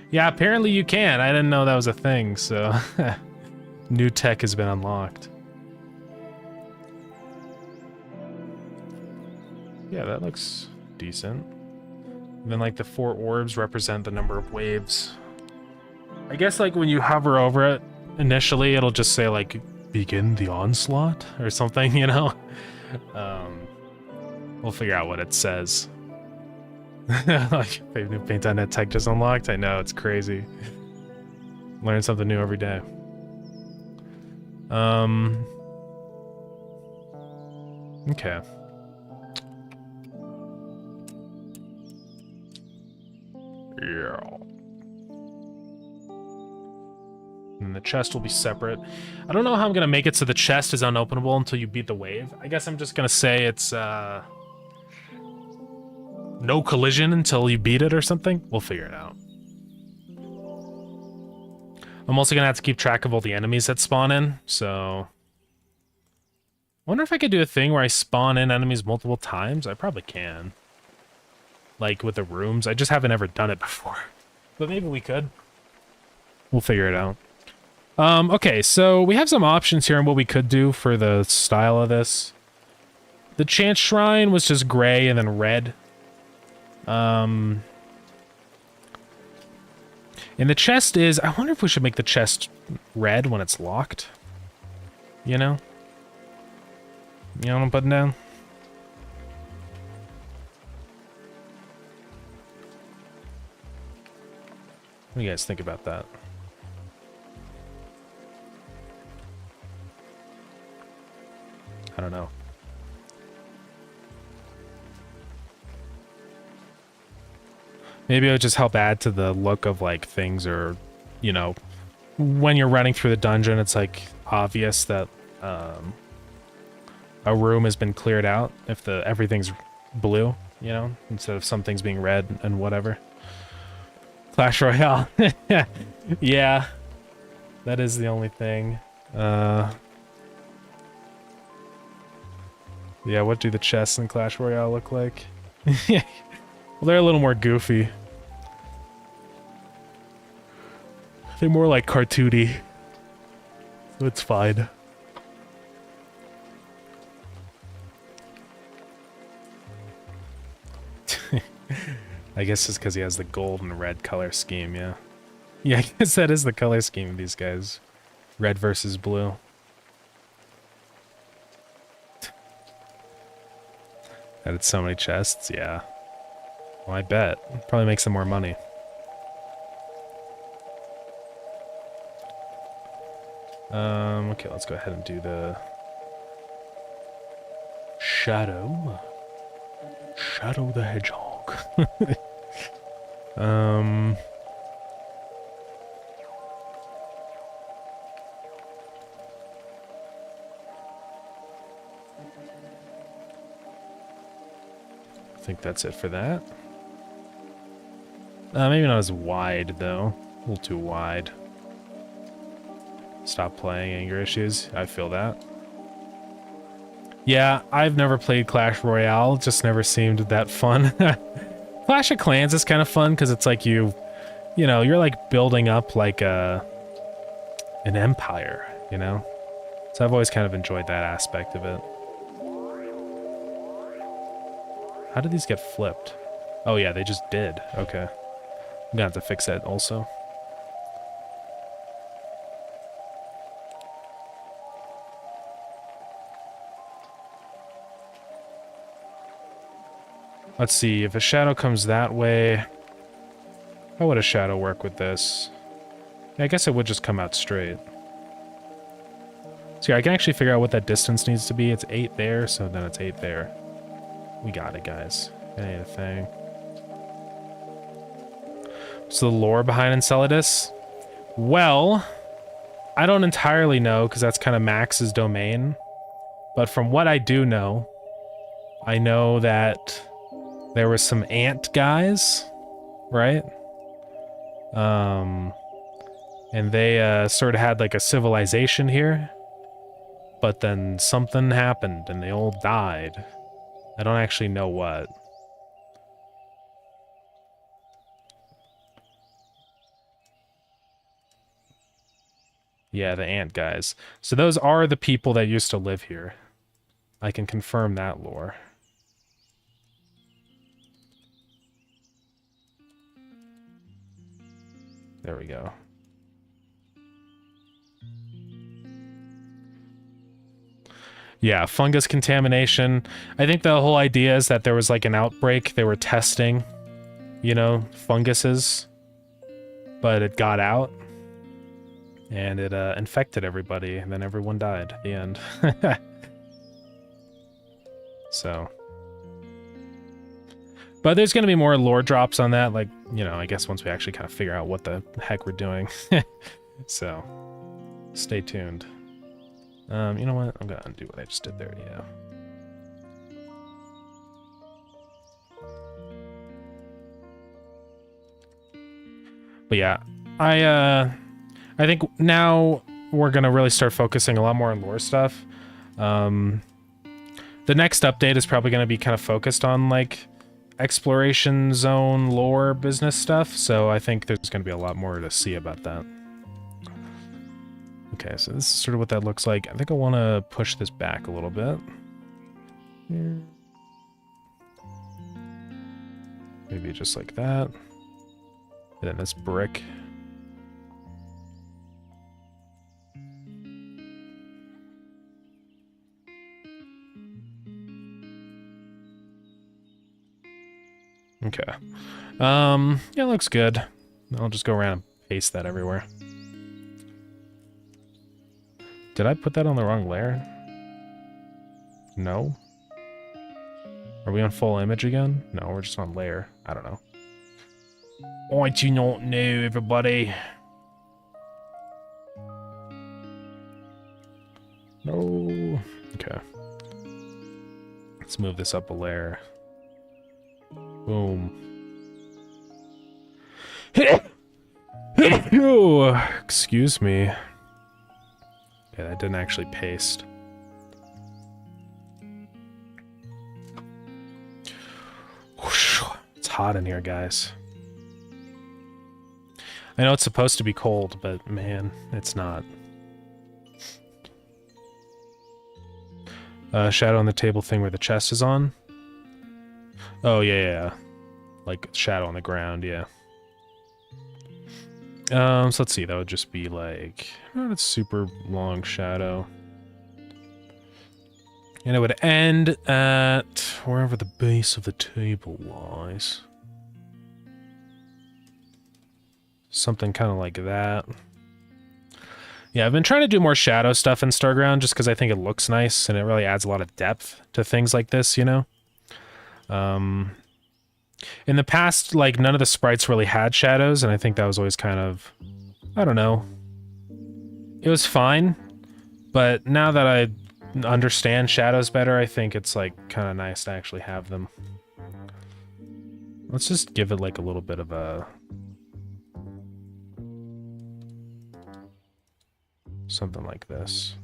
Yeah, apparently you can. I didn't know that was a thing, so new tech has been unlocked. Yeah, that looks decent. And then like the 4 orbs represent the number of waves. I guess like when you hover over it initially, it'll just say like begin the onslaught or something, you know? We'll figure out what it says. Like new Paint.net tech just unlocked. I know, it's crazy. Learn something new every day. Okay. Yeah. And the chest will be separate. I don't know how I'm gonna make it so the chest is unopenable until you beat the wave. I guess I'm just gonna say it's no collision until you beat it or something. We'll figure it out. I'm also gonna have to keep track of all the enemies that spawn in, so... I wonder if I could do a thing where I spawn in enemies multiple times? I probably can. Like with the rooms. I just haven't ever done it before. But maybe we could. We'll figure it out. Okay, so we have some options here on what we could do for the style of this. The Chant Shrine was just gray and then red. And the chest is... I wonder if we should make the chest red when it's locked. You know? You know what I'm putting down? What do you guys think about that? I don't know. Maybe it would just help add to the look of like things, or, you know, when you're running through the dungeon, it's like obvious that a room has been cleared out if everything's blue, you know, instead of some things being red and whatever. Clash Royale. Yeah, that is the only thing. Yeah, what do the chests in Clash Royale look like? Well, they're a little more goofy. They're more like cartoony. So it's fine. I guess it's because he has the gold and red color scheme, yeah. Yeah, I guess that is the color scheme of these guys. Red versus blue. Added so many chests, yeah. Well, I bet. Probably make some more money. Okay, let's go ahead and do the Shadow. Shadow the Hedgehog. I think that's it for that. Maybe not as wide, though. A little too wide. Stop playing, anger issues. I feel that. Yeah, I've never played Clash Royale. It just never seemed that fun. Clash of Clans is kind of fun because it's like you know, you're like building up like an empire, you know? So I've always kind of enjoyed that aspect of it. How did these get flipped? Oh yeah, they just did. Okay. I'm gonna have to fix that also. Let's see, if a shadow comes that way... How would a shadow work with this? Yeah, I guess it would just come out straight. So yeah, I can actually figure out what that distance needs to be. It's 8 there, so then it's 8 there. We got it, guys. That ain't a thing. So the lore behind Enceladus? Well, I don't entirely know, because that's kind of Max's domain. But from what I do know, I know that there were some ant guys, right? And they sort of had like a civilization here. But then something happened and they all died. I don't actually know what. Yeah, the ant guys. So those are the people that used to live here. I can confirm that lore. There we go. Yeah, fungus contamination. I think the whole idea is that there was like an outbreak. They were testing, you know, funguses. But it got out. And it infected everybody. And then everyone died at the end. So. But there's going to be more lore drops on that. Like, you know, I guess once we actually kind of figure out what the heck we're doing. So, stay tuned. You know what? I'm gonna undo what I just did there, yeah. But yeah, I think now we're gonna really start focusing a lot more on lore stuff. The next update is probably gonna be kind of focused on like exploration zone lore business stuff, so I think there's gonna be a lot more to see about that. Okay, so this is sort of what that looks like. I think I want to push this back a little bit. Here. Maybe just like that. And then this brick. Okay. Yeah, it looks good. I'll just go around and paste that everywhere. Did I put that on the wrong layer? No? Are we on full image again? No, we're just on layer. I don't know. I do not know, everybody. No. Okay. Let's move this up a layer. Boom. Excuse me. Yeah, that didn't actually paste. It's hot in here, guys. I know it's supposed to be cold, but man, it's not. Shadow on the table thing where the chest is on? Oh, yeah. Like shadow on the ground, yeah. So let's see, that would just be like, not a super long shadow. And it would end at wherever the base of the table lies. Something kind of like that. Yeah, I've been trying to do more shadow stuff in Starground just because I think it looks nice and it really adds a lot of depth to things like this, you know? In the past, like, none of the sprites really had shadows, and I think that was always kind of... I don't know. It was fine, but now that I understand shadows better, I think it's, like, kind of nice to actually have them. Let's just give it, like, a little bit of a... something like this.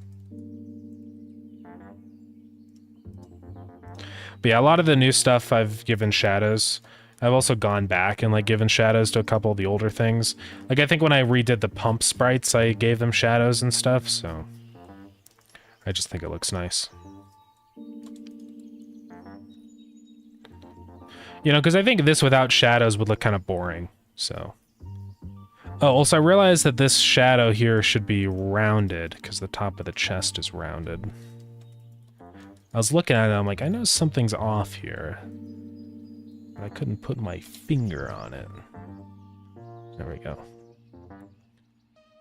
But yeah, a lot of the new stuff I've given shadows. I've also gone back and like given shadows to a couple of the older things. Like I think when I redid the pump sprites, I gave them shadows and stuff, so I just think it looks nice. You know, because I think this without shadows would look kind of boring, so. Oh, also I realized that this shadow here should be rounded, because the top of the chest is rounded. I was looking at it, I'm like, I know something's off here. But I couldn't put my finger on it. There we go.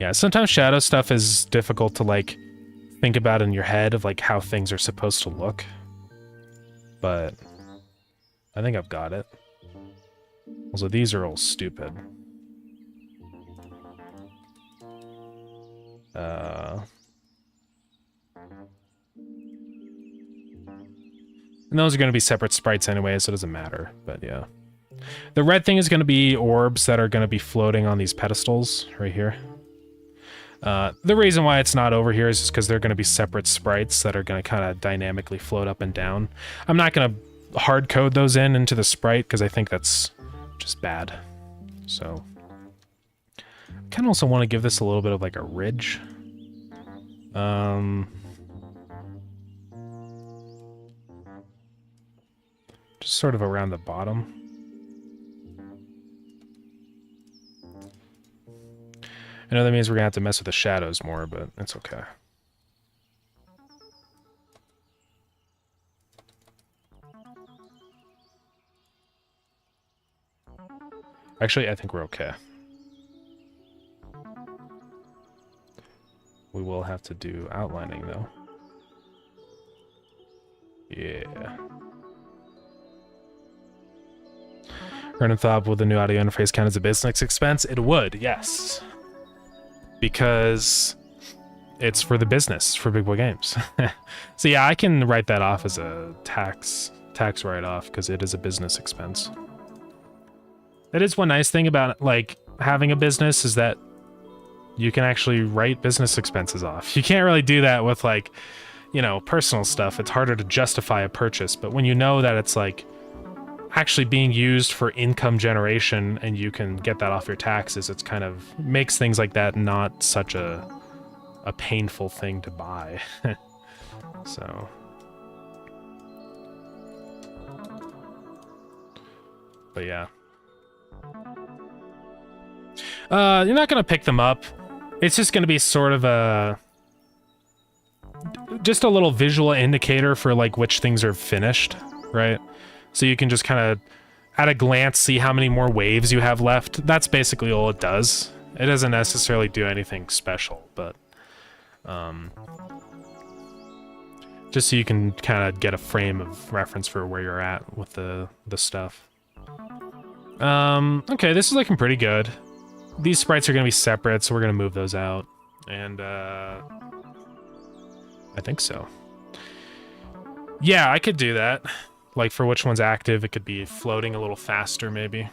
Yeah, sometimes shadow stuff is difficult to, like, think about in your head of, like, how things are supposed to look. But I think I've got it. Also, these are all stupid. And those are going to be separate sprites anyway, so it doesn't matter, but yeah. The red thing is going to be orbs that are going to be floating on these pedestals right here. The reason why it's not over here is just because they're going to be separate sprites that are going to kind of dynamically float up and down. I'm not going to hard code those into the sprite because I think that's just bad. So, I kind of also want to give this a little bit of like a ridge. Just sort of around the bottom. I know that means we're gonna have to mess with the shadows more, but it's okay. Actually, I think we're okay. We will have to do outlining, though. Yeah. Random thought, will the new audio interface count as a business expense? It would, yes. Because it's for the business, for Big Boy Games. So yeah, I can write that off as a tax write-off, because it is a business expense. That is one nice thing about, like, having a business, is that you can actually write business expenses off. You can't really do that with, like, you know, personal stuff. It's harder to justify a purchase, but when you know that it's, like, actually being used for income generation and you can get that off your taxes, it's kind of makes things like that not such a painful thing to buy. So but yeah, you're not gonna pick them up. It's just gonna be sort of just a little visual indicator for like which things are finished, right? So you can just kind of, at a glance, see how many more waves you have left. That's basically all it does. It doesn't necessarily do anything special, but just so you can kind of get a frame of reference for where you're at with the stuff. Okay, this is looking pretty good. These sprites are going to be separate, so we're going to move those out. And I think so. Yeah, I could do that. Like, for which one's active, it could be floating a little faster, maybe.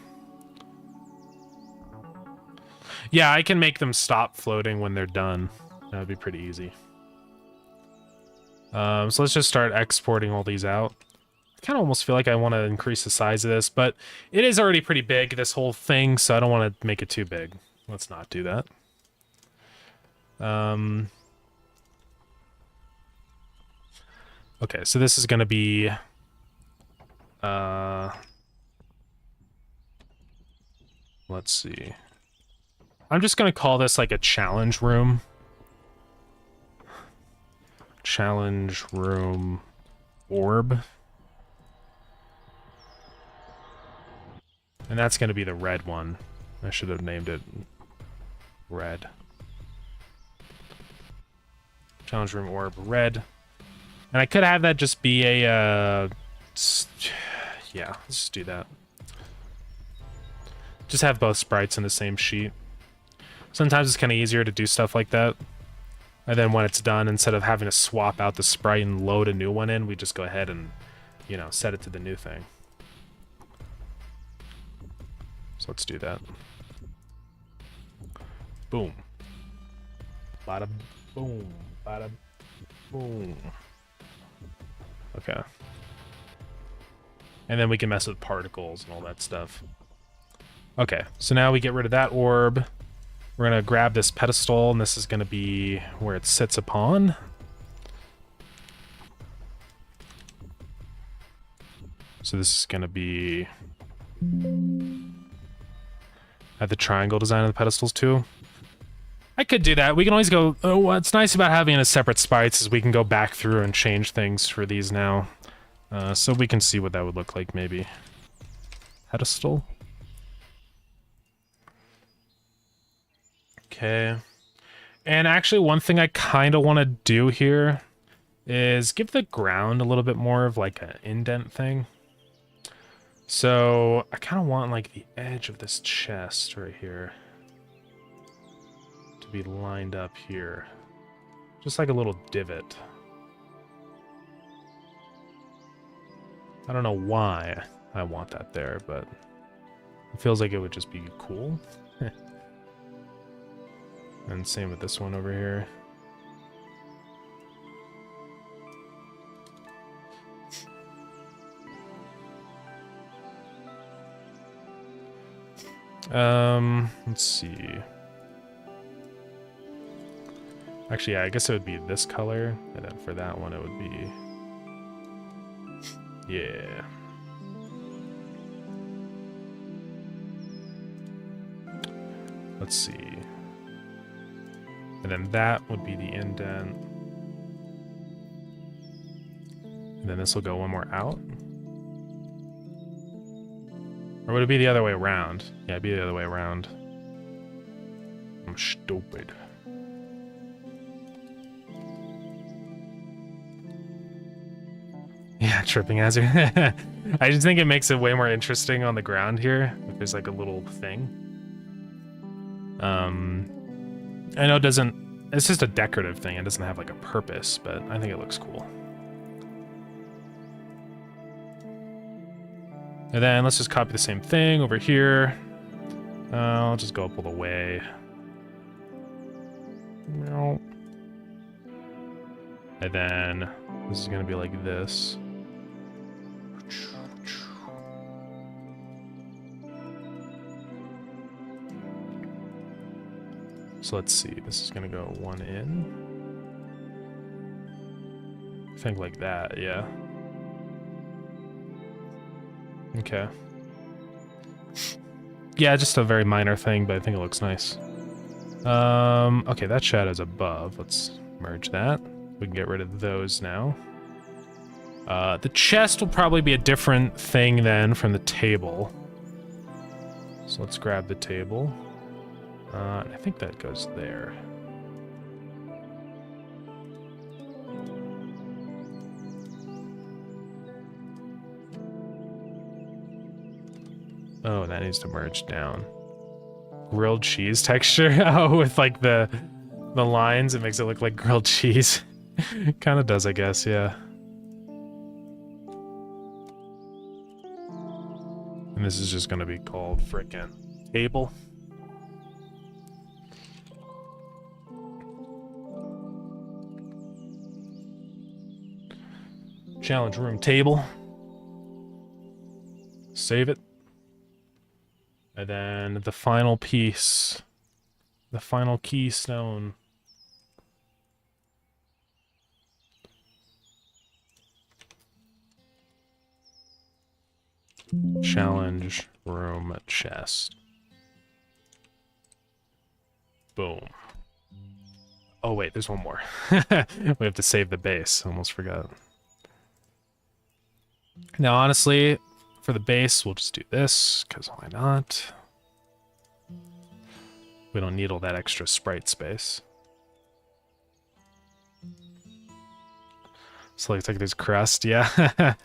Yeah, I can make them stop floating when they're done. That would be pretty easy. So let's just start exporting all these out. I kind of almost feel like I want to increase the size of this, but it is already pretty big, this whole thing, so I don't want to make it too big. Let's not do that. Okay, so this is going to be... let's see. I'm just gonna call this like a challenge room. Challenge room orb. And that's gonna be the red one. I should have named it red. Challenge room orb red. And I could have that just be a, yeah, let's just do that. Just have both sprites in the same sheet. Sometimes it's kind of easier to do stuff like that. And then when it's done, instead of having to swap out the sprite and load a new one in, we just go ahead and, you know, set it to the new thing. So let's do that. Boom. Bada boom. Bada boom. Okay. And then we can mess with particles and all that stuff. Okay, so now we get rid of that orb. We're gonna grab this pedestal, and this is gonna be where it sits upon. So this is gonna be at the triangle design of the pedestals too. I could do that. We can always go. Oh, what's nice about having a separate sprites is we can go back through and change things for these now. So we can see what that would look like, maybe. Pedestal. Okay. And actually, one thing I kind of want to do here is give the ground a little bit more of like an indent thing. So I kind of want like the edge of this chest right here to be lined up here. Just like a little divot. I don't know why I want that there, but it feels like it would just be cool. And same with this one over here. Let's see. Actually, yeah, I guess it would be this color, and then for that one it would be... Yeah. Let's see. And then that would be the indent. And then this will go one more out. Or would it be the other way around? Yeah, it'd be the other way around. I'm stupid. Yeah, tripping hazard. I just think it makes it way more interesting on the ground here. If there's like a little thing. I know it doesn't... It's just a decorative thing. It doesn't have like a purpose, but I think it looks cool. And then let's just copy the same thing over here. I'll just go up all the way. And then this is gonna be like this. So let's see, this is gonna go one in. I think like that, yeah. Okay. Yeah, just a very minor thing, but I think it looks nice. Okay, that shadow's above. Let's merge that. We can get rid of those now. The chest will probably be a different thing then from the table. So let's grab the table. I think that goes there. Oh, that needs to merge down. Grilled cheese texture? Oh, with like the lines, it makes it look like grilled cheese. Kind of does, I guess, yeah. And this is just gonna be called frickin' table. Challenge room table. Save it. And then the final piece. The final keystone. Challenge room chest. Boom. Oh, wait, there's one more. We have to save the base. Almost forgot. Now, honestly, for the base, we'll just do this, because why not? We don't need all that extra sprite space. So looks like there's crust, yeah.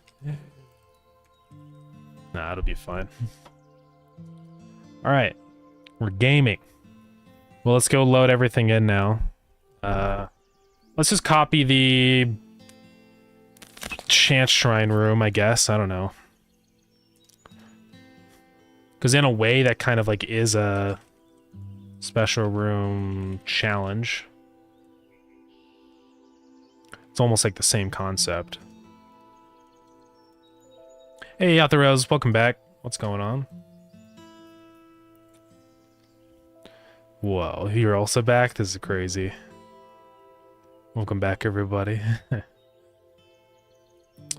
Nah, it'll be fine. Alright. We're gaming. Well, let's go load everything in now. Let's just copy the Chance Shrine room, I guess. I don't know. Because in a way, that kind of like is a special room challenge. It's almost like the same concept. Hey, Out the Rose, welcome back. What's going on? Whoa, you're also back? This is crazy. Welcome back, everybody.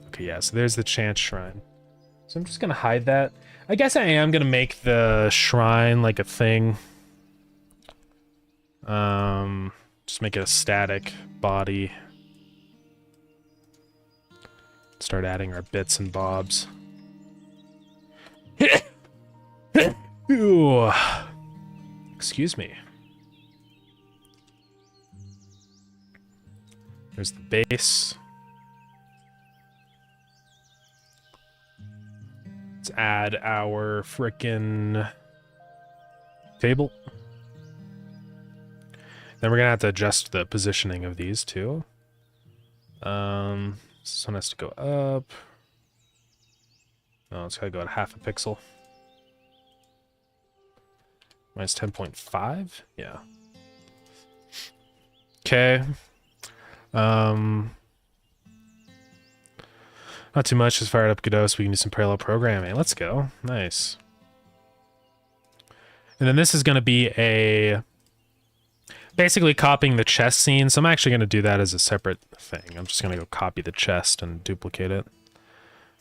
Okay, yeah, so there's the Chance Shrine. So I'm just gonna hide that. I guess I am gonna make the shrine like a thing. Just make it a static body. Start adding our bits and bobs. Ooh. Excuse me. There's the base. Let's add our frickin' table. Then we're gonna have to adjust the positioning of these too. This one has to go up. Oh, it's gotta go at half a pixel. Minus 10.5? Yeah. Okay. Not too much. Just fired up Godot so we can do some parallel programming. Let's go. Nice. And then this is going to be a... basically copying the chest scene. So I'm actually going to do that as a separate thing. I'm just going to go copy the chest and duplicate it.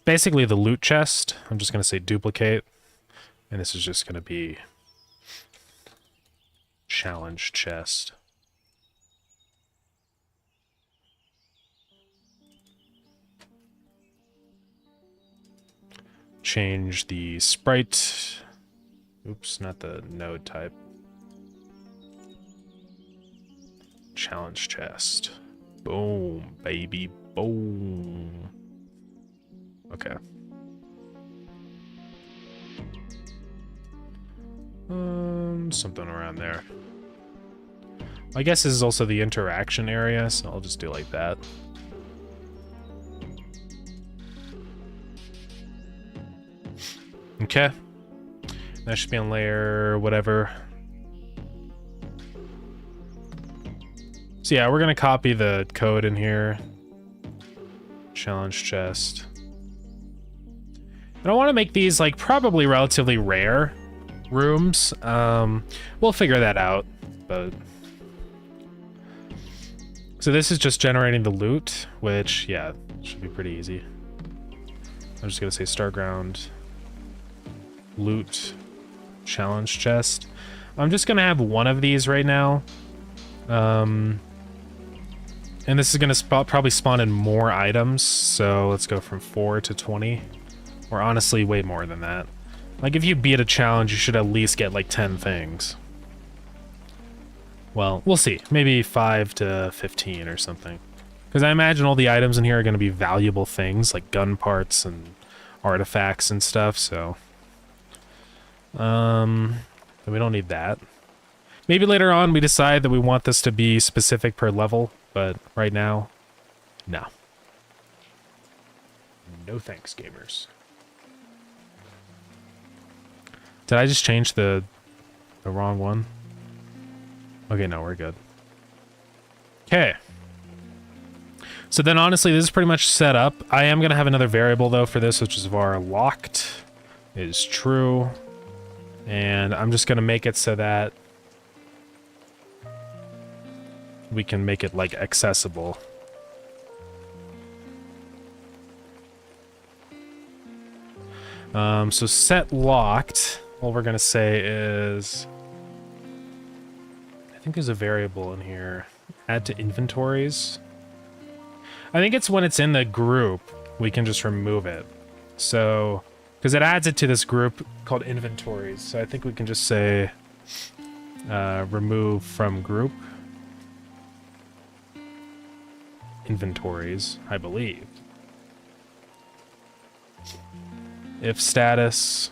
Basically the loot chest. I'm just going to say duplicate. And this is just going to be... challenge chest. Change the sprite. Oops, not the node type. Challenge chest. Boom, baby, boom. Okay. Something around there. I guess this is also the interaction area, so I'll just do like that. Okay. That should be on layer whatever. So yeah, we're gonna copy the code in here. Challenge chest. And I want to make these like probably relatively rare rooms. We'll figure that out, but... So this is just generating the loot, which, yeah, should be pretty easy. I'm just gonna say Starground loot challenge chest. I'm just gonna have one of these right now. And this is gonna probably spawn in more items, so let's go from 4 to 20. Or honestly, way more than that. Like, if you beat a challenge, you should at least get, like, 10 things. Well, we'll see. Maybe 5 to 15 or something. Because I imagine all the items in here are going to be valuable things, like gun parts and artifacts and stuff, so... we don't need that. Maybe later on we decide that we want this to be specific per level, but right now, no. No thanks, gamers. Did I just change the wrong one? Okay, no, we're good. Okay. So then honestly, this is pretty much set up. I am going to have another variable though for this, which is var locked is true. And I'm just going to make it so that we can make it like accessible. So set locked, all we're going to say is... I think there's a variable in here. Add to inventories. I think it's when it's in the group, we can just remove it. So, because it adds it to this group called inventories. So I think we can just say remove from group. Inventories, I believe. If status,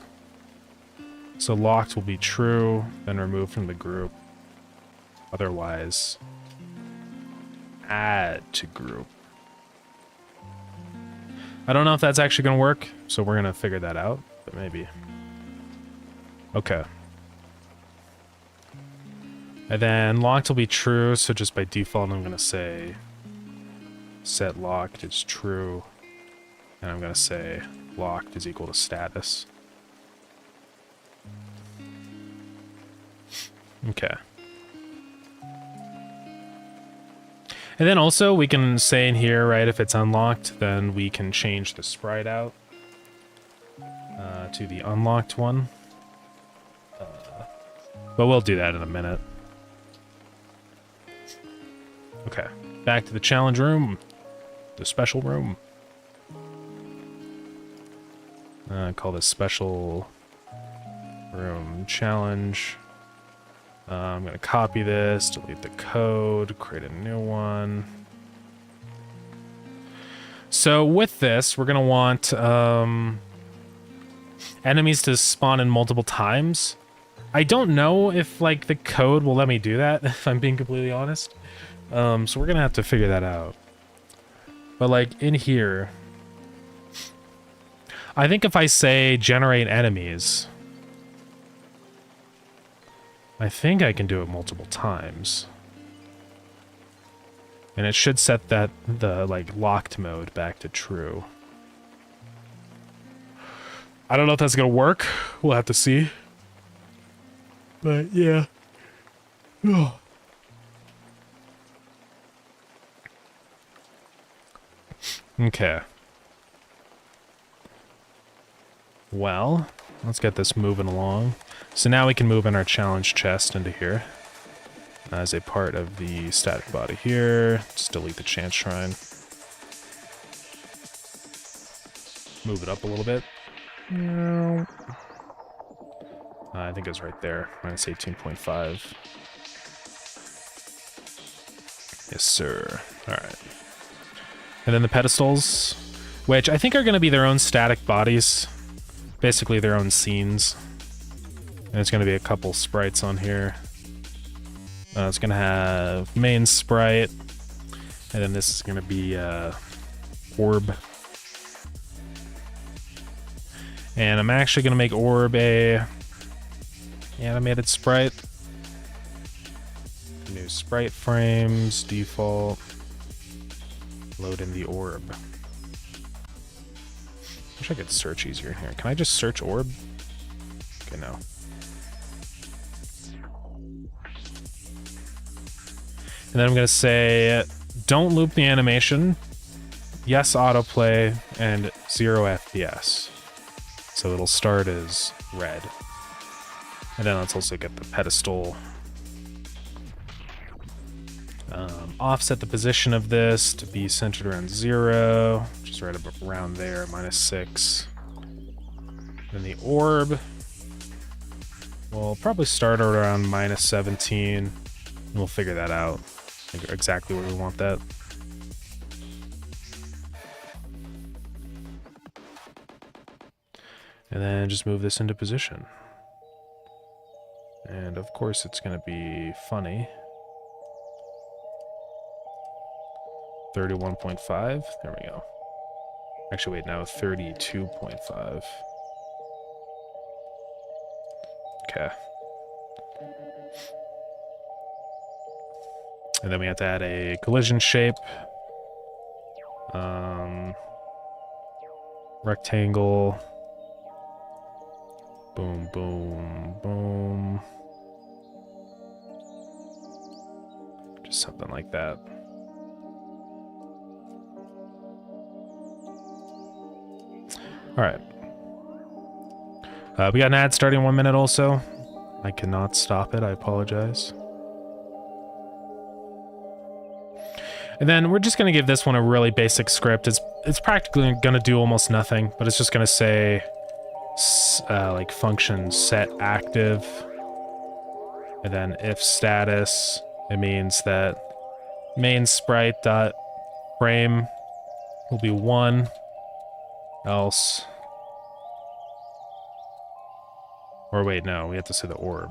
so locked will be true, then remove from the group. Otherwise, add to group. I don't know if that's actually going to work, so we're going to figure that out, but maybe. Okay. And then locked will be true, so just by default I'm going to say set locked is true, and I'm going to say locked is equal to status. Okay. And then also we can say in here, right, if it's unlocked, then we can change the sprite out to the unlocked one. But we'll do that in a minute. Okay, back to the challenge room. The special room. Call this special room challenge. I'm going to copy this, delete the code, create a new one. So with this, we're going to want enemies to spawn in multiple times. I don't know if like the code will let me do that, if I'm being completely honest. So we're going to have to figure that out. But like in here, I think if I say generate enemies, I think I can do it multiple times. And it should set that the like locked mode back to true. I don't know if that's gonna work. We'll have to see. But yeah. Okay. Well, let's get this moving along. So now we can move in our challenge chest into here as a part of the static body here. Just delete the chance shrine. Move it up a little bit. I think it's right there. Minus 18.5. Yes, sir. Alright. And then the pedestals, which I think are going to be their own static bodies. Basically their own scenes. And it's going to be a couple sprites on here. It's going to have main sprite. And then this is going to be orb. And I'm actually going to make orb a animated sprite. New sprite frames, default. Load in the orb. Wish I could search easier in here. Can I just search orb? Okay, no. And then I'm going to say, don't loop the animation. Yes, autoplay, and 0 FPS. So it'll start as red. And then let's also get the pedestal. Offset the position of this to be centered around 0, which is right around there, -6. Then the orb will probably start around -17, and we'll figure that out, exactly where we want that. And then just move this into position. And of course it's going to be funny. 31.5. There we go. Actually, wait, now 32.5. Okay. And then we have to add a collision shape. Rectangle. Boom, boom, boom. Just something like that. All right. We got an ad starting in 1 minute also. I cannot stop it. I apologize. And then we're just going to give this one a really basic script. It's practically going to do almost nothing, but it's just going to say like function set active, and then if status, it means that main sprite dot frame will be 1, else, or wait, no, we have to say the orb.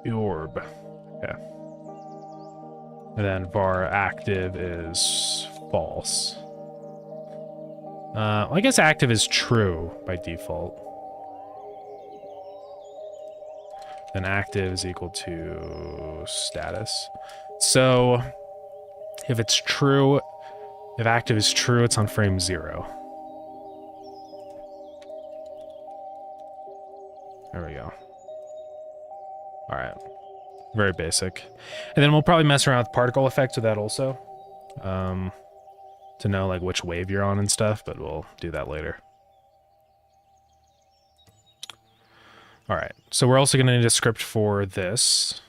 The orb. Okay. And then var active is false. I guess active is true by default. Then active is equal to status. So if it's true, if active is true, it's on frame 0. There we go. All right, very basic. And then we'll probably mess around with particle effects with that also, to know like which wave you're on and stuff, but we'll do that later. All right, so we're also gonna need a script for this,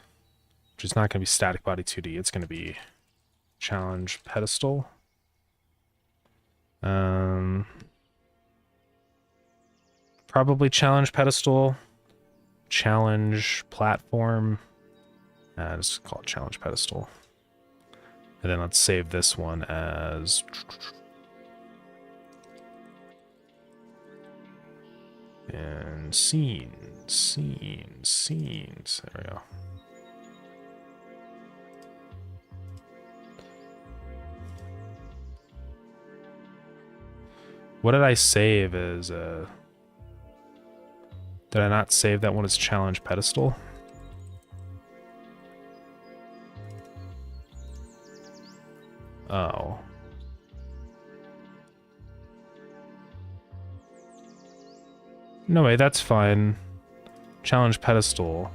which is not gonna be static body 2D, it's gonna be challenge pedestal. Probably challenge pedestal. Challenge platform. Just call it challenge pedestal. And then let's save this one as and scenes. There we go. What did I save as did I not save that one as challenge pedestal? Oh. No way, that's fine. Challenge pedestal.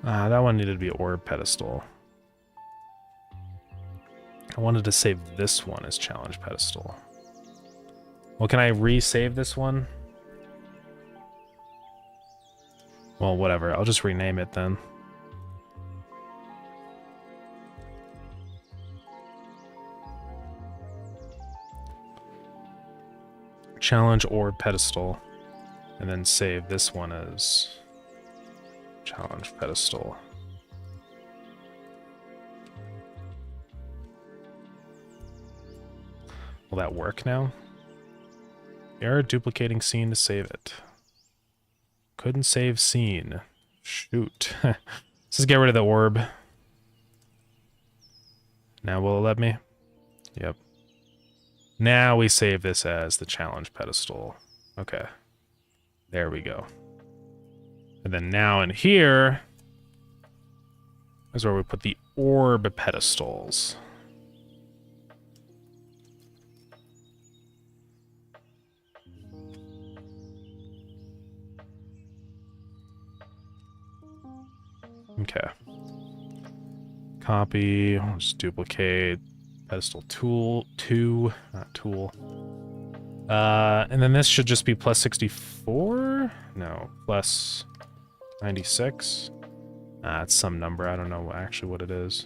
That one needed to be orb pedestal. I wanted to save this one as challenge pedestal. Well, can I resave this one? Well, whatever. I'll just rename it then. Challenge orb pedestal. And then save this one as challenge pedestal. Will that work now? Error duplicating scene to save it. Couldn't save scene. Shoot. Let's just get rid of the orb. Now will it let me? Yep. Now we save this as the challenge pedestal. Okay. There we go. And then now in here is where we put the orb pedestals. Okay. Copy, I'll just duplicate pedestal tool 2, not tool. And then this should just be plus 64? No, plus 96. It's some number, I don't know actually what it is.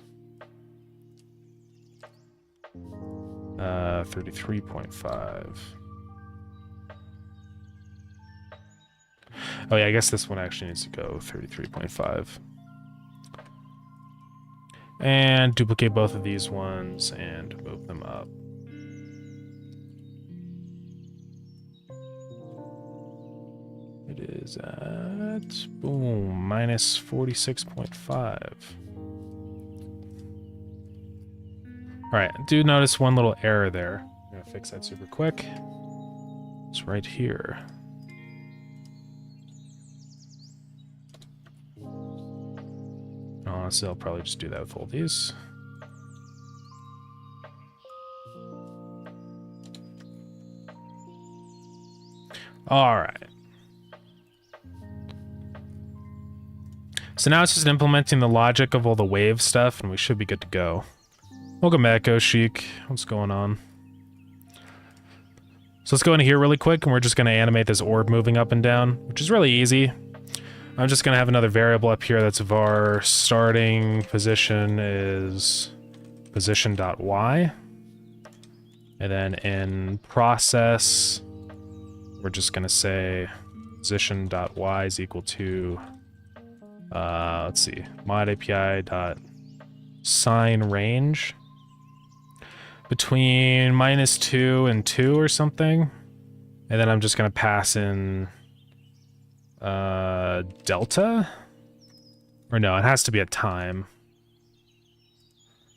33.5. Oh yeah, I guess this one actually needs to go 33.5. And duplicate both of these ones and move them up. It is at, boom, minus 46.5. Alright, I do notice one little error there. I'm gonna fix that super quick. It's right here. Honestly, I'll probably just do that with all these. Alright. So now it's just implementing the logic of all the wave stuff, and we should be good to go. Welcome back, Oshik. What's going on? So let's go into here really quick, and we're just going to animate this orb moving up and down, which is really easy. I'm just going to have another variable up here that's var starting position is position.y. And then in process, we're just going to say position.y is equal to, let's see, mod API dot sign range between -2 and 2 or something. And then I'm just going to pass in delta? Or no, it has to be a time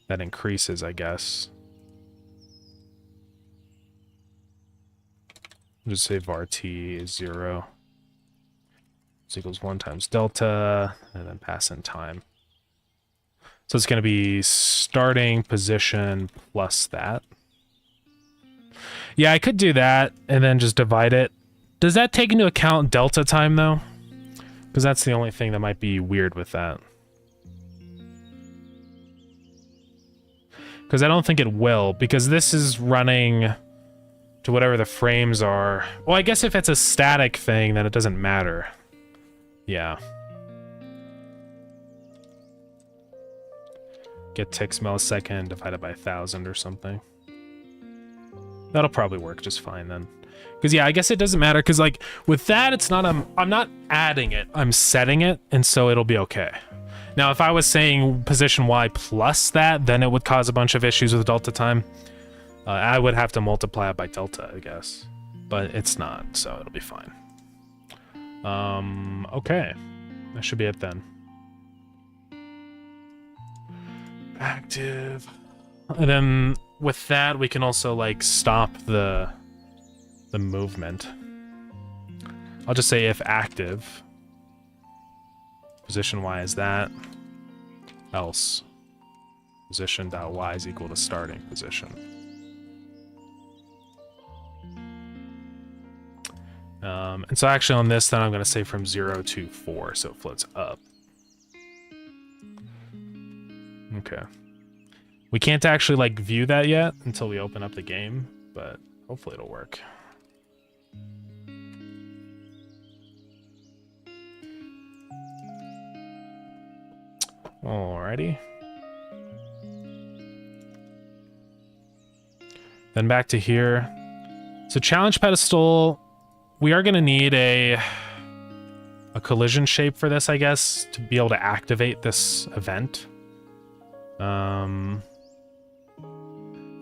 that increases, I guess. Just say var t is 0. This equals 1 times delta, and then pass in time. So it's going to be starting position plus that. Yeah, I could do that, and then just divide it. Does that take into account delta time, though? Because that's the only thing that might be weird with that. Because I don't think it will, because this is running to whatever the frames are. Well, I guess if it's a static thing, then it doesn't matter. Yeah. Get ticks millisecond divided by 1,000 or something. That'll probably work just fine then. Because yeah, I guess it doesn't matter, because like with that, it's not I'm not adding it, I'm setting it, and so it'll be okay. Now, if I was saying position Y plus that, then it would cause a bunch of issues with delta time. I would have to multiply it by delta, I guess. But it's not, so it'll be fine. Okay. That should be it then. Active. And then with that, we can also like stop the movement. I'll just say if active, position Y is that, else position.y is equal to starting position. And so actually on this, then I'm going to say from 0 to 4, so it floats up. Okay. We can't actually like view that yet until we open up the game, but hopefully it'll work. Alrighty. Then back to here. So challenge pedestal, we are going to need a collision shape for this, I guess, to be able to activate this event. I'm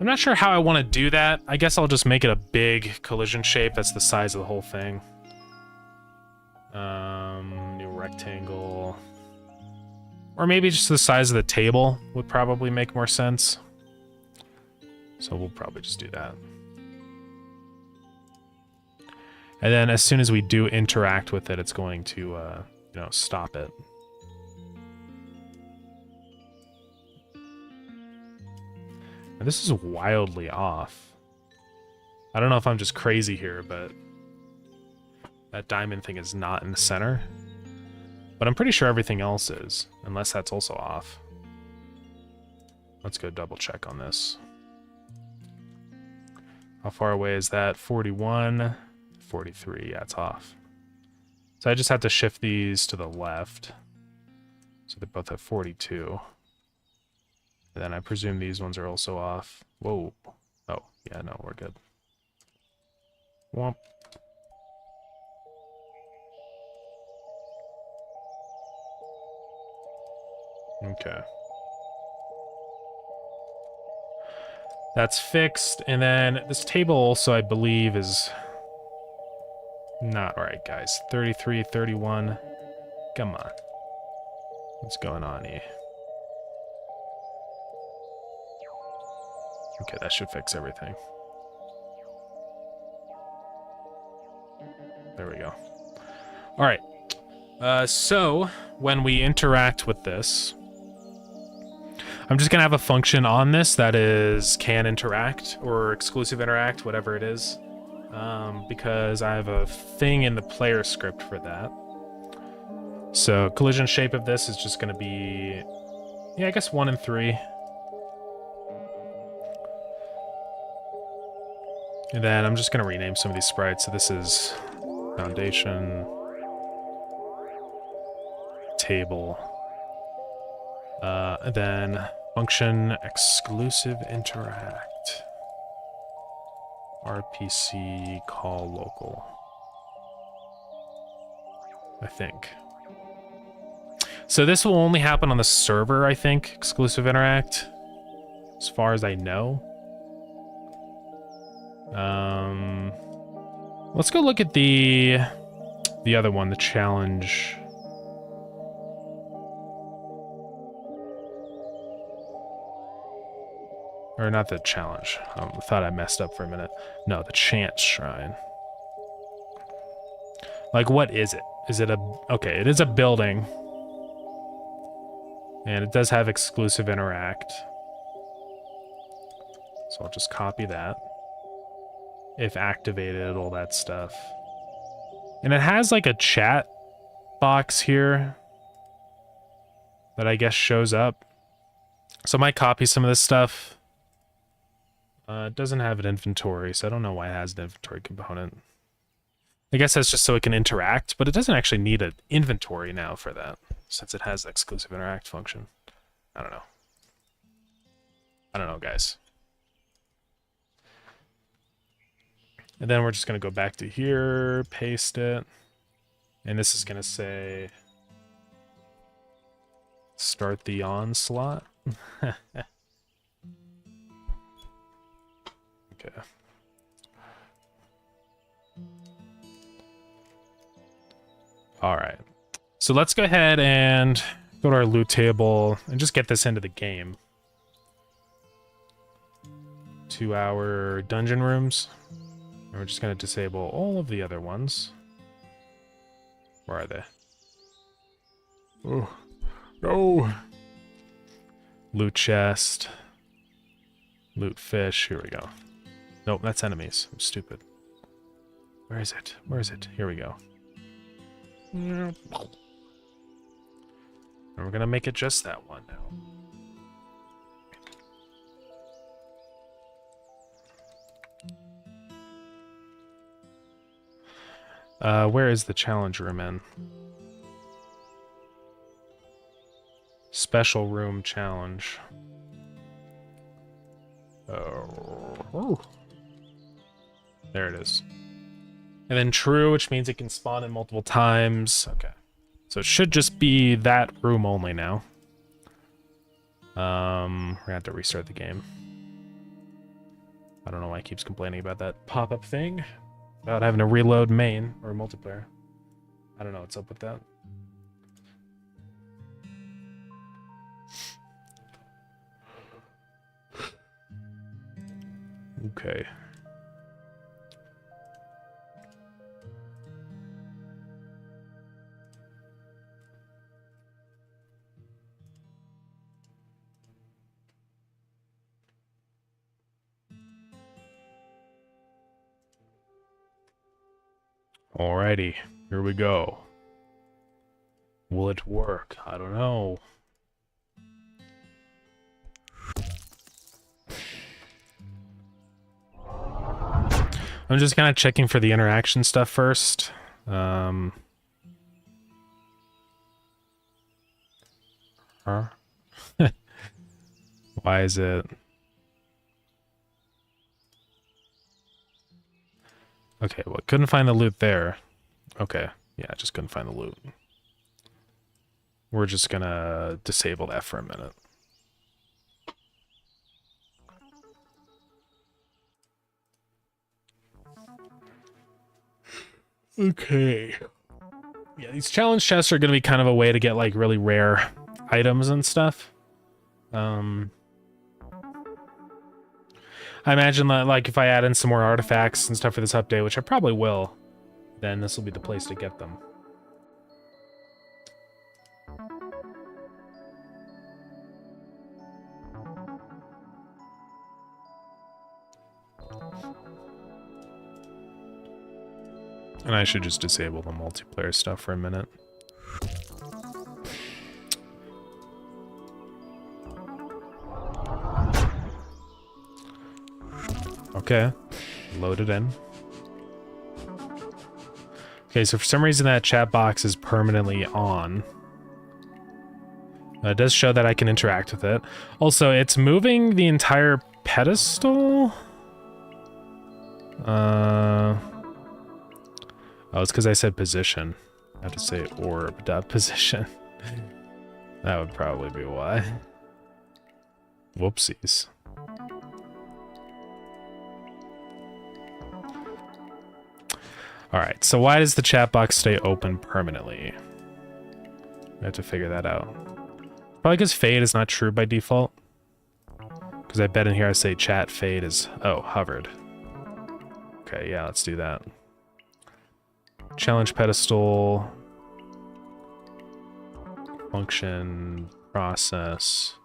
not sure how I want to do that. I guess I'll just make it a big collision shape that's the size of the whole thing. New rectangle. Or maybe just the size of the table would probably make more sense. So we'll probably just do that. And then as soon as we do interact with it, it's going to, you know, stop it. And this is wildly off. I don't know if I'm just crazy here, but that diamond thing is not in the center. But I'm pretty sure everything else is, unless that's also off. Let's go double check on this. How far away is that? 41, 43, yeah, it's off. So I just have to shift these to the left. So they both have 42. And then I presume these ones are also off. Whoa. Oh, yeah, no, we're good. Womp. Okay. That's fixed, and then this table also, I believe, is not right, guys. 33, 31. Come on. What's going on here? Okay, that should fix everything. There we go. All right. So when we interact with this, I'm just going to have a function on this that is can interact or exclusive interact, whatever it is, because I have a thing in the player script for that. So collision shape of this is just going to be, yeah, I guess 1 and 3. And then I'm just going to rename some of these sprites. So this is foundation, table, and then function exclusive interact, RPC call local, I think. So this will only happen on the server, I think, exclusive interact, as far as I know. Let's go look at the other one, the challenge. Or not the challenge. I thought I messed up for a minute. No, the chant shrine. Like, what is it? Is it a... Okay, it is a building. And it does have exclusive interact. So I'll just copy that. If activated, all that stuff. And it has like a chat box here that I guess shows up. So I might copy some of this stuff. It doesn't have an inventory, so I don't know why it has an inventory component. I guess that's just so it can interact, but it doesn't actually need an inventory now for that, since it has the exclusive interact function. I don't know. I don't know, guys. And then we're just going to go back to here, paste it. And this is going to say, start the onslaught. Okay. All right. So let's go ahead and go to our loot table and just get this into the game. 2-hour dungeon rooms. And we're just going to disable all of the other ones. Where are they? Oh, no. Loot chest. Loot fish. Here we go. Nope, that's enemies. I'm stupid. Where is it? Where is it? Here we go. And we're going to make it just that one now. Where is the challenge room in? Special room challenge. Oh. There it is. And then true, which means it can spawn in multiple times. Okay. So it should just be that room only now. We're gonna have to restart the game. I don't know why it keeps complaining about that pop-up thing. About having to reload main or multiplayer. I don't know what's up with that. Okay. Alrighty, here we go. Will it work? I don't know. I'm just kind of checking for the interaction stuff first. Huh? Why is it? Okay, well, couldn't find the loot there. Okay, yeah, I just couldn't find the loot. We're just gonna disable that for a minute. Okay. Yeah, these challenge chests are gonna be kind of a way to get, like, really rare items and stuff. I imagine that, like, if I add in some more artifacts and stuff for this update, which I probably will, then this will be the place to get them. And I should just disable the multiplayer stuff for a minute. Okay. Load it in. Okay, so for some reason that chat box is permanently on. It does show that I can interact with it. Also, it's moving the entire pedestal? Oh, it's because I said position. I have to say orb.position. That would probably be why. Whoopsies. Alright, so why does the chat box stay open permanently? We have to figure that out. Probably because fade is not true by default. Because I bet in here I say chat fade is... Oh, hovered. Okay, yeah, let's do that. Challenge pedestal. Function process.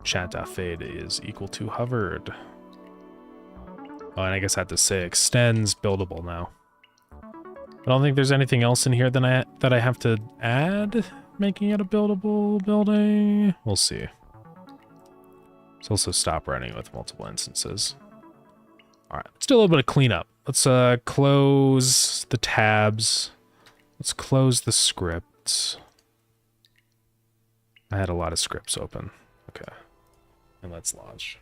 Chat.fade is equal to hovered. Oh, and I guess I have to say extends buildable now. I don't think there's anything else in here that I have to add, making it a buildable building. We'll see. Let's also stop running with multiple instances. All right, let's do a little bit of cleanup. Let's close the tabs. Let's close the scripts. I had a lot of scripts open. Okay, and let's launch.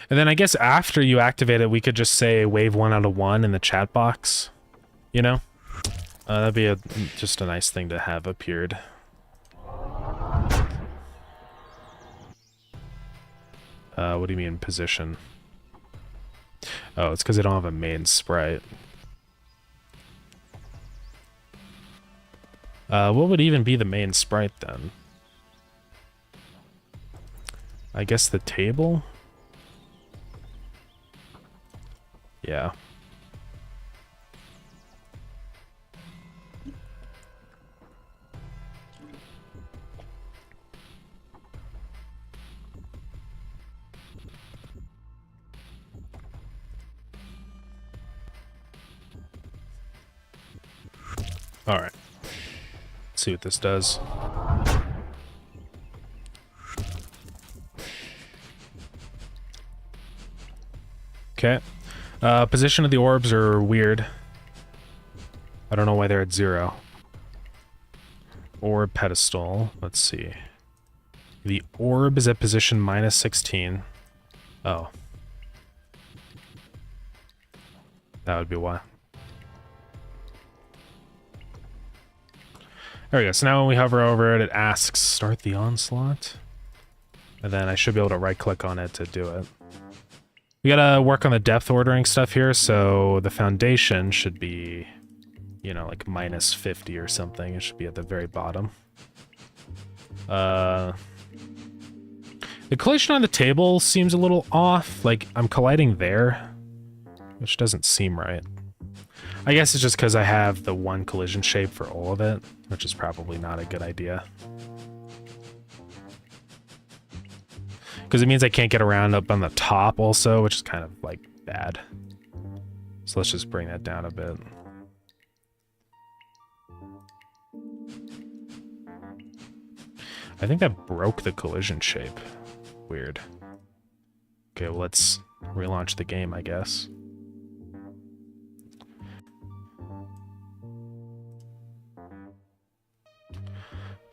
And then I guess after you activate it, we could just say wave 1 out of 1 in the chat box, you know? That'd be just a nice thing to have appeared. What do you mean position? Oh, it's because I don't have a main sprite. What would even be the main sprite then? I guess the table? Yeah. All right. Let's see what this does. Okay. Position of the orbs are weird. I don't know why they're at 0. Orb pedestal. Let's see. The orb is at position -16. Oh. That would be why. There we go. So now when we hover over it, it asks start the onslaught. And then I should be able to right click on it to do it. We gotta work on the depth ordering stuff here, so the foundation should be, you know, like -50 or something. It should be at the very bottom. The collision on the table seems a little off. Like, I'm colliding there, which doesn't seem right. I guess it's just because I have the one collision shape for all of it, which is probably not a good idea. Because it means I can't get around up on the top also, which is kind of, like, bad. So let's just bring that down a bit. I think that broke the collision shape. Weird. Okay, well, let's relaunch the game, I guess.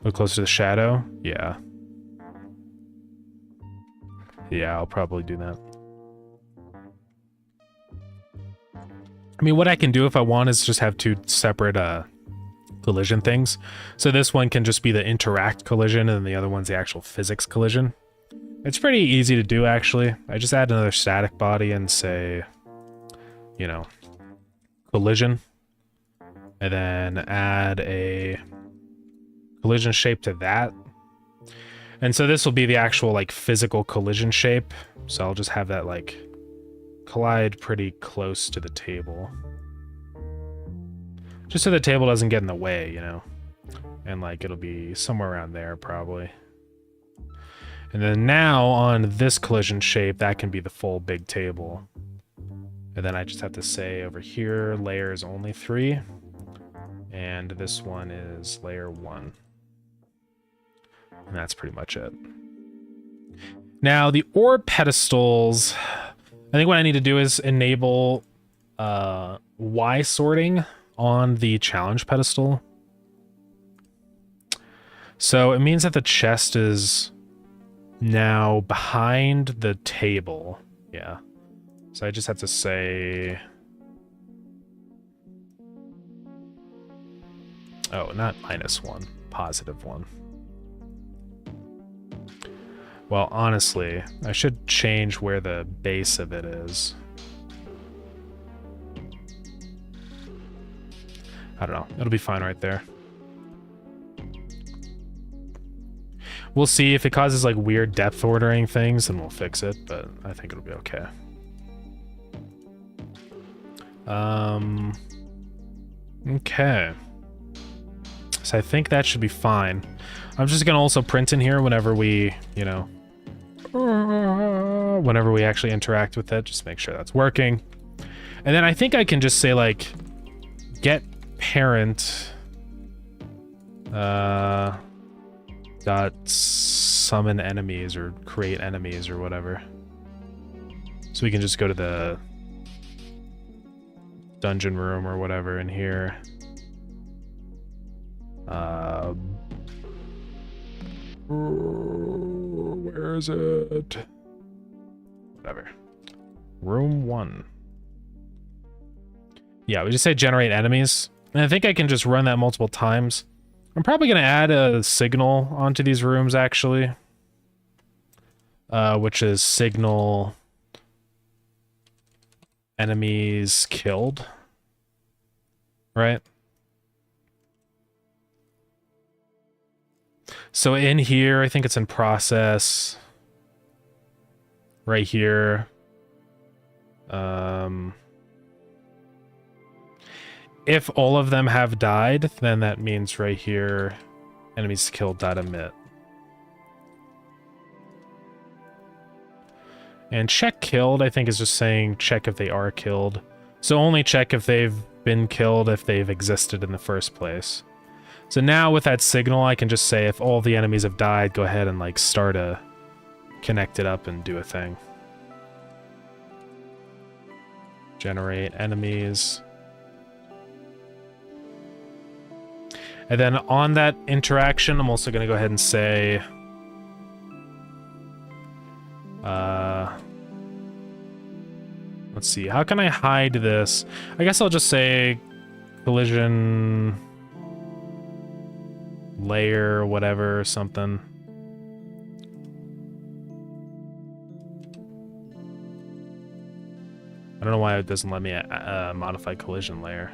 Look closer to the shadow? Yeah. Yeah, I'll probably do that. I mean, what I can do if I want is just have two separate collision things. So this one can just be the interact collision, and the other one's the actual physics collision. It's pretty easy to do, actually. I just add another static body and say, you know, collision. And then add a collision shape to that. And so this will be the actual, like, physical collision shape. So I'll just have that, like, collide pretty close to the table. Just so the table doesn't get in the way, you know? And, like, it'll be somewhere around there, probably. And then now, on this collision shape, that can be the full big table. And then I just have to say, over here, layer is only 3. And this one is layer 1. And that's pretty much it. Now, the orb pedestals, I think what I need to do is enable Y sorting on the challenge pedestal. So it means that the chest is now behind the table. Yeah. So I just have to say... Oh, not -1, +1. Well, honestly, I should change where the base of it is. I don't know. It'll be fine right there. We'll see if it causes like weird depth ordering things, then we'll fix it, but I think it'll be okay. Okay. So I think that should be fine. I'm just gonna also print in here whenever we, you know, whenever we actually interact with it, just make sure that's working. And then I think I can just say like, get parent, dot summon enemies or create enemies or whatever. So we can just go to the dungeon room or whatever in here. Where is it? Whatever. Room 1. Yeah, we just say generate enemies. And I think I can just run that multiple times. I'm probably going to add a signal onto these rooms, actually. Which is signal enemies killed. Right? So in here, I think it's in process. Right here. If all of them have died, then that means right here, enemies killed .emit. And check killed, I think, is just saying check if they are killed. So only check if they've been killed if they've existed in the first place. So now with that signal, I can just say if all the enemies have died, go ahead and like start a connect it up and do a thing. Generate enemies. And then on that interaction, I'm also going to go ahead and say... let's see, how can I hide this? I guess I'll just say collision layer, whatever, or something. I don't know why it doesn't let me modify collision layer.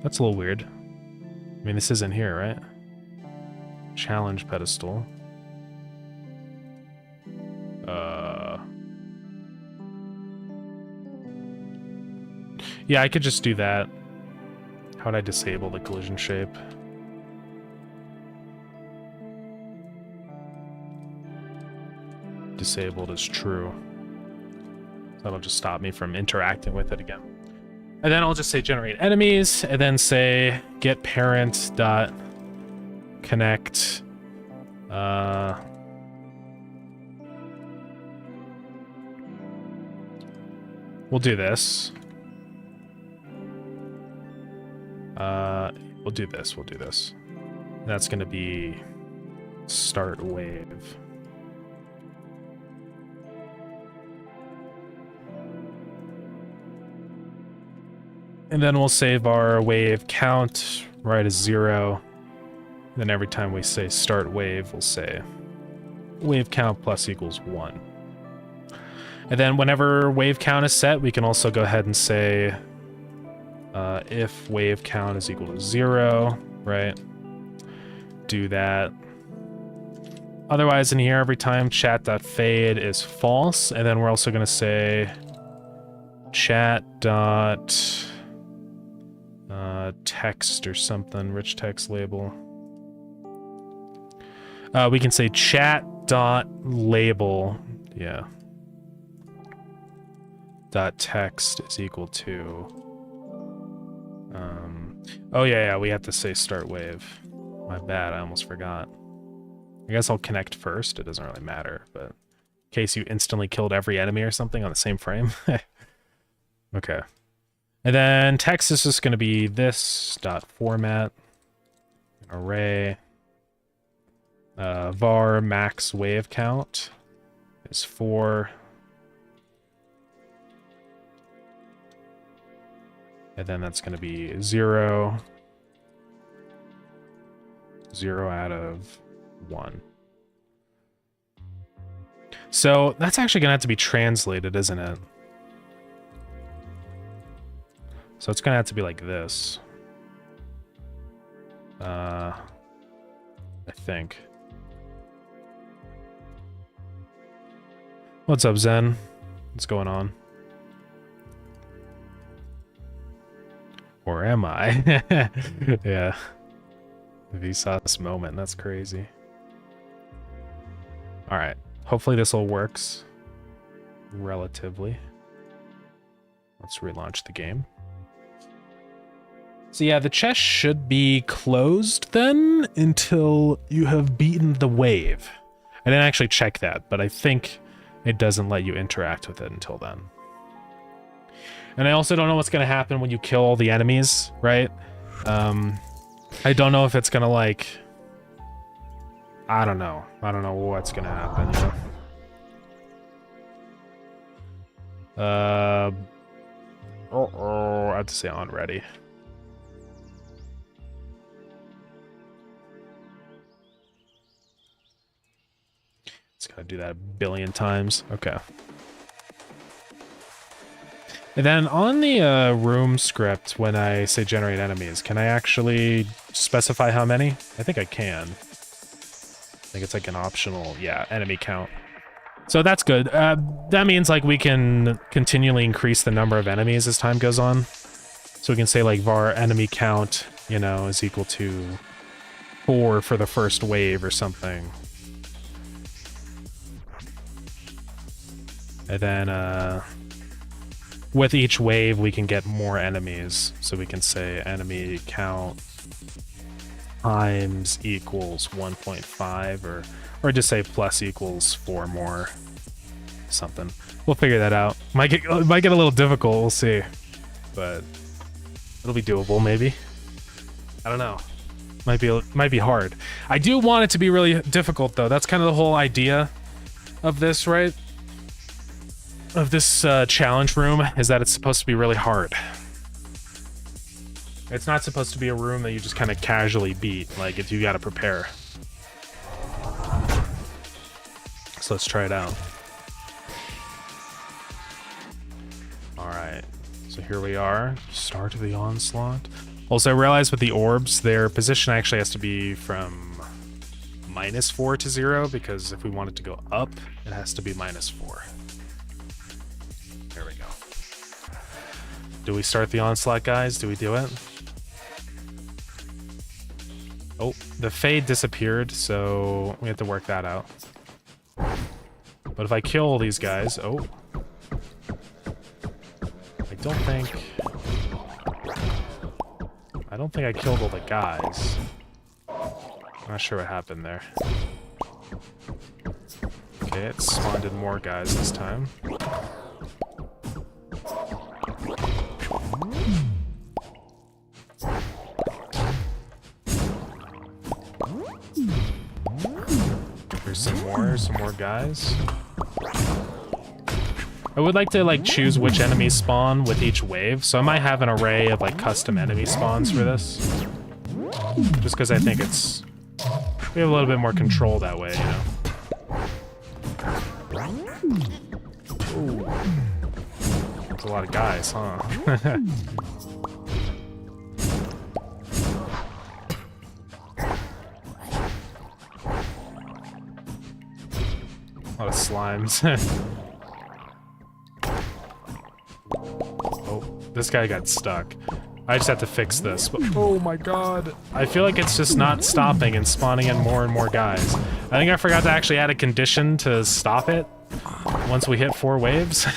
That's a little weird. I mean, this isn't here, right? Challenge pedestal. Yeah, I could just do that. How would I disable the collision shape? Disabled is true. That'll just stop me from interacting with it again. And then I'll just say generate enemies, and then say get parent dot connect. We'll do this. We'll do this. That's gonna be start wave. And then we'll save our wave count right as 0. Then every time we say start wave, we'll say wave count plus equals 1. And then whenever wave count is set, we can also go ahead and say if wave count is equal to 0, right? Do that. Otherwise in here, every time chat.fade is false, and then we're also going to say chat.text or something, rich text label. We can say chat.label, yeah. .text is equal to Oh yeah, we have to say start wave. My bad, I almost forgot. I guess I'll connect first, it doesn't really matter, but in case you instantly killed every enemy or something on the same frame. Okay. And then text is just going to be this dot format array var max wave count is 4. And then that's going to be 0 out of 1. So that's actually going to have to be translated, isn't it? So it's going to have to be like this. I think. What's up, Zen? What's going on? Or am I? Yeah. If you saw this moment, that's crazy. Alright. Hopefully this all works. Relatively. Let's relaunch the game. So yeah, the chest should be closed then until you have beaten the wave. I didn't actually check that, but I think it doesn't let you interact with it until then. And I also don't know what's going to happen when you kill all the enemies, right? I don't know if it's going to, like... I don't know. I don't know what's going to happen, you know? I have to say on ready. It's got to do that 1 billion times. Okay. And then on the room script, when I say generate enemies, can I actually specify how many? I think I can. I think it's like an optional, yeah, enemy count. So that's good. That means like we can continually increase the number of enemies as time goes on. So we can say like var enemy count, you know, is equal to 4 for the first wave or something. And then with each wave we can get more enemies. So we can say enemy count times equals 1.5 or just say plus equals 4 more. Something. We'll figure that out. Might get a little difficult, we'll see. But it'll be doable maybe. I don't know. Might be hard. I do want it to be really difficult though. That's kind of the whole idea of this, right? Of this challenge room, is that it's supposed to be really hard. It's not supposed to be a room that you just kind of casually beat, like if you gotta prepare. So let's try it out. Alright, so here we are, start of the onslaught. Also, I realized with the orbs, their position actually has to be from -4 to 0, because if we want it to go up, it has to be -4. There we go. Do we start the onslaught, guys? Do we do it? Oh, the fade disappeared, so we have to work that out. But if I kill all these guys... Oh. I don't think I killed all the guys. I'm not sure what happened there. Okay, it spawned in more guys this time. There's some more guys. I would like to like choose which enemies spawn with each wave, so I might have an array of like custom enemy spawns for this. Just because I think it's... we have a little bit more control that way, you know? Ooh. That's a lot of guys, huh? A lot of slimes. Oh, this guy got stuck. I just have to fix this. But, oh my god. I feel like it's just not stopping and spawning in more and more guys. I think I forgot to actually add a condition to stop it once we hit 4 waves.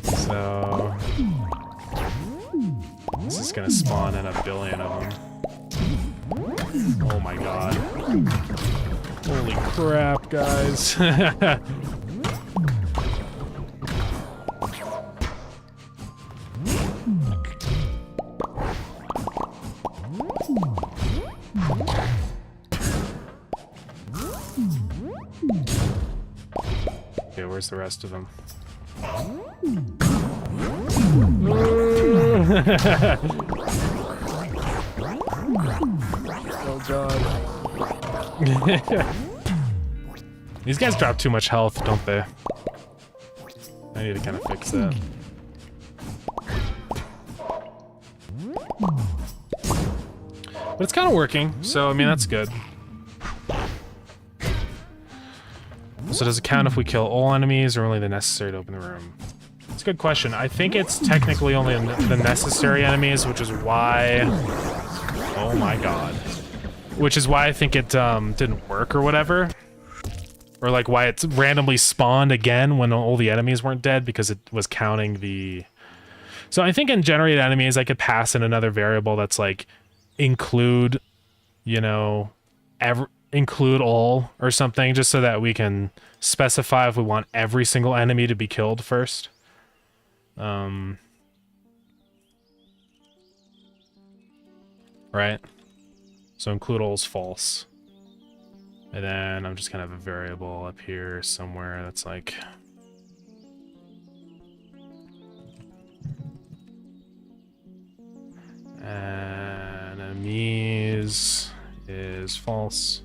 So... what's this gonna spawn in a billion of them. Oh my god. Holy crap, guys. Okay, where's the rest of them? Oh god. These guys drop too much health, don't they? I need to kind of fix that. But it's kind of working, so I mean that's good. So does it count if we kill all enemies or only the necessary to open the room? It's a good question. I think it's technically only the necessary enemies, which is why... Oh my god. Which is why I think it didn't work or whatever. Or like why it's randomly spawned again when all the enemies weren't dead, because it was counting the... So I think in generated enemies I could pass in another variable that's like include, you know, include all or something, just so that we can specify if we want every single enemy to be killed first. Right? So include all is false. And then I'm just gonna have a variable up here somewhere that's like... enemies is false.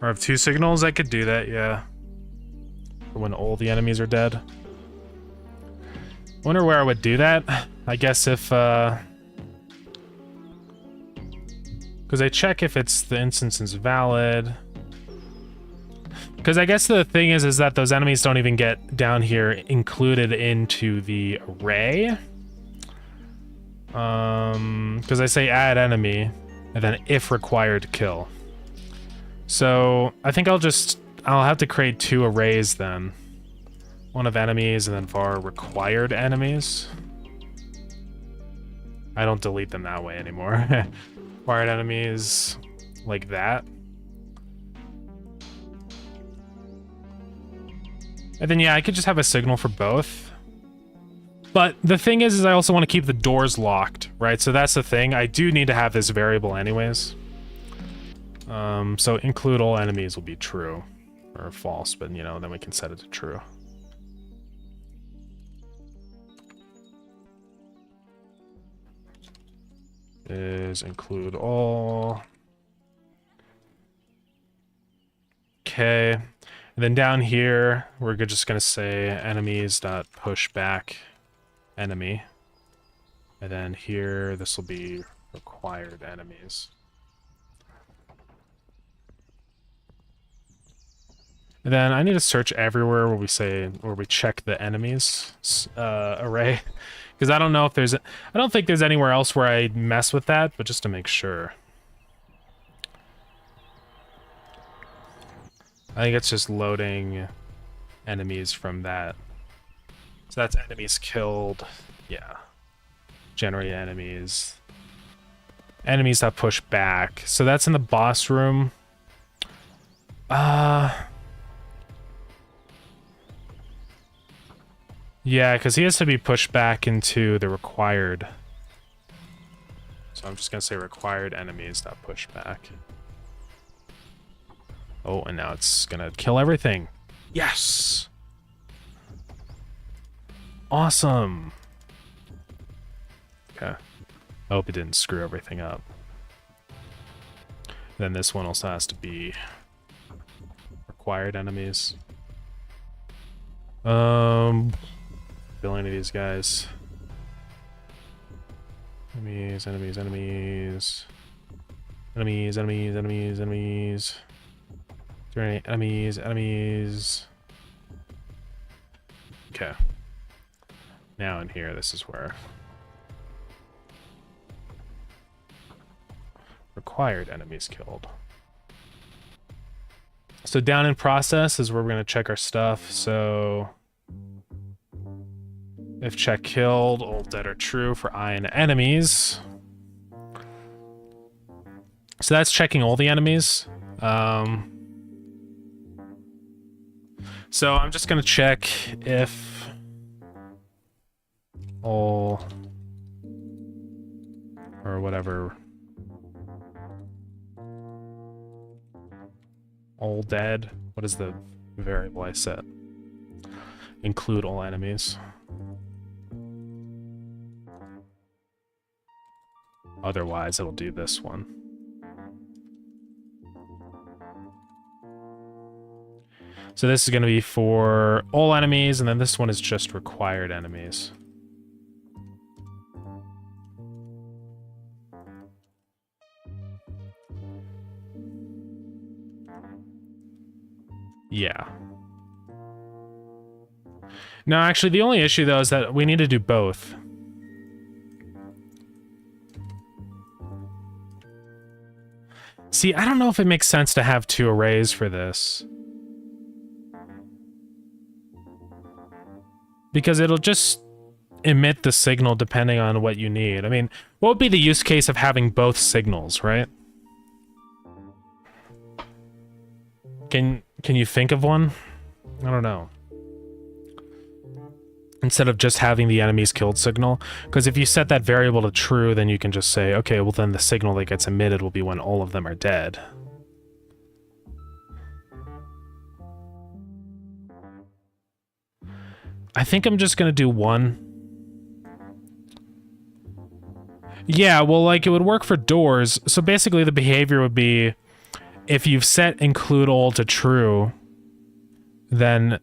Or I have two signals, I could do that, yeah. For when all the enemies are dead. Wonder where I would do that. I guess if, because I check if it's the instance is valid. Because I guess the thing is that those enemies don't even get down here included into the array. Because I say add enemy, and then if required, kill. So I think I'll have to create two arrays then. One of enemies and then var required enemies. I don't delete them that way anymore. Required enemies like that. And then yeah, I could just have a signal for both. But the thing is I also want to keep the doors locked, right? So that's the thing. I do need to have this variable anyways. So include all enemies will be true or false, but you know, then we can set it to true. Is include all. Okay. And then down here, we're just gonna say enemies dot push back enemy. And then here, this will be required enemies. And then I need to search everywhere where we check the enemies array. Because I don't know if I don't think there's anywhere else where I mess with that, but just to make sure. I think it's just loading enemies from that. So that's enemies killed. Yeah. Generate enemies. Enemies that push back. So that's in the boss room. Yeah, because he has to be pushed back into the required. So I'm just going to say required enemies that push back. Oh, and now it's going to kill everything. Yes! Awesome! Okay. I hope it didn't screw everything up. Then this one also has to be required enemies. Billion of these guys. Enemies, enemies, enemies. Enemies, enemies, enemies, enemies. Is there any enemies, enemies? Okay. Now in here, this is where required enemies killed. So down in process is where we're going to check our stuff. So If check killed, all dead or true for I and enemies. So that's checking all the enemies. So I'm just gonna check if all or whatever all dead. What is the variable I set? Include all enemies. Otherwise, it'll do this one. So this is going to be for all enemies, and then this one is just required enemies. Yeah. No, actually, the only issue, though, is that we need to do both. See, I don't know if it makes sense to have 2 arrays for this. Because it'll just emit the signal depending on what you need. I mean, what would be the use case of having both signals, right? Can you think of one? I don't know. Instead of just having the enemies killed signal. Because if you set that variable to true, then you can just say, okay, well then the signal that gets emitted will be when all of them are dead. I think I'm just gonna do 1. Yeah, well, like, it would work for doors. So basically the behavior would be, if you've set include all to true, then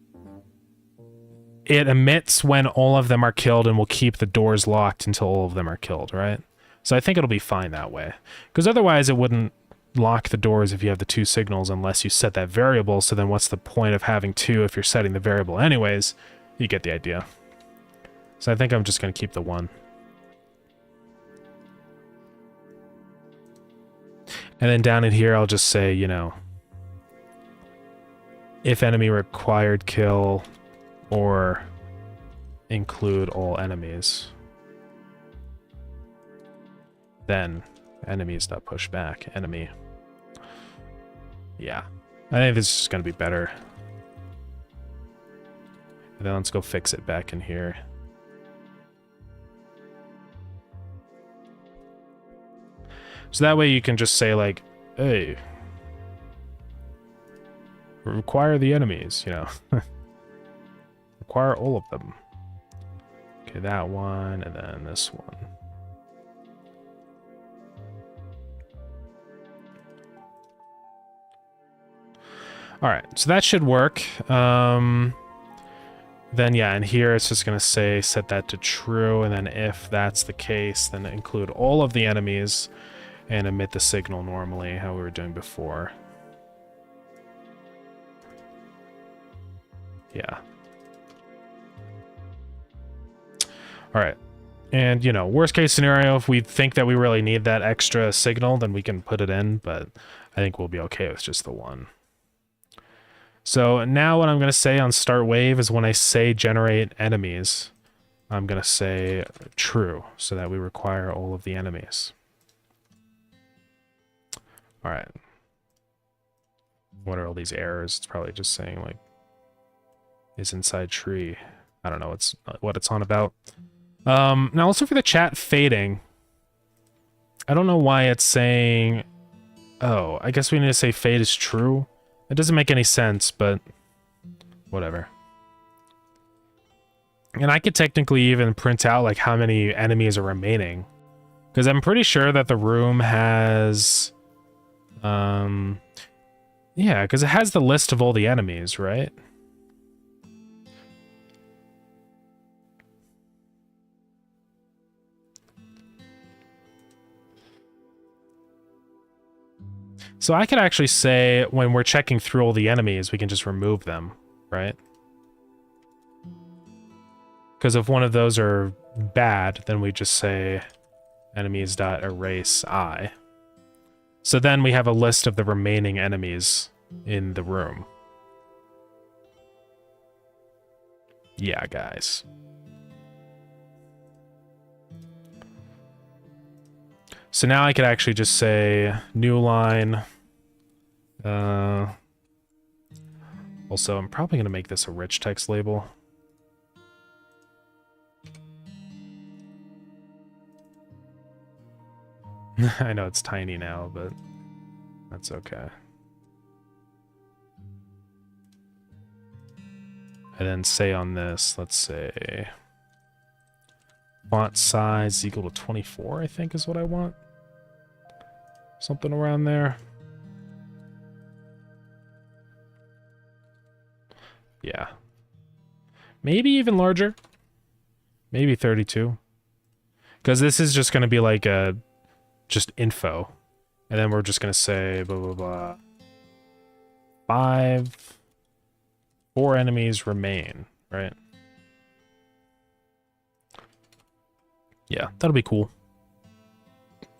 it emits when all of them are killed and will keep the doors locked until all of them are killed, right? So I think it'll be fine that way. Because otherwise it wouldn't lock the doors if you have the 2 signals unless you set that variable, so then what's the point of having 2 if you're setting the variable anyways? You get the idea. So I think I'm just going to keep the 1. And then down in here, I'll just say, you know, if enemy required kill or include all enemies, then enemies.push back. Enemy. Yeah. I think this is going to be better. And then let's go fix it back in here. So that way you can just say, like, hey, require the enemies, you know. Require all of them. Okay, that one, and then this one. Alright, so that should work. Then yeah, and here it's just going to say set that to true, and then if that's the case, then include all of the enemies and emit the signal normally, how we were doing before. Yeah. Alright. And, you know, worst case scenario, if we think that we really need that extra signal, then we can put it in, but I think we'll be okay with just the 1. So now what I'm going to say on start wave is when I say generate enemies, I'm going to say true, so that we require all of the enemies. Alright. What are all these errors? It's probably just saying, like, is inside tree. I don't know what it's on about. Now let's look for the chat fading. I don't know why it's saying... Oh, I guess we need to say fade is true. It doesn't make any sense, but whatever. And I could technically even print out, like, how many enemies are remaining. Because I'm pretty sure that the room has... Yeah, because it has the list of all the enemies, right? So I could actually say, when we're checking through all the enemies, we can just remove them, right? Because if one of those are bad, then we just say enemies.erase I. So then we have a list of the remaining enemies in the room. Yeah, guys. So now I could actually just say new line. Also, I'm probably going to make this a rich text label. I know it's tiny now, but that's okay. And then say on this, let's say font size equal to 24, I think is what I want. Something around there. Yeah. Maybe even larger. Maybe 32. Because this is just going to be like a just info. And then we're just going to say blah, blah, blah. 4 enemies remain, right? Yeah, that'll be cool.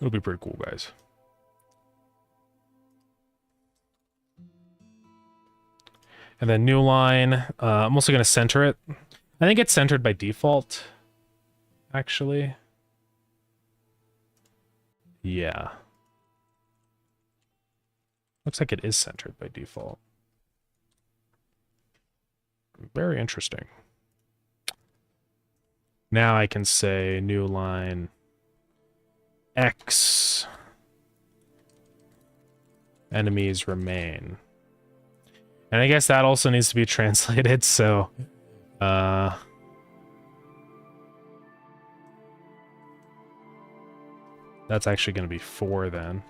It'll be pretty cool, guys. And then new line. I'm also going to center it. I think it's centered by default, actually. Yeah. Looks like it is centered by default. Very interesting. Now I can say new line X enemies remain. And I guess that also needs to be translated, so that's actually going to be 4 then.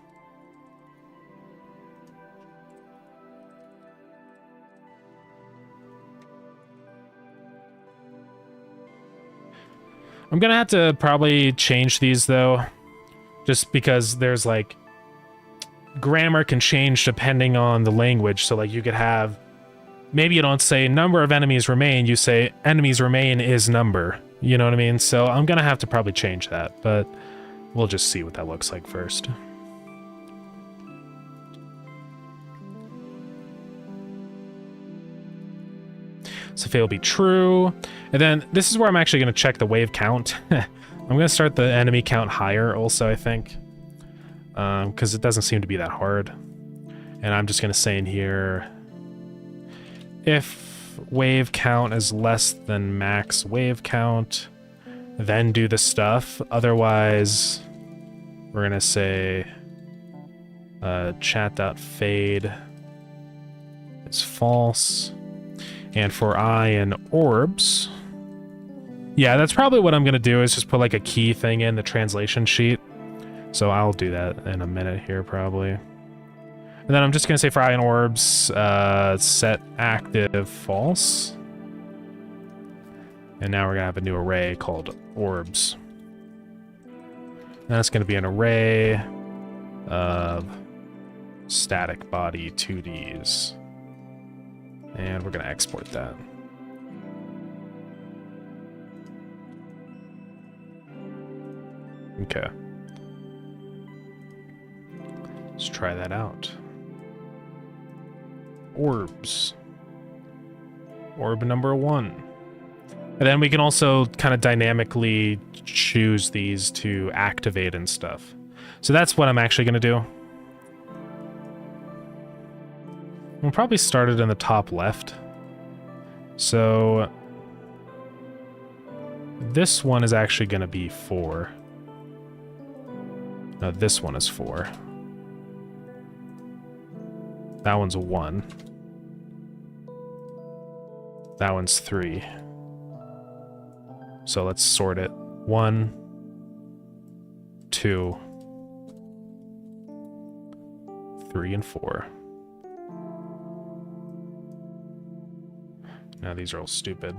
I'm gonna have to probably change these though, just because there's like grammar can change depending on the language. So like you could have, maybe you don't say number of enemies remain, you say enemies remain is number. You know what I mean? So I'm gonna have to probably change that, but we'll just see what that looks like first. So fail will be true. And then this is where I'm actually going to check the wave count. I'm going to start the enemy count higher also, I think. Because it doesn't seem to be that hard. And I'm just going to say in here, if wave count is less than max wave count, then do the stuff. Otherwise, we're going to say chat.fade is false. And for eye and orbs, yeah, that's probably what I'm going to do is just put like a key thing in the translation sheet. So I'll do that in a minute here probably. And then I'm just going to say for eye and orbs, set active false. And now we're going to have a new array called orbs. And that's going to be an array of static body 2Ds. And we're going to export that. Okay. Let's try that out. Orbs. Orb number 1. And then we can also kind of dynamically choose these to activate and stuff. So that's what I'm actually going to do. We'll probably start it in the top left. So this one is actually going to be 4. No, this one is 4. That one's a 1. That one's 3. So let's sort it. 1, 2, 3, and 4. Now these are all stupid.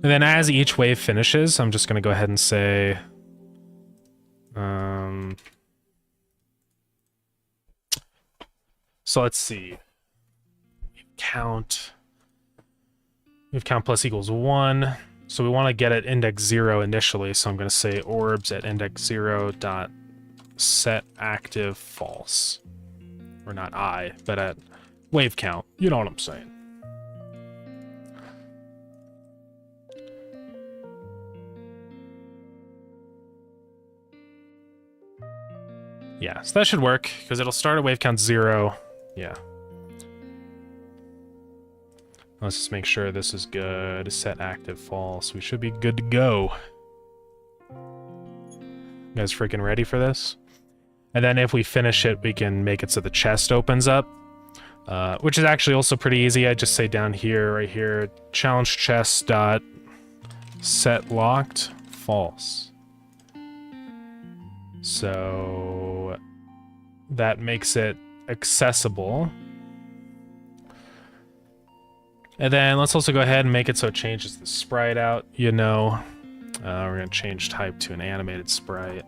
And then as each wave finishes, I'm just going to go ahead and say... So let's see. Wave count plus equals 1. So we want to get at index 0 initially, so I'm going to say orbs at index 0 dot set active false. Or not I, but at wave count. You know what I'm saying. Yeah, so that should work, because it'll start at wave count 0. Yeah. Let's just make sure this is good. Set active false. We should be good to go. You guys freaking ready for this? And then if we finish it, we can make it so the chest opens up. Which is actually also pretty easy. I just say down here, right here, challenge chest dot set locked false. So that makes it accessible. And then let's also go ahead and make it so it changes the sprite out, you know. We're going to change type to an animated sprite.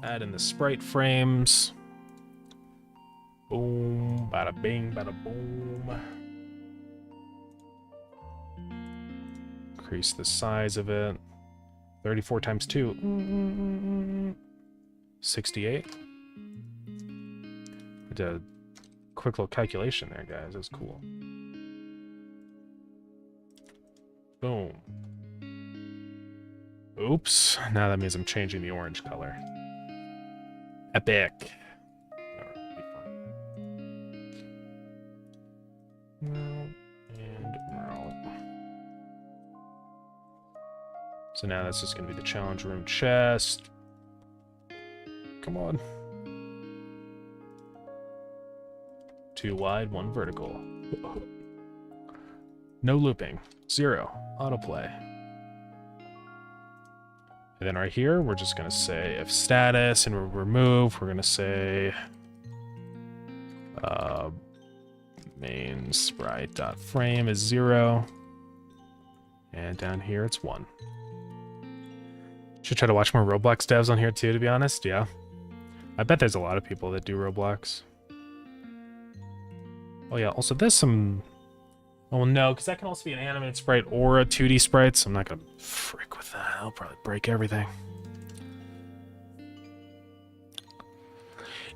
Add in the sprite frames. Boom, bada bing, bada boom. Increase the size of it. 34 times 2. 68. I did a quick little calculation there, guys. That's cool. Boom. Oops. Now that means I'm changing the orange color. Epic. So now that's just going to be the challenge room chest. Come on. 2 wide, 1 vertical. No looping. 0. Autoplay. And then right here, we're just going to say if status and we'll remove, we're going to say main sprite.frame is 0. And down here, it's 1. Should try to watch more Roblox devs on here too, to be honest. Yeah. I bet there's a lot of people that do Roblox. Oh yeah, also there's some... Oh no, because that can also be an animated sprite or a 2D sprite, so I'm not gonna frick with that. I'll probably break everything.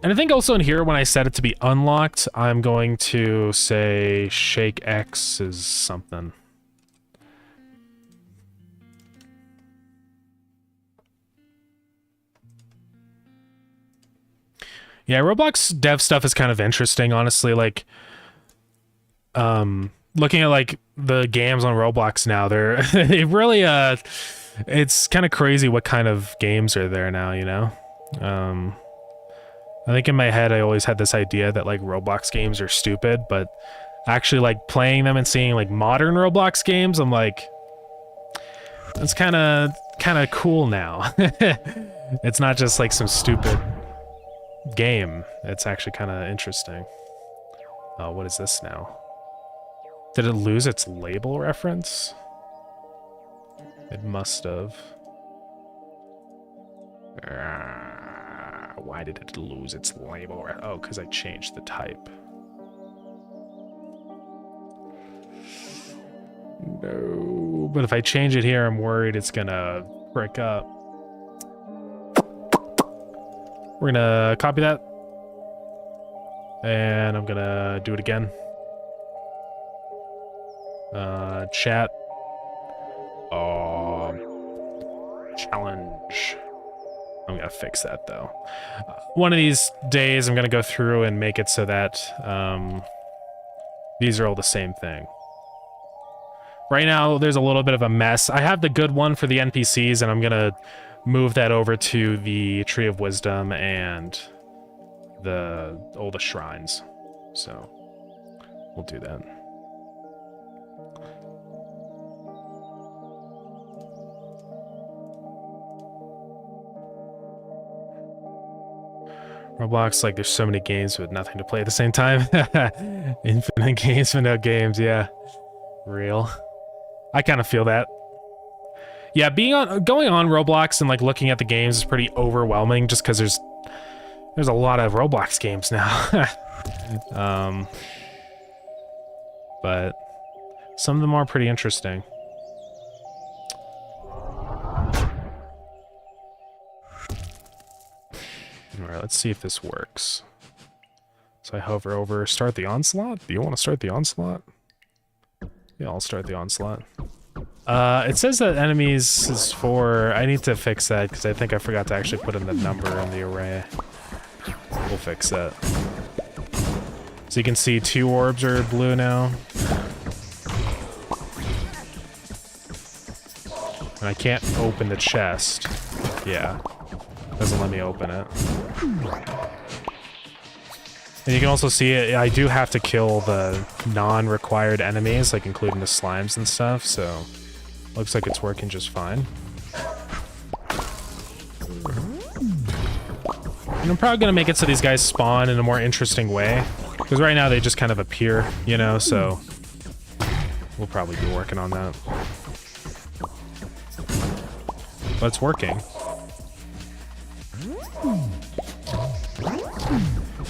And I think also in here, when I set it to be unlocked, I'm going to say shake X is something. Yeah, Roblox dev stuff is kind of interesting, honestly. Like, looking at like the games on Roblox now, they're it really it's kind of crazy what kind of games are there now, you know. I think in my head I always had this idea that like Roblox games are stupid, but actually like playing them and seeing like modern Roblox games, I'm like, it's kind of cool now. It's not just like some stupid game. It's actually kind of interesting. Oh, what is this now? Did it lose its label reference? It must have. Why did it lose its label? Oh, because I changed the type. No, but if I change it here, I'm worried it's gonna break up. We're gonna copy that. And I'm gonna do it again. Chat. Challenge. I'm gonna fix that though. One of these days I'm gonna go through and make it so that these are all the same thing. Right now there's a little bit of a mess. I have the good one for the NPCs and I'm gonna move that over to the Tree of Wisdom and all the shrines. So we'll do that. Roblox, like there's so many games with nothing to play at the same time. Infinite games but no games, yeah. Real. I kind of feel that. Yeah, going on Roblox and like looking at the games is pretty overwhelming just because there's a lot of Roblox games now. But some of them are pretty interesting. Alright, let's see if this works. So I hover over, start the onslaught? Do you want to start the onslaught? Yeah, I'll start the onslaught. It says that enemies is for... I need to fix that, because I think I forgot to actually put in the number in the array. We'll fix that. So you can see 2 orbs are blue now. And I can't open the chest. Yeah. Doesn't let me open it. And you can also see it, I do have to kill the non-required enemies, like including the slimes and stuff, so looks like it's working just fine. And I'm probably gonna make it so these guys spawn in a more interesting way, because right now they just kind of appear, you know, so we'll probably be working on that. But it's working.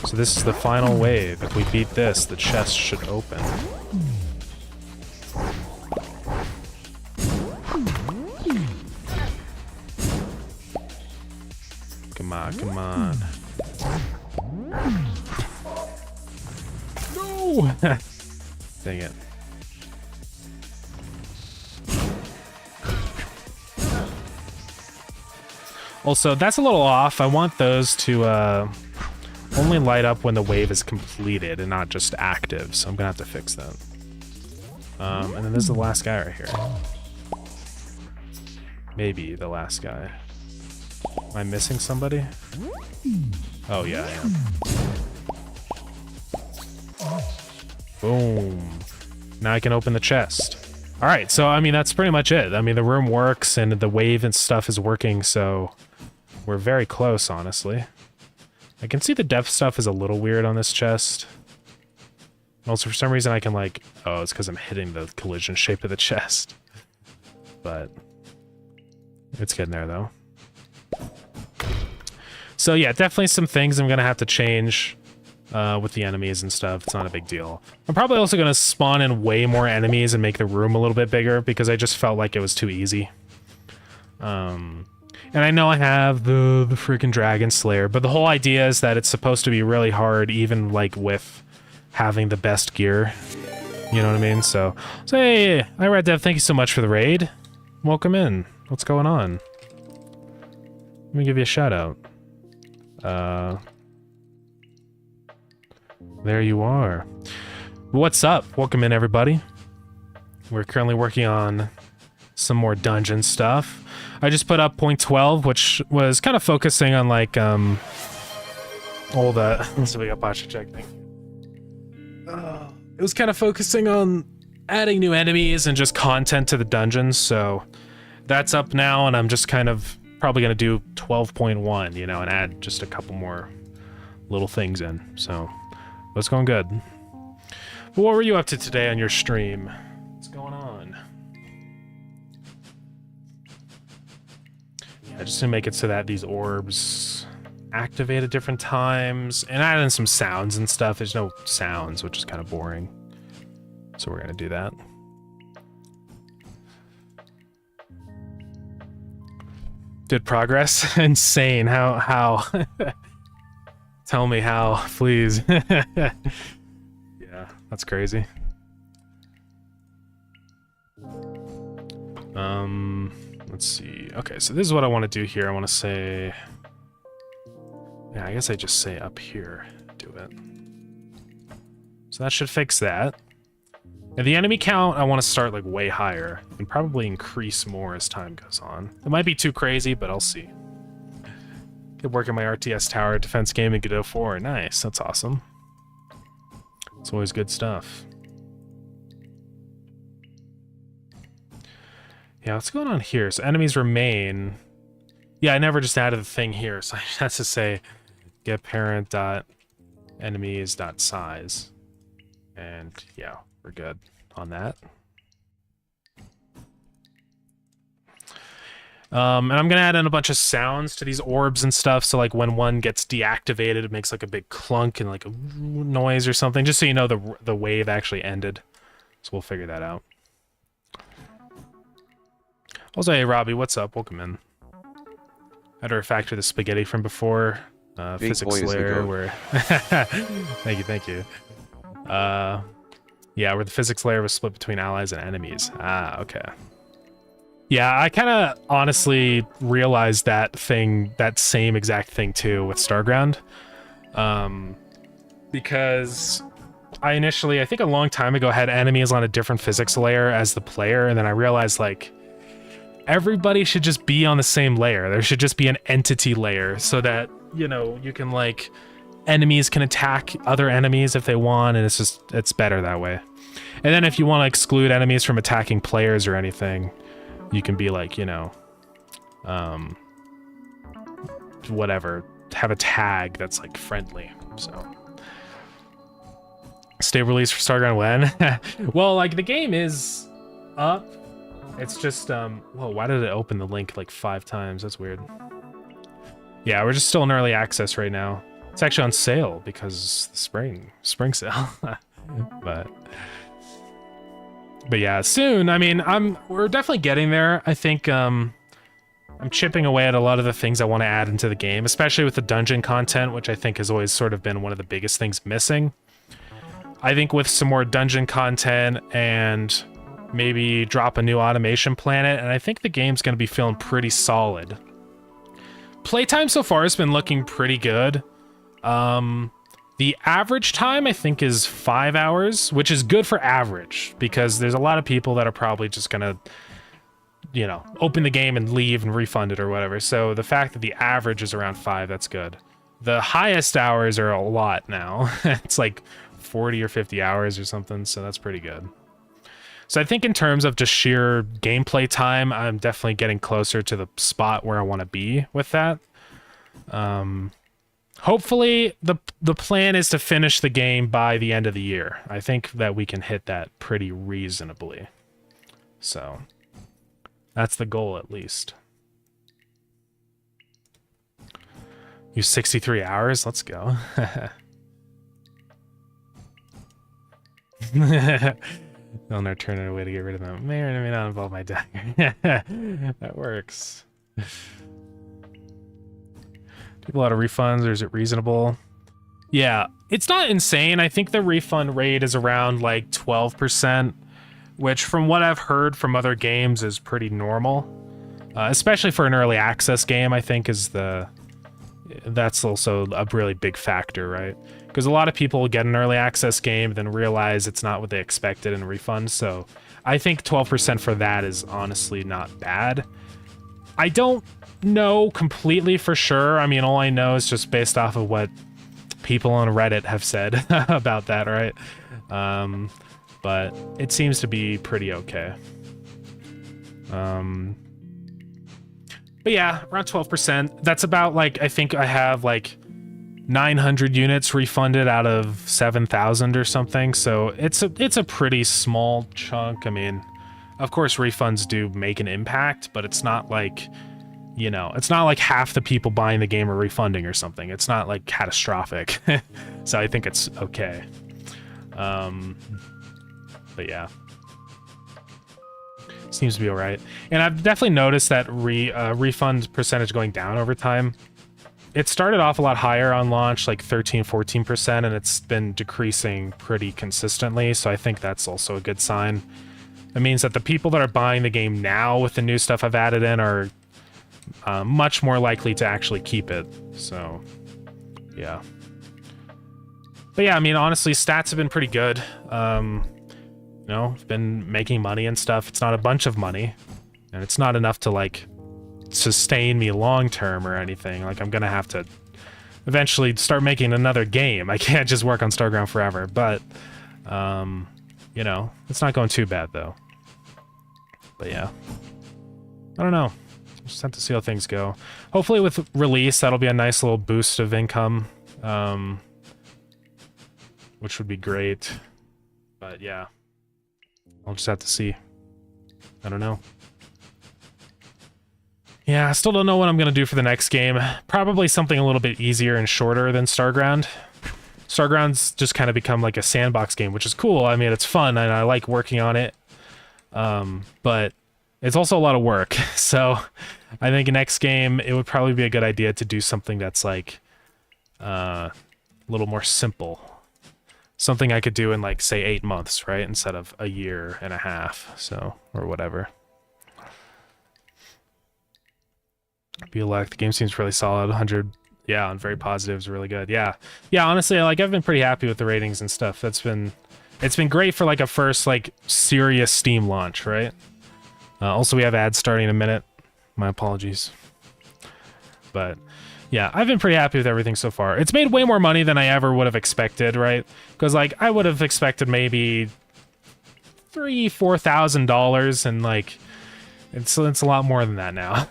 So this is the final wave. If we beat this, the chest should open. Come on, come on. No! Dang it. Also, that's a little off. I want those to only light up when the wave is completed and not just active, so I'm gonna have to fix that. And then there's the last guy right here. Maybe the last guy. Am I missing somebody? Oh yeah, I am. Boom. Now I can open the chest. Alright, so I mean that's pretty much it. I mean the room works and the wave and stuff is working, so we're very close, honestly. I can see the depth stuff is a little weird on this chest. Also, for some reason I can like... Oh, it's because I'm hitting the collision shape of the chest. But it's getting there, though. So yeah, definitely some things I'm going to have to change with the enemies and stuff. It's not a big deal. I'm probably also going to spawn in way more enemies and make the room a little bit bigger because I just felt like it was too easy. And I know I have the freaking Dragon Slayer, but the whole idea is that it's supposed to be really hard, even like with having the best gear. You know what I mean? So hey, hi Red Dev, thank you so much for the raid. Welcome in. What's going on? Let me give you a shout out. There you are. What's up? Welcome in, everybody. We're currently working on some more dungeon stuff. I just put up point 12, which was kind of focusing on like all the so we got posture check thing. It was kind of focusing on adding new enemies and just content to the dungeons, so that's up now, and I'm just kind of probably gonna do 12.1, you know, and add just a couple more little things in. So it's going good. But what were you up to today on your stream? What's going on? I just didn't make it so that these orbs activate at different times, and add in some sounds and stuff. There's no sounds, which is kind of boring. So we're gonna do that. Did progress? Insane. How? Tell me how, please. Yeah, that's crazy. Let's see. Okay, so this is what I want to do here. I want to say... Yeah, I guess I just say up here. Do it. So that should fix that. And the enemy count, I want to start like way higher. And probably increase more as time goes on. It might be too crazy, but I'll see. Good work in my RTS tower defense game in Godot 4. Nice, that's awesome. It's always good stuff. Yeah, what's going on here? So enemies remain. Yeah, I never just added the thing here, so I just have to say get parent dot enemies dot size. And yeah, we're good on that. And I'm gonna add in a bunch of sounds to these orbs and stuff, so like when one gets deactivated, it makes like a big clunk and like a noise or something, just so you know the wave actually ended. So we'll figure that out. Also, hey Robbie, what's up? Welcome in. I had to refactor the spaghetti from before. Physics layer where... Thank you. Yeah, where the physics layer was split between allies and enemies. Ah, okay. Yeah, I kind of honestly realized that same exact thing too with Starground. Because I think a long time ago, had enemies on a different physics layer as the player, and then I realized, like, everybody should just be on the same layer. There should just be an entity layer so that, you know, you can, like, enemies can attack other enemies if they want, and it's better that way. And then if you want to exclude enemies from attacking players or anything, you can be like, you know, whatever, have a tag that's, like, friendly, so... Stay released for Starground when? Well, like, the game is up. It's just, whoa, why did it open the link like 5 times? That's weird. Yeah, we're just still in early access right now. It's actually on sale because the spring sale. but yeah, soon. I mean, we're definitely getting there. I think, I'm chipping away at a lot of the things I want to add into the game, especially with the dungeon content, which I think has always sort of been one of the biggest things missing. I think with some more dungeon content and maybe drop a new automation planet, and I think the game's going to be feeling pretty solid. Playtime so far has been looking pretty good. The average time, I think, is 5 hours, which is good for average, because there's a lot of people that are probably just going to, you know, open the game and leave and refund it or whatever. So the fact that the average is around 5, that's good. The highest hours are a lot now. It's like 40 or 50 hours or something, so that's pretty good. So I think in terms of just sheer gameplay time, I'm definitely getting closer to the spot where I want to be with that. Hopefully the plan is to finish the game by the end of the year. I think that we can hit that pretty reasonably. So that's the goal, at least. Use 63 hours, let's go. They'll never turn it away to get rid of them. May or may not involve my dagger. That works. People out of refunds, or is it reasonable? Yeah, it's not insane. I think the refund rate is around like 12%, which from what I've heard from other games is pretty normal. Especially for an early access game, I think that's also a really big factor, right? Because a lot of people get an early access game then realize it's not what they expected and refund. So I think 12% for that is honestly not bad. I don't know completely for sure. I mean, all I know is just based off of what people on Reddit have said about that, right? But it seems to be pretty okay. But yeah, around 12%. That's about, like, I think I have like 900 units refunded out of 7,000 or something. So it's a pretty small chunk. I mean, of course refunds do make an impact, but it's not like, you know, it's not like half the people buying the game are refunding or something. It's not like catastrophic. So I think it's okay. But yeah. Seems to be all right. And I've definitely noticed that refund percentage going down over time. It started off a lot higher on launch, like 13, 14%, and it's been decreasing pretty consistently. So I think that's also a good sign. It means that the people that are buying the game now with the new stuff I've added in are much more likely to actually keep it. So, yeah. But yeah, I mean, honestly, stats have been pretty good. You know, I've been making money and stuff. It's not a bunch of money, and it's not enough to, like, sustain me long term or anything. Like, I'm gonna have to eventually start making another game. I can't just work on Starground forever, but you know, it's not going too bad though. But yeah, I don't know, just have to see how things go. Hopefully with release that'll be a nice little boost of income, which would be great. But yeah, I'll just have to see. I don't know. Yeah, I still don't know what I'm going to do for the next game. Probably something a little bit easier and shorter than Starground. Starground's just kind of become like a sandbox game, which is cool. I mean, it's fun, and I like working on it. But it's also a lot of work. So I think next game, it would probably be a good idea to do something that's like a little more simple. Something I could do in, like, say 8 months, right? Instead of a year and a half, so, or whatever. Be elect. The game seems really solid. 100. Yeah, on very positives, really good. Yeah, yeah. Honestly, like I've been pretty happy with the ratings and stuff. It's been great for like a first like serious Steam launch, right? Also, we have ads starting in a minute. My apologies. But yeah, I've been pretty happy with everything so far. It's made way more money than I ever would have expected, right? Because like I would have expected maybe $3,000-4,000, and like it's a lot more than that now.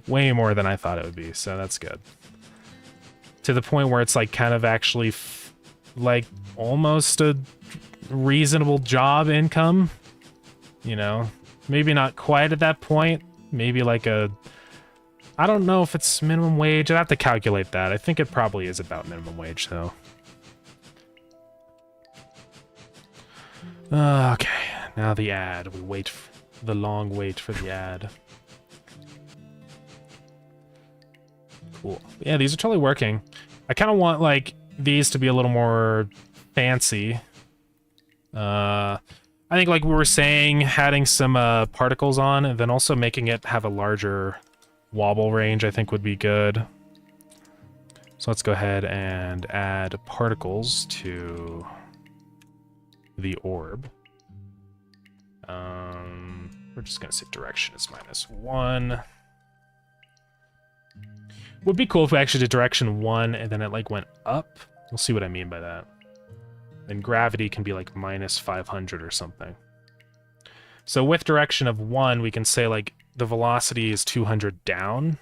Way more than I thought it would be. So that's good. To the point where it's like kind of actually like almost a reasonable job income, you know, maybe not quite at that point, maybe like I don't know if it's minimum wage. I'd have to calculate that. I think it probably is about minimum wage though. Okay, now the ad. We wait the long wait for the ad. Cool. Yeah, these are totally working. I kind of want like these to be a little more fancy. I think like we were saying, adding some particles on and then also making it have a larger wobble range I think would be good. So let's go ahead and add particles to the orb. We're just gonna say direction is -1. Would be cool if we actually did direction 1 and then it like went up. We'll see what I mean by that. And gravity can be like -500 or something. So with direction of 1, we can say like the velocity is 200 down.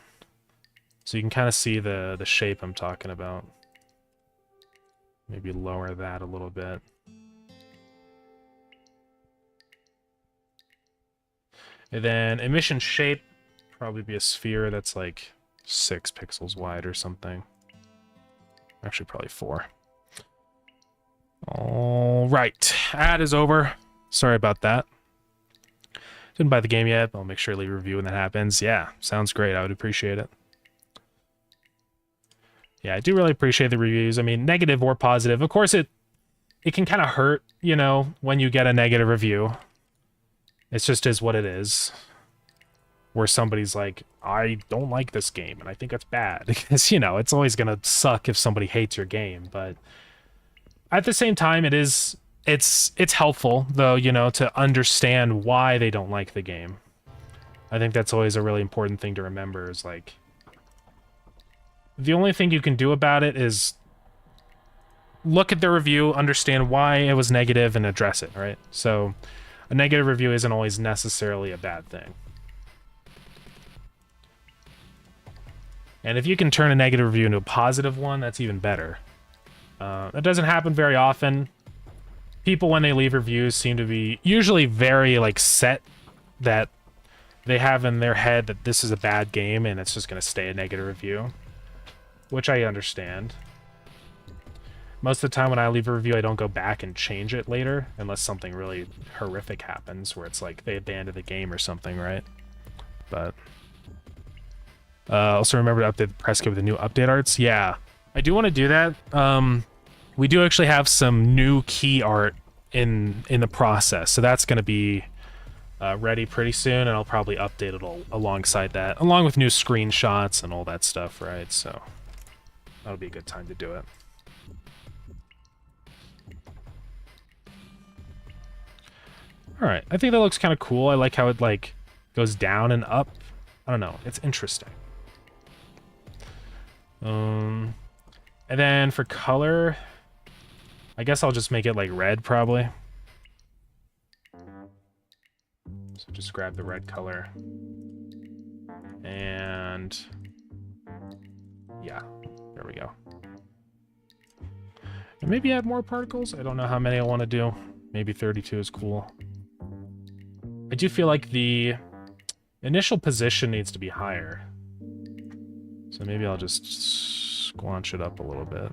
So you can kind of see the shape I'm talking about. Maybe lower that a little bit. And then emission shape, probably be a sphere that's like 6 pixels wide or something. Actually, probably 4. All right, ad is over. Sorry about that. Didn't buy the game yet, but I'll make sure to leave a review when that happens. Yeah, sounds great. I would appreciate it. Yeah, I do really appreciate the reviews. I mean, negative or positive. Of course, it can kind of hurt, you know, when you get a negative review. It just is what it is. Where somebody's like, I don't like this game, and I think it's bad. Because, you know, it's always going to suck if somebody hates your game. But at the same time, it's helpful, though, you know, to understand why they don't like the game. I think that's always a really important thing to remember is, like, the only thing you can do about it is look at the review, understand why it was negative, and address it, right? So a negative review isn't always necessarily a bad thing. And if you can turn a negative review into a positive one, that's even better. That doesn't happen very often. People, when they leave reviews, seem to be usually very, like, set that they have in their head that this is a bad game and it's just going to stay a negative review, which I understand. Most of the time when I leave a review, I don't go back and change it later, unless something really horrific happens, where it's like they abandoned the game or something, right? But also remember to update the press kit with the new update arts. Yeah, I do want to do that. We do actually have some new key art in the process, so that's going to be ready pretty soon, and I'll probably update it all alongside that, along with new screenshots and all that stuff, right? So that'll be a good time to do it. All right, I think that looks kind of cool. I like how it like goes down and up. I don't know, it's interesting. And then for color, I guess I'll just make it like red probably. So just grab the red color. And yeah, there we go. And maybe add more particles. I don't know how many I want to do. Maybe 32 is cool. I do feel like the initial position needs to be higher. So maybe I'll just squanch it up a little bit.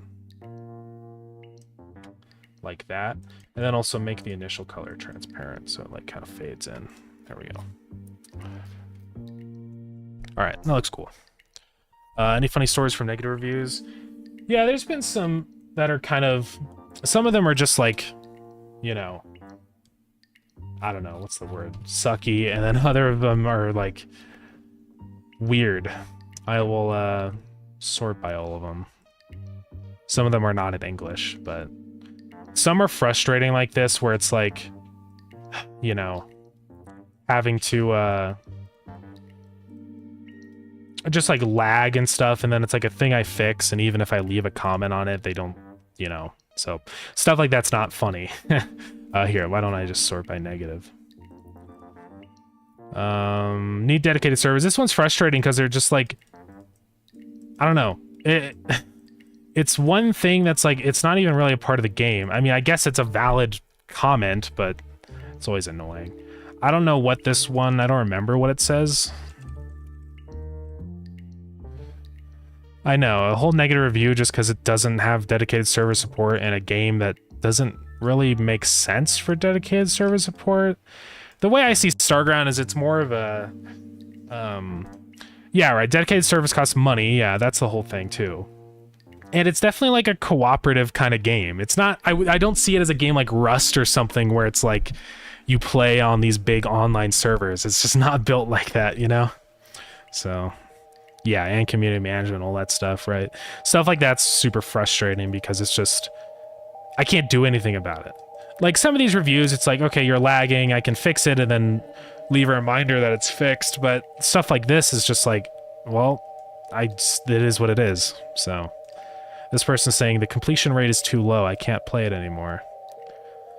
Like that. And then also make the initial color transparent so it like kind of fades in. There we go. Alright, that looks cool. Any funny stories from negative reviews? Yeah, there's been some that are kind of... Some of them are just like, you know... I don't know, what's the word? Sucky, and then other of them are like... weird. I will sort by all of them. Some of them are not in English, but some are frustrating like this, where it's like, you know, having to just like lag and stuff, and then it's like a thing I fix, and even if I leave a comment on it, they don't, you know, so stuff like that's not funny. Here, why don't I just sort by negative? Need dedicated servers. This one's frustrating because they're just like, I don't know. It's one thing that's like, it's not even really a part of the game. I mean, I guess it's a valid comment, but it's always annoying. I don't know what this one, I don't remember what it says. I know, a whole negative review just because it doesn't have dedicated server support in a game that doesn't really make sense for dedicated server support. The way I see Starground is it's more of a, yeah, right, dedicated servers cost money, yeah, that's the whole thing too. And it's definitely like a cooperative kind of game. It's not, I don't see it as a game like Rust or something where it's like you play on these big online servers. It's just not built like that, you know? So, yeah, and community management, all that stuff, right? Stuff like that's super frustrating because it's just, I can't do anything about it. Like some of these reviews, it's like, okay, you're lagging, I can fix it and then leave a reminder that it's fixed. But stuff like this is just like, well, it is what it is, so. This person's saying the completion rate is too low. I can't play it anymore.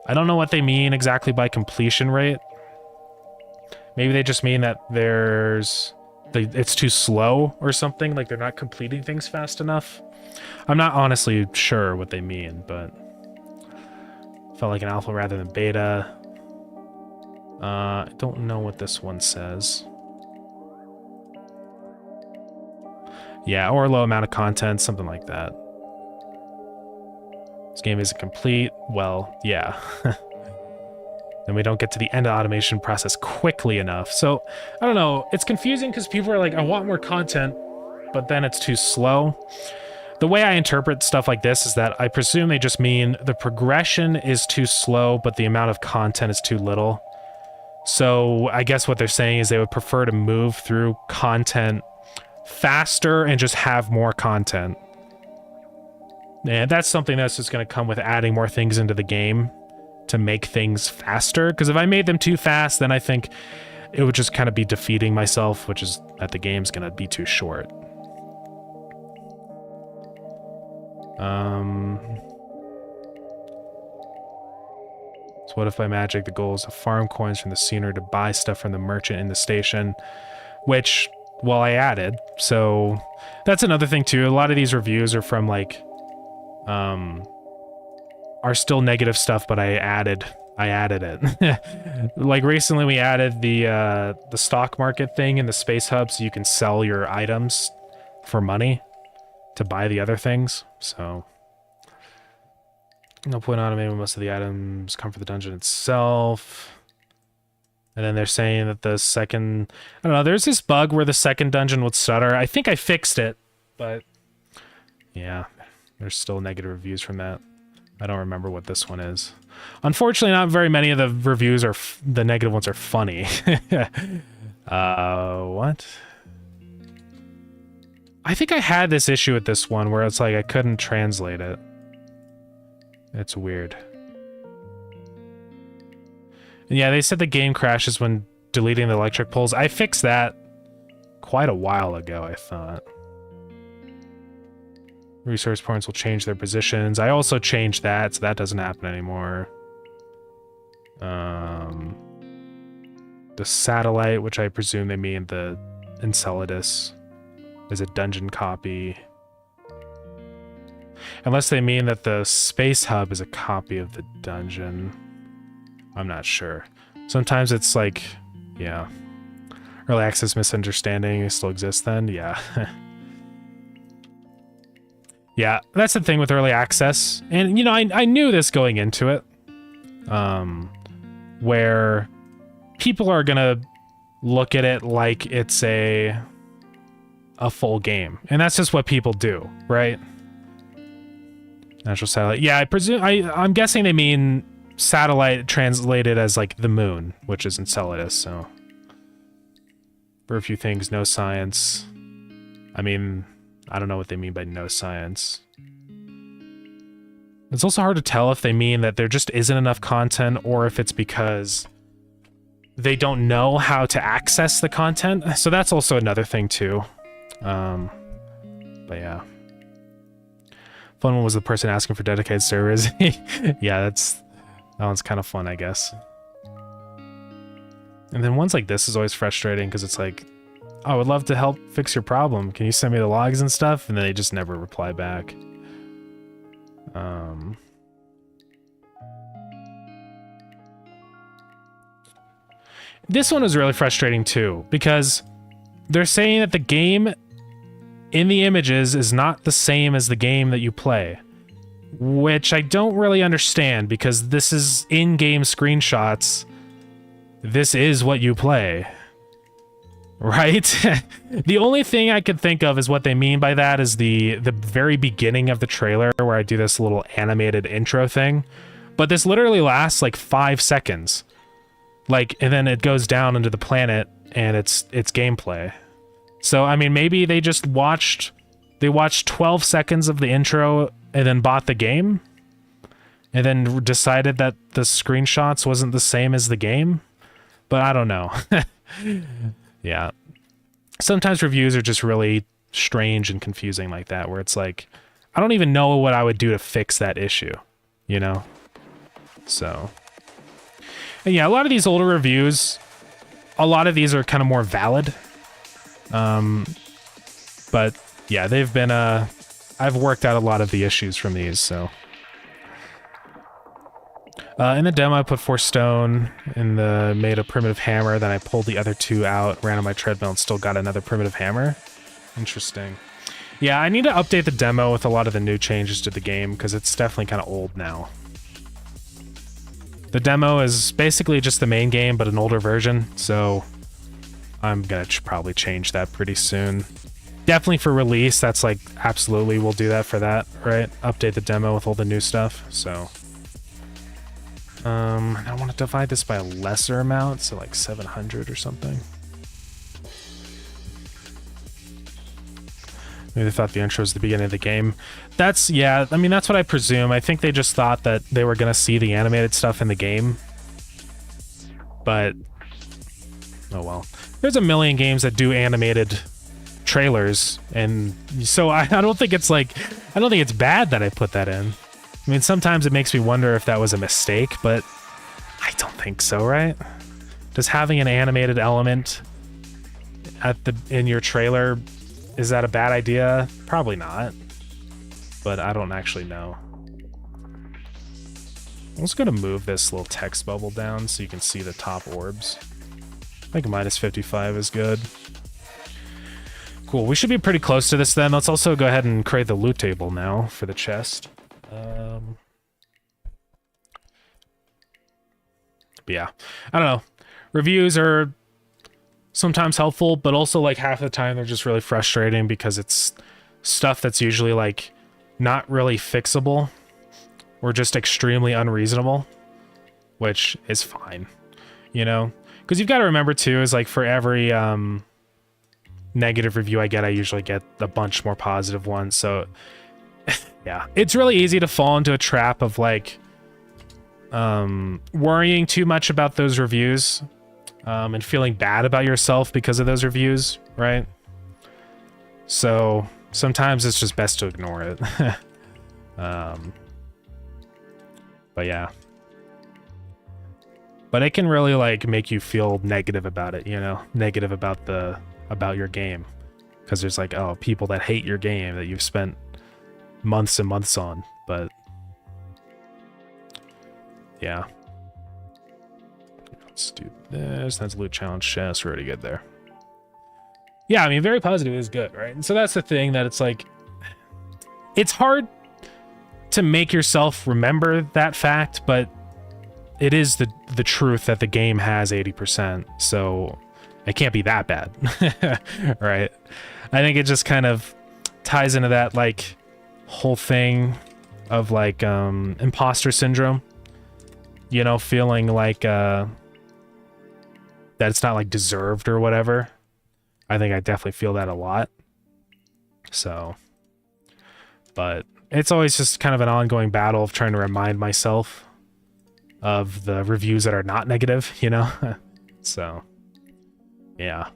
I don't know what they mean exactly by completion rate. Maybe they just mean that it's too slow or something, like they're not completing things fast enough. I'm not honestly sure what they mean, but felt like an alpha rather than beta. I don't know what this one says. Yeah, or low amount of content, something like that. This game isn't complete. Well, yeah. And we don't get to the end of the automation process quickly enough. So, I don't know. It's confusing because people are like, I want more content, but then it's too slow. The way I interpret stuff like this is that I presume they just mean the progression is too slow, but the amount of content is too little. So, I guess what they're saying is they would prefer to move through content faster and just have more content. And that's something that's just going to come with adding more things into the game to make things faster. Because if I made them too fast, then I think it would just kind of be defeating myself, which is that the game's going to be too short. So what if by magic the goal is to farm coins from the scenery to buy stuff from the merchant in the station, which, well, I added. So that's another thing too. A lot of these reviews are from like, are still negative stuff, but I added it. Like recently we added the stock market thing in the space hub so you can sell your items for money to buy the other things. So no point automating most of the items come from the dungeon itself. And then they're saying that the second, I don't know, there's this bug where the second dungeon would stutter. I think I fixed it, but yeah. There's still negative reviews from that. I don't remember what this one is. Unfortunately, not very many of the reviews are the negative ones are funny. What? I think I had this issue with this one where it's like I couldn't translate it. It's weird. And yeah, they said the game crashes when deleting the electric poles. I fixed that quite a while ago, I thought. Resource points will change their positions. I also changed that, so that doesn't happen anymore. The satellite, which I presume they mean the Enceladus, is a dungeon copy. Unless they mean that the space hub is a copy of the dungeon. I'm not sure. Sometimes it's like, yeah. Early access misunderstanding still exists then? Yeah. Yeah, that's the thing with early access. And, you know, I knew this going into it. Where people are gonna look at it like it's a full game. And that's just what people do, right? Natural satellite. Yeah, I presume, I'm guessing they mean satellite translated as, like, the moon, which is Enceladus, so. For a few things, no science. I mean, I don't know what they mean by no science. It's also hard to tell if they mean that there just isn't enough content or if it's because they don't know how to access the content. So that's also another thing too. But yeah. Fun one was the person asking for dedicated servers. Yeah, that one's kind of fun, I guess. And then ones like this is always frustrating because it's like, oh, I would love to help fix your problem. Can you send me the logs and stuff? And then they just never reply back. This one was really frustrating too, because they're saying that the game in the images is not the same as the game that you play, which I don't really understand because this is in-game screenshots. This is what you play, right? The only thing I could think of is what they mean by that is the very beginning of the trailer where I do this little animated intro thing, but this literally lasts like 5 seconds. Like, and then it goes down into the planet and it's gameplay. So, I mean, maybe they just watched 12 seconds of the intro and then bought the game and then decided that the screenshots wasn't the same as the game. But I don't know. Yeah. Sometimes reviews are just really strange and confusing like that, where it's like, I don't even know what I would do to fix that issue, you know? So... And yeah, a lot of these older reviews, a lot of these are kind of more valid. But yeah, they've been, I've worked out a lot of the issues from these, so. In the demo, I put 4 stone made a primitive hammer, then I pulled the other 2 out, ran on my treadmill, and still got another primitive hammer. Interesting. Yeah, I need to update the demo with a lot of the new changes to the game, because it's definitely kind of old now. The demo is basically just the main game, but an older version, so I'm gonna probably change that pretty soon. Definitely for release, that's like, absolutely, we'll do that for that, right? Update the demo with all the new stuff, so. I want to divide this by a lesser amount, so like 700 or something. Maybe they thought the intro was the beginning of the game. That's, yeah, I mean, that's what I presume. I think they just thought that they were going to see the animated stuff in the game. But, oh well. There's a million games that do animated trailers, and so I don't think it's like, I don't think it's bad that I put that in. I mean, sometimes it makes me wonder if that was a mistake, but I don't think so, right? Does having an animated element in your trailer, is that a bad idea? Probably not, but I don't actually know. I'm just gonna move this little text bubble down so you can see the top orbs. I think minus 55 is good. Cool, we should be pretty close to this then. Let's also go ahead and create the loot table now for the chest. But yeah, I don't know. Reviews are sometimes helpful, but also like half the time they're just really frustrating because it's stuff that's usually like not really fixable or just extremely unreasonable, which is fine, you know? Because you've got to remember too, is like for every negative review I get, I usually get a bunch more positive ones. So yeah, it's really easy to fall into a trap of like worrying too much about those reviews and feeling bad about yourself because of those reviews, right? So sometimes it's just best to ignore it. But yeah. But it can really like make you feel negative about it, you know? Negative about your game. Because there's like, oh, people that hate your game that you've spent months and months on, but yeah. Let's do this. That's loot challenge chest. We're already good there. Yeah, I mean, very positive is good, right? And so that's the thing, that it's like, it's hard to make yourself remember that fact, but it is the truth that the game has 80%, so it can't be that bad. Right? I think it just kind of ties into that like whole thing of like imposter syndrome, you know, feeling like that it's not like deserved or whatever. I think I definitely feel that a lot. So, but it's always just kind of an ongoing battle of trying to remind myself of the reviews that are not negative, you know? So, yeah.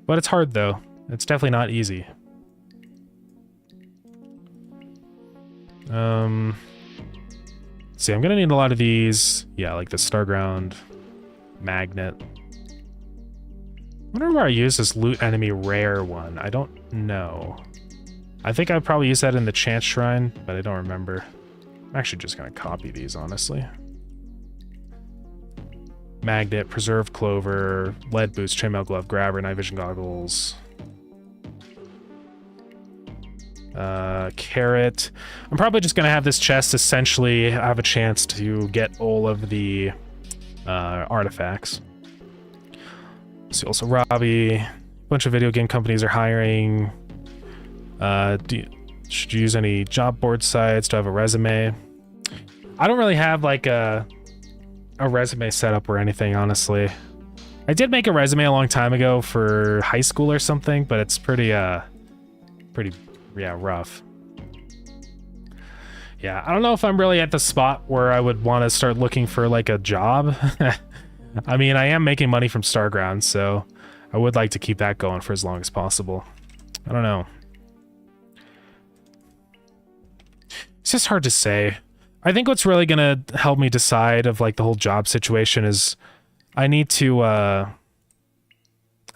But it's hard, though. It's definitely not easy. See, I'm gonna need a lot of these. Yeah, like the Starground magnet. I wonder where I use this loot enemy rare one. I don't know. I think I'd probably use that in the chance shrine, but I don't remember. I'm actually just gonna copy these, honestly. Magnet, preserved clover, lead boots, chainmail glove, grabber, night vision goggles. Carrot. I'm probably just gonna have this chest essentially have a chance to get all of the artifacts. See, also Robbie. A bunch of video game companies are hiring. Should you use any job board sites to have a resume? I don't really have like a resume set up or anything, honestly. I did make a resume a long time ago for high school or something, but it's pretty rough. Yeah, I don't know if I'm really at the spot where I would want to start looking for like a job. I mean, I am making money from Starground, so I would like to keep that going for as long as possible. I don't know. It's just hard to say. I think what's really gonna help me decide of like the whole job situation is I need to I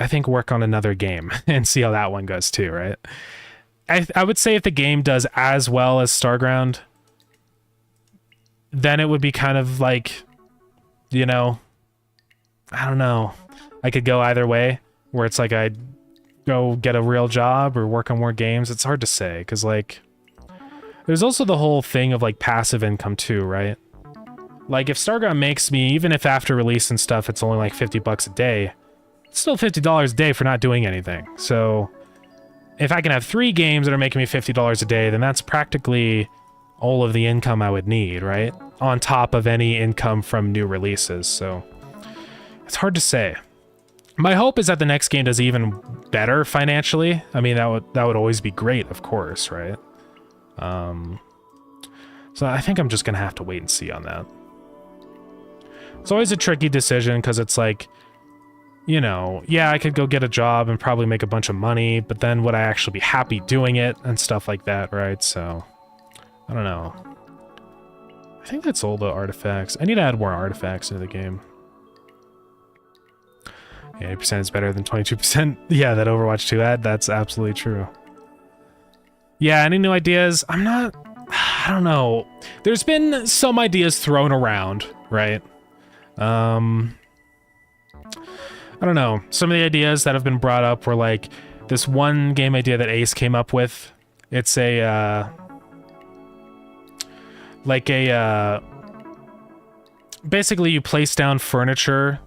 think work on another game and see how that one goes too, right? I would say if the game does as well as Starground, then it would be kind of like, you know, I don't know. I could go either way, where it's like I'd go get a real job or work on more games. It's hard to say, because like, there's also the whole thing of like passive income too, right? Like if Starground makes me, even if after release and stuff, it's only like $50 a day, it's still $50 a day for not doing anything. So if I can have 3 games that are making me $50 a day, then that's practically all of the income I would need, right? On top of any income from new releases. So it's hard to say. My hope is that the next game does even better financially. I mean, that would always be great, of course, right? So I think I'm just gonna have to wait and see on that. It's always a tricky decision because it's like, you know, yeah, I could go get a job and probably make a bunch of money, but then would I actually be happy doing it and stuff like that, right? So, I don't know. I think that's all the artifacts. I need to add more artifacts into the game. Yeah, 80% is better than 22%. Yeah, that Overwatch 2 ad, that's absolutely true. Yeah, any new ideas? I don't know. There's been some ideas thrown around, right? I don't know. Some of the ideas that have been brought up were like this one game idea that Ace came up with. It's a basically you place down furniture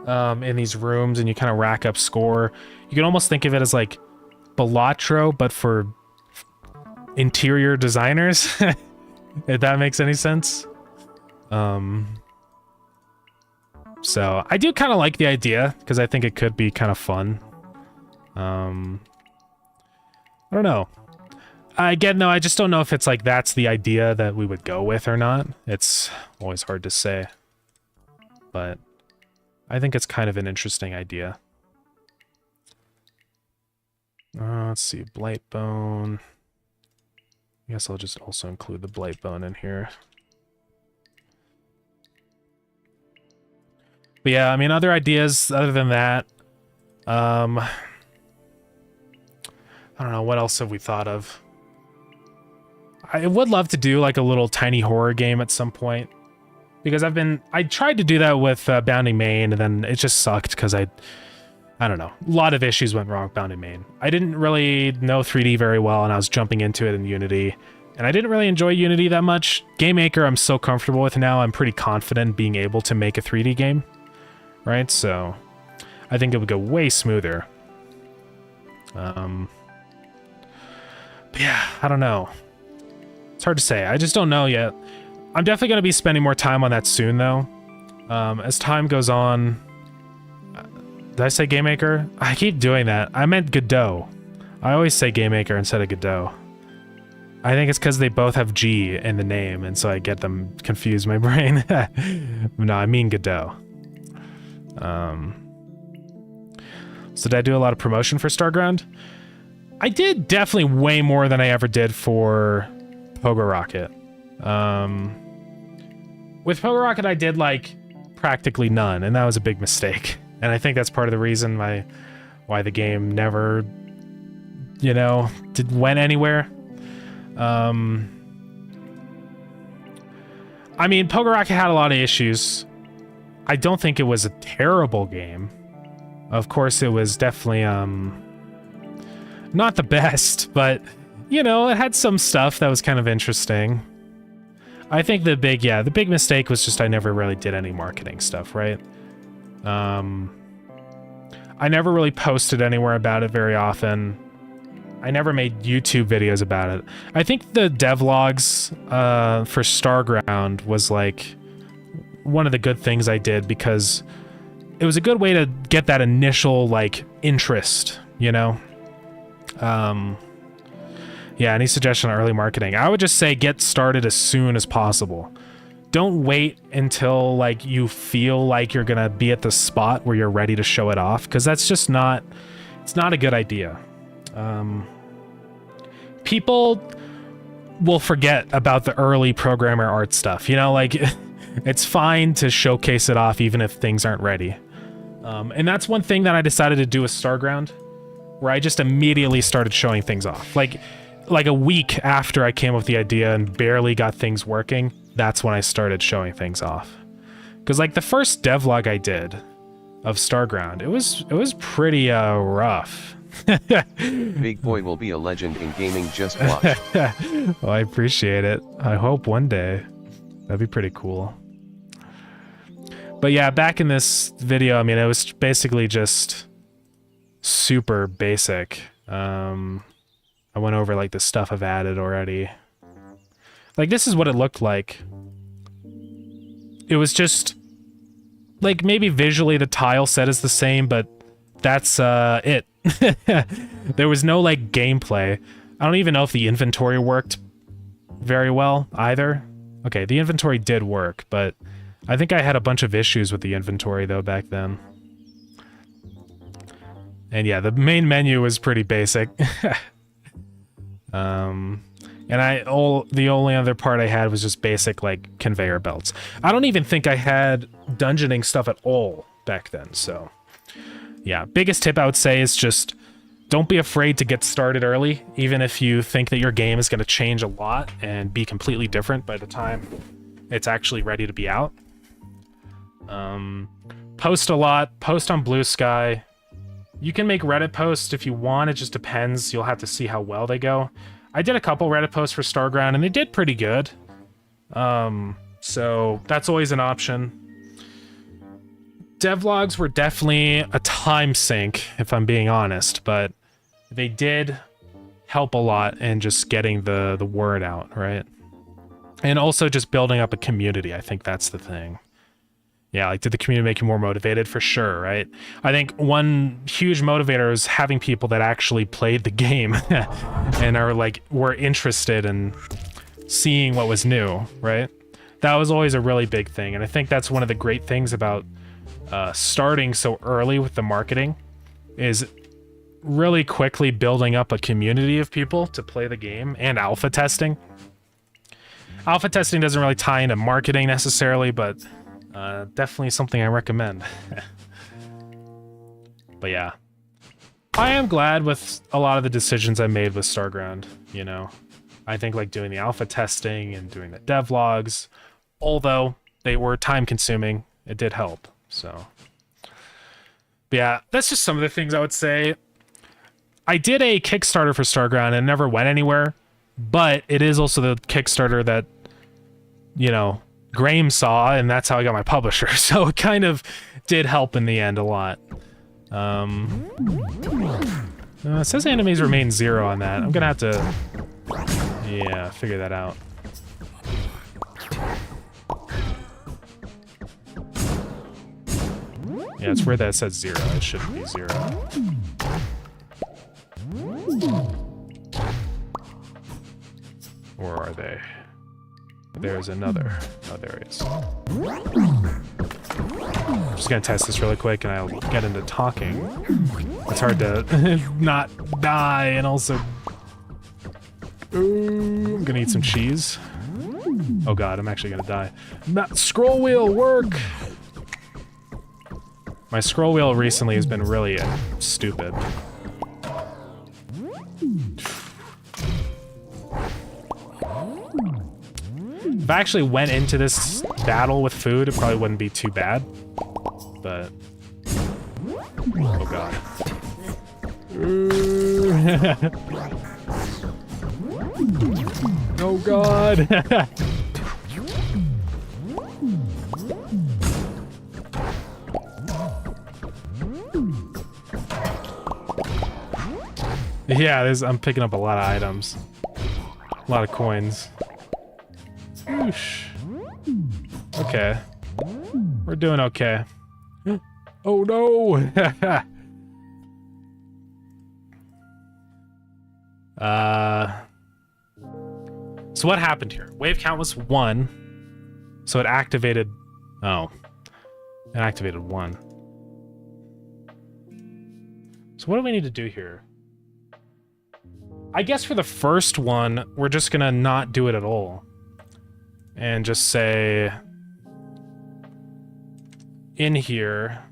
in these rooms and you kind of rack up score. You can almost think of it as like Balatro, but for interior designers, if that makes any sense. So I do kind of like the idea because I think it could be kind of fun. I don't know. Again, no, I just don't know if it's like that's the idea that we would go with or not. It's always hard to say. But I think it's kind of an interesting idea. Let's see, Blightbone. I guess I'll just also include the Blightbone in here. But yeah, I mean, other ideas other than that, I don't know, what else have we thought of? I would love to do like a little tiny horror game at some point, because I tried to do that with Bounding Main, and then it just sucked because I don't know, a lot of issues went wrong with Bounding Main. I didn't really know 3D very well, and I was jumping into it in Unity, and I didn't really enjoy Unity that much. GameMaker I'm so comfortable with now, I'm pretty confident being able to make a 3D game. Right, so I think it would go way smoother. But yeah, I don't know. It's hard to say. I just don't know yet. I'm definitely going to be spending more time on that soon, though. As time goes on... Did I say GameMaker? I keep doing that. I meant Godot. I always say Game Maker instead of Godot. I think it's because they both have G in the name, and so I get them confused in my brain. No, I mean Godot. So did I do a lot of promotion for Starground? I did definitely way more than I ever did for Pogo Rocket. With Pogo Rocket, I did like practically none, and that was a big mistake. And I think that's part of the reason why the game never, you know, went anywhere. I mean, Pogo Rocket had a lot of issues. I don't think it was a terrible game. Of course, it was definitely not the best, but you know, it had some stuff that was kind of interesting. I think the big mistake was just I never really did any marketing stuff, right? I never really posted anywhere about it very often. I never made YouTube videos about it. I think the devlogs for Starground was like one of the good things I did because it was a good way to get that initial like interest, you know? Yeah, any suggestion on early marketing? I would just say get started as soon as possible. Don't wait until like you feel like you're gonna be at the spot where you're ready to show it off, because that's just not, it's not a good idea. People will forget about the early programmer art stuff, you know, like it's fine to showcase it off even if things aren't ready. And that's one thing that I decided to do with Starground, where I just immediately started showing things off. Like a week after I came up with the idea and barely got things working, that's when I started showing things off. Because like the first devlog I did of Starground, it was pretty rough. Big boy will be a legend in gaming, just watch. Well, I appreciate it. I hope one day. That'd be pretty cool. But yeah, back in this video, I mean, it was basically just super basic. I went over like the stuff I've added already. Like this is what it looked like. It was just like maybe visually the tile set is the same, but that's it. There was no like gameplay. I don't even know if the inventory worked very well either. Okay, the inventory did work, but I think I had a bunch of issues with the inventory though back then. And yeah, the main menu was pretty basic. And the only other part I had was just basic like conveyor belts. I don't even think I had dungeoning stuff at all back then, so yeah, biggest tip I would say is just don't be afraid to get started early, even if you think that your game is going to change a lot and be completely different by the time it's actually ready to be out. Post a lot, post on Blue Sky. You can make Reddit posts if you want, it just depends. You'll have to see how well they go. I did a couple Reddit posts for Starground and they did pretty good. So that's always an option. Devlogs were definitely a time sink, if I'm being honest, but they did help a lot in just getting the word out, right? And also just building up a community. I think that's the thing. Yeah, like did the community make you more motivated? For sure, right? I think one huge motivator is having people that actually played the game and are like, were interested in seeing what was new, right? That was always a really big thing. And I think that's one of the great things about starting so early with the marketing is really quickly building up a community of people to play the game and alpha testing. Alpha testing doesn't really tie into marketing necessarily, but definitely something I recommend. But yeah, I am glad with a lot of the decisions I made with Starground, you know. I think like doing the alpha testing and doing the devlogs, although they were time consuming, it did help. So, but yeah, that's just some of the things I would say. I did a Kickstarter for Starground and it never went anywhere, but it is also the Kickstarter that, you know, Graham saw, and that's how I got my publisher. So it kind of did help in the end a lot. It says enemies remain 0 on that. I'm gonna have to, yeah, figure that out. Yeah, it's weird that it says 0. It shouldn't be 0. Or are they? There's another. Oh, there he is. I'm just gonna test this really quick and I'll get into talking. It's hard to not die and also... Ooh, I'm gonna eat some cheese. Oh god, I'm actually gonna die. Scroll wheel, work! My scroll wheel recently has been really stupid. If I actually went into this battle with food, it probably wouldn't be too bad. But... Oh god. Oh god! Yeah, I'm picking up a lot of items. A lot of coins. Whoosh. Okay. We're doing okay. Oh no! So what happened here? Wave count was 1. So it activated... Oh. It activated 1. So what do we need to do here? I guess for the first one, we're just gonna not do it at all. And just say... in here.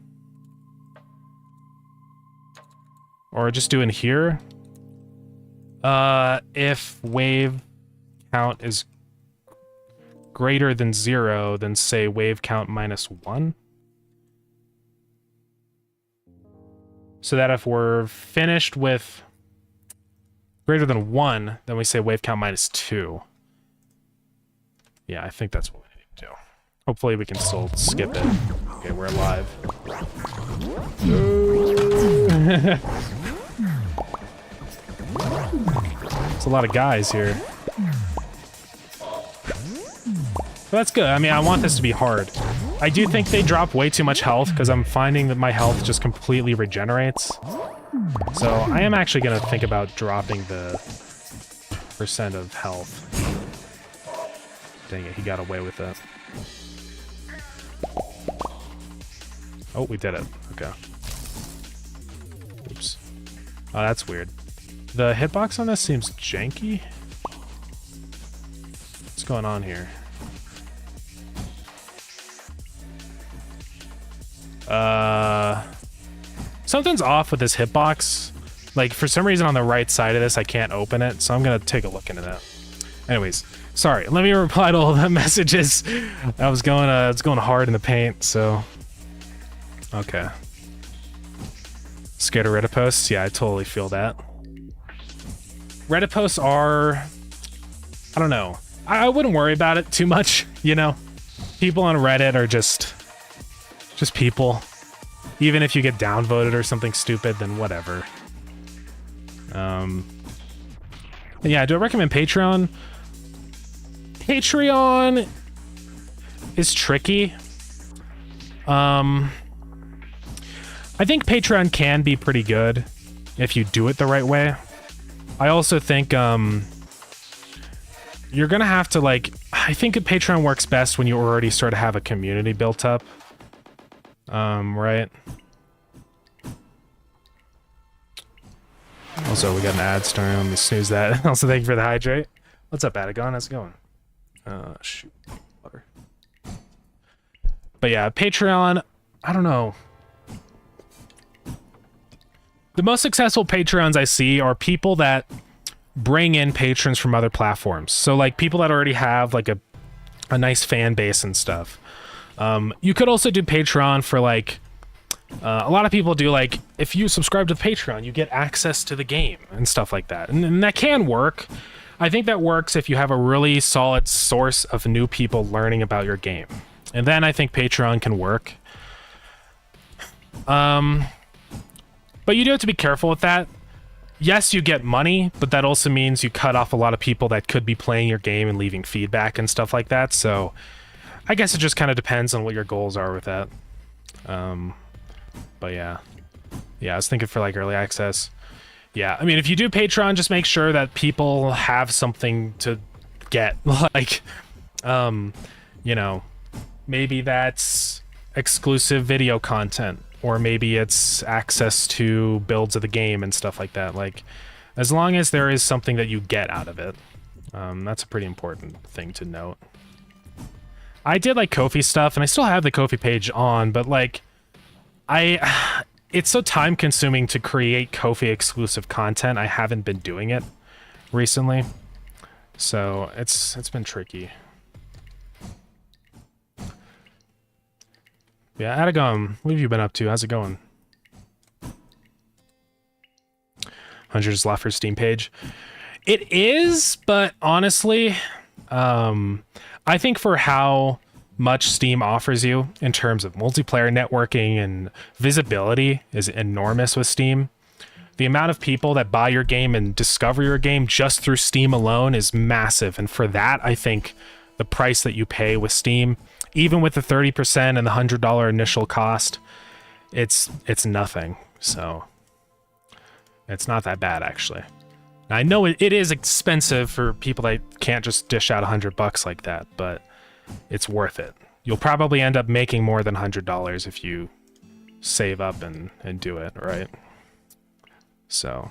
Or just do in here. If wave count is greater than 0, then say wave count minus 1. So that if we're finished with greater than 1, then we say wave count minus 2. Yeah, I think that's what we need to do. Hopefully we can still skip it. Okay, we're alive. There's a lot of guys here. But that's good. I mean, I want this to be hard. I do think they drop way too much health because I'm finding that my health just completely regenerates. So I am actually going to think about dropping the % of health. Dang it, he got away with that. Oh, we did it. Okay. Oops. Oh, that's weird. The hitbox on this seems janky. What's going on here? Something's off with this hitbox. Like, for some reason on the right side of this, I can't open it, so I'm gonna take a look into that. Anyways, sorry, let me reply to all the messages. I was going, it's going hard in the paint, so... Okay. Scared of Reddit posts? Yeah, I totally feel that. Reddit posts are... I don't know. I wouldn't worry about it too much, you know? People on Reddit are just people. Even if you get downvoted or something stupid, then whatever. Yeah, do I recommend Patreon? Patreon is tricky. I think Patreon can be pretty good if you do it the right way. I also think you're gonna have to, like, I think Patreon works best when you already sort of have a community built up. Right? Also, we got an ad starting. Let me snooze that. Also, thank you for the hydrate. What's up, Adagon? How's it going? Shoot. Water. But yeah, Patreon, I don't know. The most successful Patreons I see are people that bring in patrons from other platforms. So, like, people that already have, like, a nice fan base and stuff. You could also do Patreon for, like, a lot of people do, like, if you subscribe to Patreon, you get access to the game and stuff like that. And that can work. I think that works if you have a really solid source of new people learning about your game. And then I think Patreon can work. But you do have to be careful with that. Yes, you get money, but that also means you cut off a lot of people that could be playing your game and leaving feedback and stuff like that. So I guess it just kind of depends on what your goals are with that. But yeah. Yeah, I was thinking for, like, early access. Yeah, I mean, if you do Patreon, just make sure that people have something to get. Like, you know, maybe that's exclusive video content, or maybe it's access to builds of the game and stuff like that. Like, as long as there is something that you get out of it, that's a pretty important thing to note. I did like Ko-fi stuff, and I still have the Ko-fi page on, but like, it's so time consuming to create Ko-fi exclusive content. I haven't been doing it recently, so it's been tricky. Yeah, Adagum, what have you been up to? How's it going? 100 left for Steam page. It is, but honestly, I think for how much Steam offers you in terms of multiplayer networking and visibility is enormous with Steam. The amount of people that buy your game and discover your game just through Steam alone is massive. And for that, I think the price that you pay with Steam, even with the 30% and the $100 initial cost, it's nothing. So it's not that bad, actually. Now, I know it is expensive for people that can't just dish out $100 like that, but it's worth it. You'll probably end up making more than $100 if you save up and do it, right? So,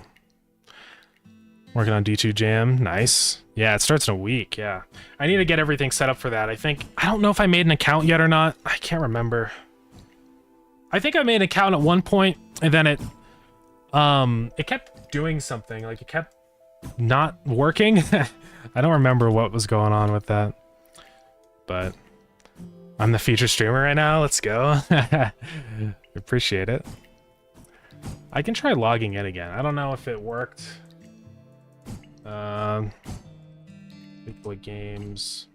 working on D2 Jam, nice. Yeah, it starts in a week, yeah. I need to get everything set up for that. I don't know if I made an account yet or not. I can't remember. I think I made an account at one point, and then it kept doing something. Like, it kept not working. I don't remember what was going on with that. But I'm the feature streamer right now. Let's go. Appreciate it. I can try logging in again. I don't know if it worked. Big Boy Games.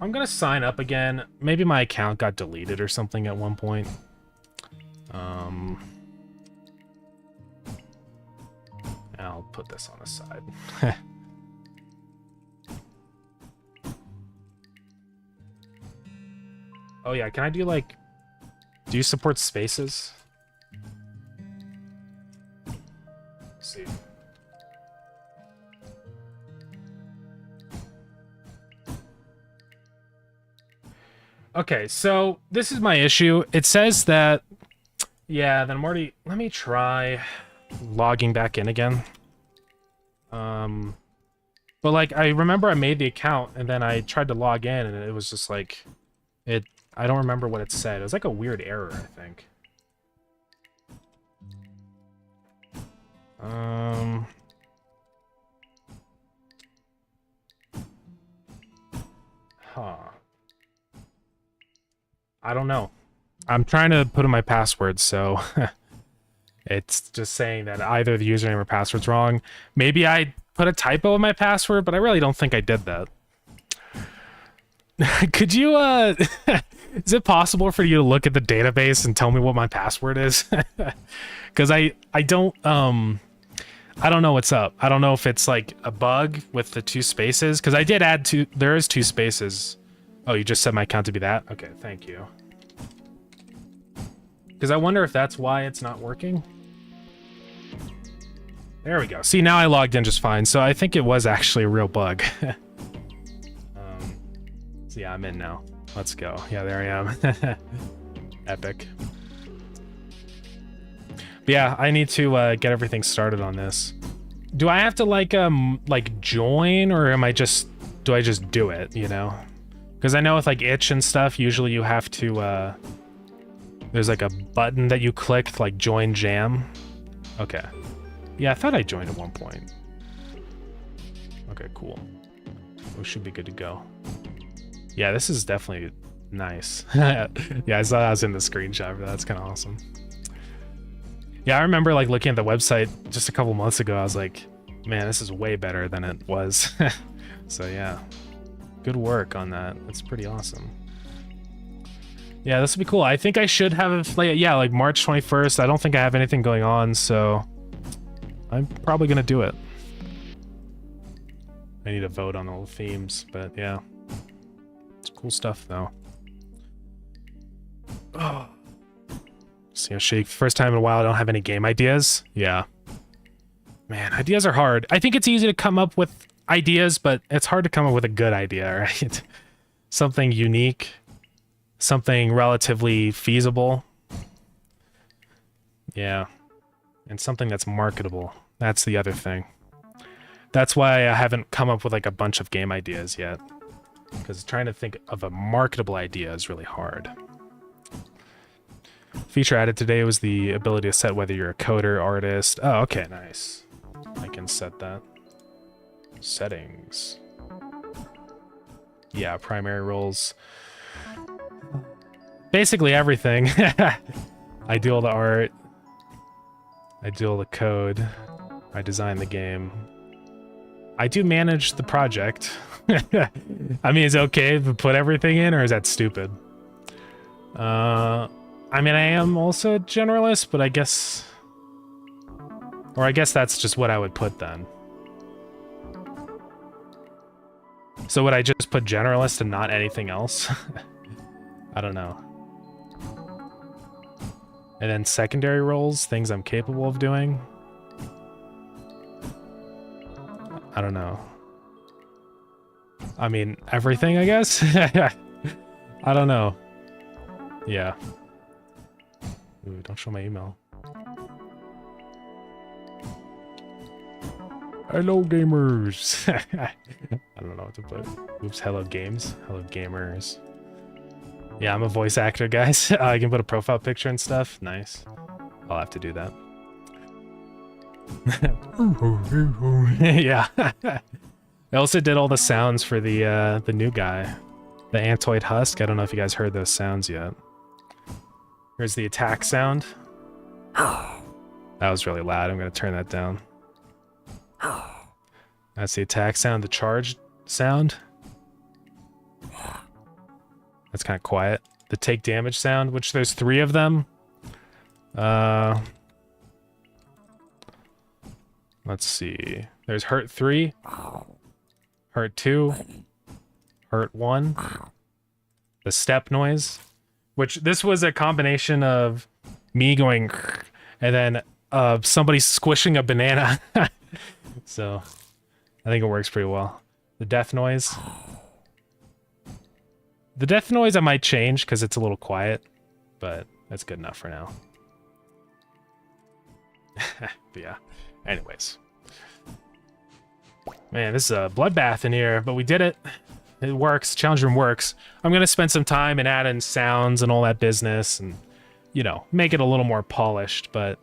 I'm gonna sign up again. Maybe my account got deleted or something at one point. I'll put this on the side. Oh yeah, can I do like... Do you support spaces? Let's see. Okay, so this is my issue. It says that... Yeah, then I'm already... Let me try logging back in again. But like, I remember I made the account and then I tried to log in and it was just like... I don't remember what it said. It was like a weird error, I think. Huh. I don't know. I'm trying to put in my password, so it's just saying that either the username or password's wrong. Maybe I put a typo in my password, but I really don't think I did that. Could you, is it possible for you to look at the database and tell me what my password is? Because I don't know what's up. I don't know if it's like a bug with the 2 spaces, because I did add 2, there is 2 spaces. Oh, you just set my account to be that? Okay, thank you. Because I wonder if that's why it's not working. There we go. See, now I logged in just fine, so I think it was actually a real bug. So yeah, I'm in now. Let's go. Yeah, there I am. Epic. But yeah, I need to get everything started on this. Do I have to like join, or am I just... Do I just do it, you know? Because I know with like itch and stuff, usually you have to... there's like a button that you click to like join jam. Okay. Yeah, I thought I joined at one point. Okay, cool. We should be good to go. Yeah, this is definitely nice. Yeah, I saw I was in the screenshot, but that's kind of awesome. Yeah, I remember like looking at the website just a couple months ago. I was like, man, this is way better than it was. So yeah, good work on that. That's pretty awesome. Yeah, this would be cool. I think I should have, like March 21st. I don't think I have anything going on, so I'm probably gonna do it. I need to vote on all the themes, but yeah. It's cool stuff, though. Oh. See, Shake, first time in a while I don't have any game ideas. Yeah. Man, ideas are hard. I think it's easy to come up with ideas, but it's hard to come up with a good idea, right? Something unique, something relatively feasible. Yeah. And something that's marketable. That's the other thing. That's why I haven't come up with like a bunch of game ideas yet. Because trying to think of a marketable idea is really hard. Feature added today was the ability to set whether you're a coder, artist. Oh, okay, nice. I can set that. Settings. Yeah, primary roles. Basically everything. I do all the art. I do all the code. I design the game. I do manage the project. I mean, is it okay to put everything in, or is that stupid? I mean, I am also a generalist, but I guess... Or I guess that's just what I would put then. So would I just put generalist and not anything else? I don't know. And then secondary roles, things I'm capable of doing. I don't know. I mean, everything, I guess? I don't know. Yeah. Ooh, don't show my email. Hello, gamers! I don't know what to put. Oops, hello, games. Hello, gamers. Yeah, I'm a voice actor, guys. I can put a profile picture and stuff. Nice. I'll have to do that. Yeah. I also did all the sounds for the new guy. The Antoid Husk. I don't know if you guys heard those sounds yet. Here's the attack sound. That was really loud. I'm going to turn that down. That's the attack sound. The charge sound. That's kind of quiet. The take damage sound, which there's 3 of them. Let's see. There's hurt 3, hurt 2, hurt 1. The step noise, which this was a combination of me going and then somebody squishing a banana. So I think it works pretty well. The death noise. The death noise I might change because it's a little quiet, but that's good enough for now. But yeah. Anyways. Man, this is a bloodbath in here, but we did it. It works. Challenge room works. I'm going to spend some time and add in sounds and all that business and, you know, make it a little more polished, but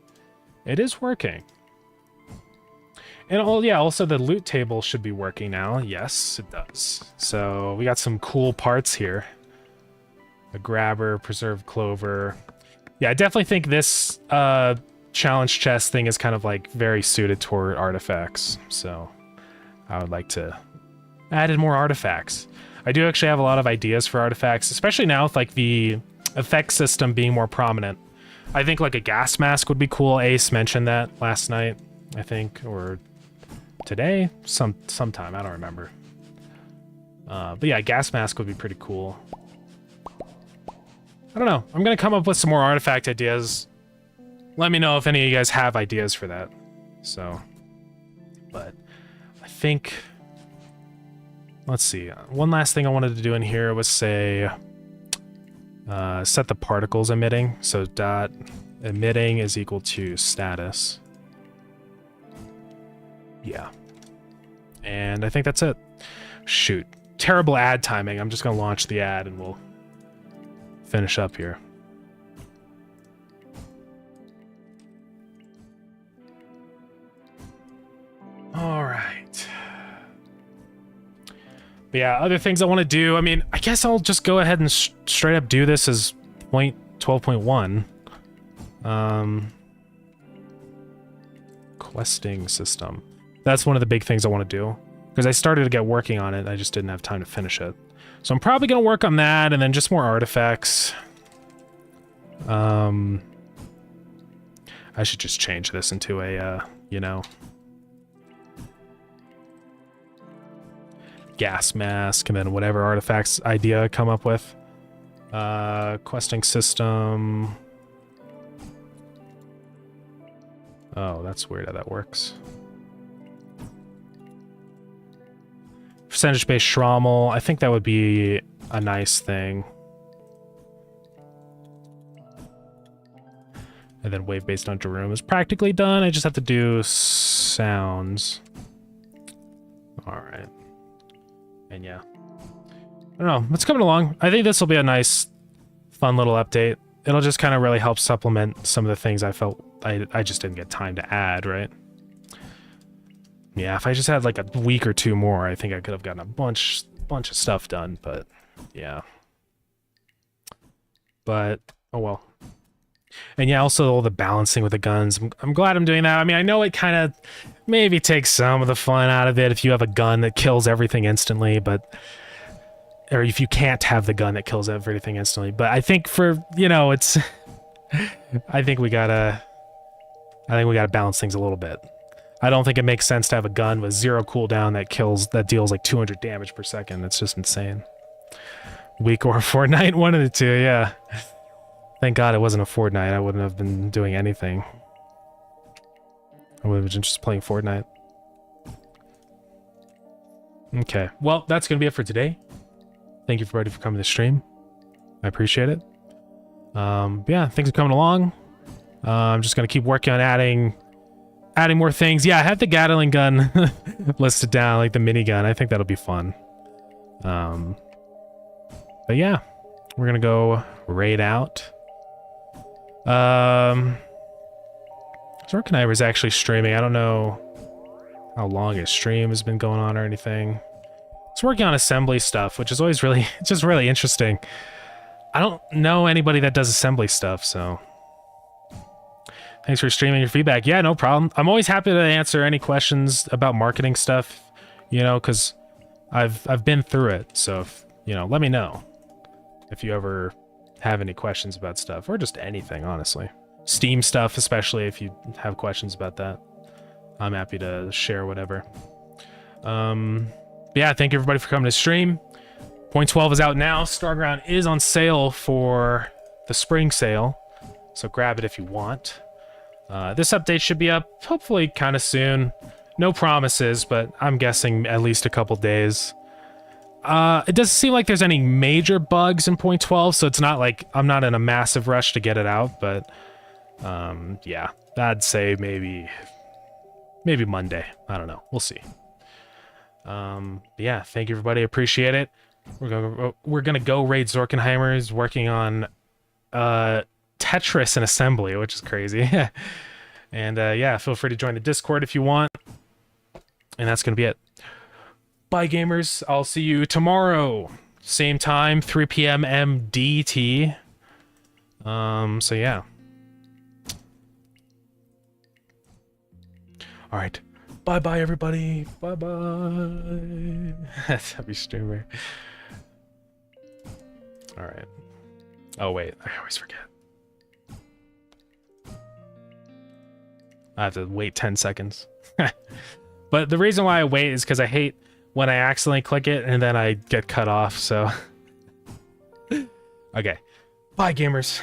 it is working. And also the loot table should be working now. Yes, it does. So we got some cool parts here. A grabber, preserved clover. Yeah, I definitely think this challenge chest thing is kind of like very suited toward artifacts. So I would like to add in more artifacts. I do actually have a lot of ideas for artifacts, especially now with like the effect system being more prominent. I think like a gas mask would be cool. Ace mentioned that last night, I think, or today, sometime, I don't remember. But yeah, gas mask would be pretty cool. I don't know. I'm gonna come up with some more artifact ideas. Let me know if any of you guys have ideas for that. So, but I think, let's see. One last thing I wanted to do in here was say, set the particles emitting. So dot emitting is equal to status. Yeah. And I think that's it. Shoot. Terrible ad timing. I'm just going to launch the ad and we'll finish up here. All right. But yeah, other things I want to do. I mean, I guess I'll just go ahead and straight up do this as 12.1. Questing system. That's one of the big things I want to do. Because I started to get working on it, I just didn't have time to finish it. So I'm probably going to work on that, and then just more artifacts. I should just change this into a, you know... gas mask, and then whatever artifacts idea I come up with. Questing system... Oh, that's weird how that works. percentage-based Schrommel. I think that would be a nice thing. And then wave-based on Room is practically done. I just have to do sounds. All right. And yeah. I don't know. It's coming along. I think this will be a nice, fun little update. It'll just kind of really help supplement some of the things I felt I just didn't get time to add, right? Yeah, if I just had like a week or two more, I think I could have gotten a bunch of stuff done, but yeah. But, oh well. And yeah, also all the balancing with the guns. I'm glad I'm doing that. I mean, I know it kind of maybe takes some of the fun out of it if you have a gun that kills everything instantly, but... Or if you can't have the gun that kills everything instantly. But I think for, you know, it's... I think we gotta balance things a little bit. I don't think it makes sense to have a gun with 0 cooldown that deals like 200 damage per second. That's just insane. Week or Fortnite, one of the two, yeah. Thank God it wasn't a Fortnite. I wouldn't have been doing anything. I would have been just playing Fortnite. Okay, well, that's gonna be it for today. Thank you everybody for coming to the stream. I appreciate it. Yeah, things are coming along. I'm just gonna keep working on adding more things. Yeah, I have the Gatling gun listed down, like the minigun. I think that'll be fun. But yeah, we're gonna go raid out. Zorkaniver's actually streaming. I don't know how long his stream has been going on or anything. He's working on assembly stuff, which is always really, just really interesting. I don't know anybody that does assembly stuff, so... Thanks for streaming your feedback. Yeah, no problem. I'm always happy to answer any questions about marketing stuff, you know, because I've been through it. So, if, you know, let me know if you ever have any questions about stuff, or just anything, honestly. Steam stuff, especially if you have questions about that. I'm happy to share whatever. Yeah, thank you everybody for coming to stream. Point 12 is out now. Starground is on sale for the spring sale, so grab it if you want. This update should be up hopefully kind of soon. No promises, but I'm guessing at least a couple days. It doesn't seem like there's any major bugs in point 12, so it's not like I'm not in a massive rush to get it out, but yeah, I'd say maybe Monday. I don't know. We'll see. Yeah, thank you everybody. Appreciate it. We're gonna go raid Zorkenheimer. He's working on Tetris and assembly, which is crazy. And yeah, feel free to join the Discord if you want. And that's gonna be it. Bye gamers. I'll see you tomorrow. Same time, 3 p.m. MDT. So yeah. All right. Bye-bye, everybody. Bye-bye. Happy streamer. All right. Oh, wait. I always forget. I have to wait 10 seconds. But the reason why I wait is because I hate when I accidentally click it and then I get cut off, so... Okay. Bye, gamers.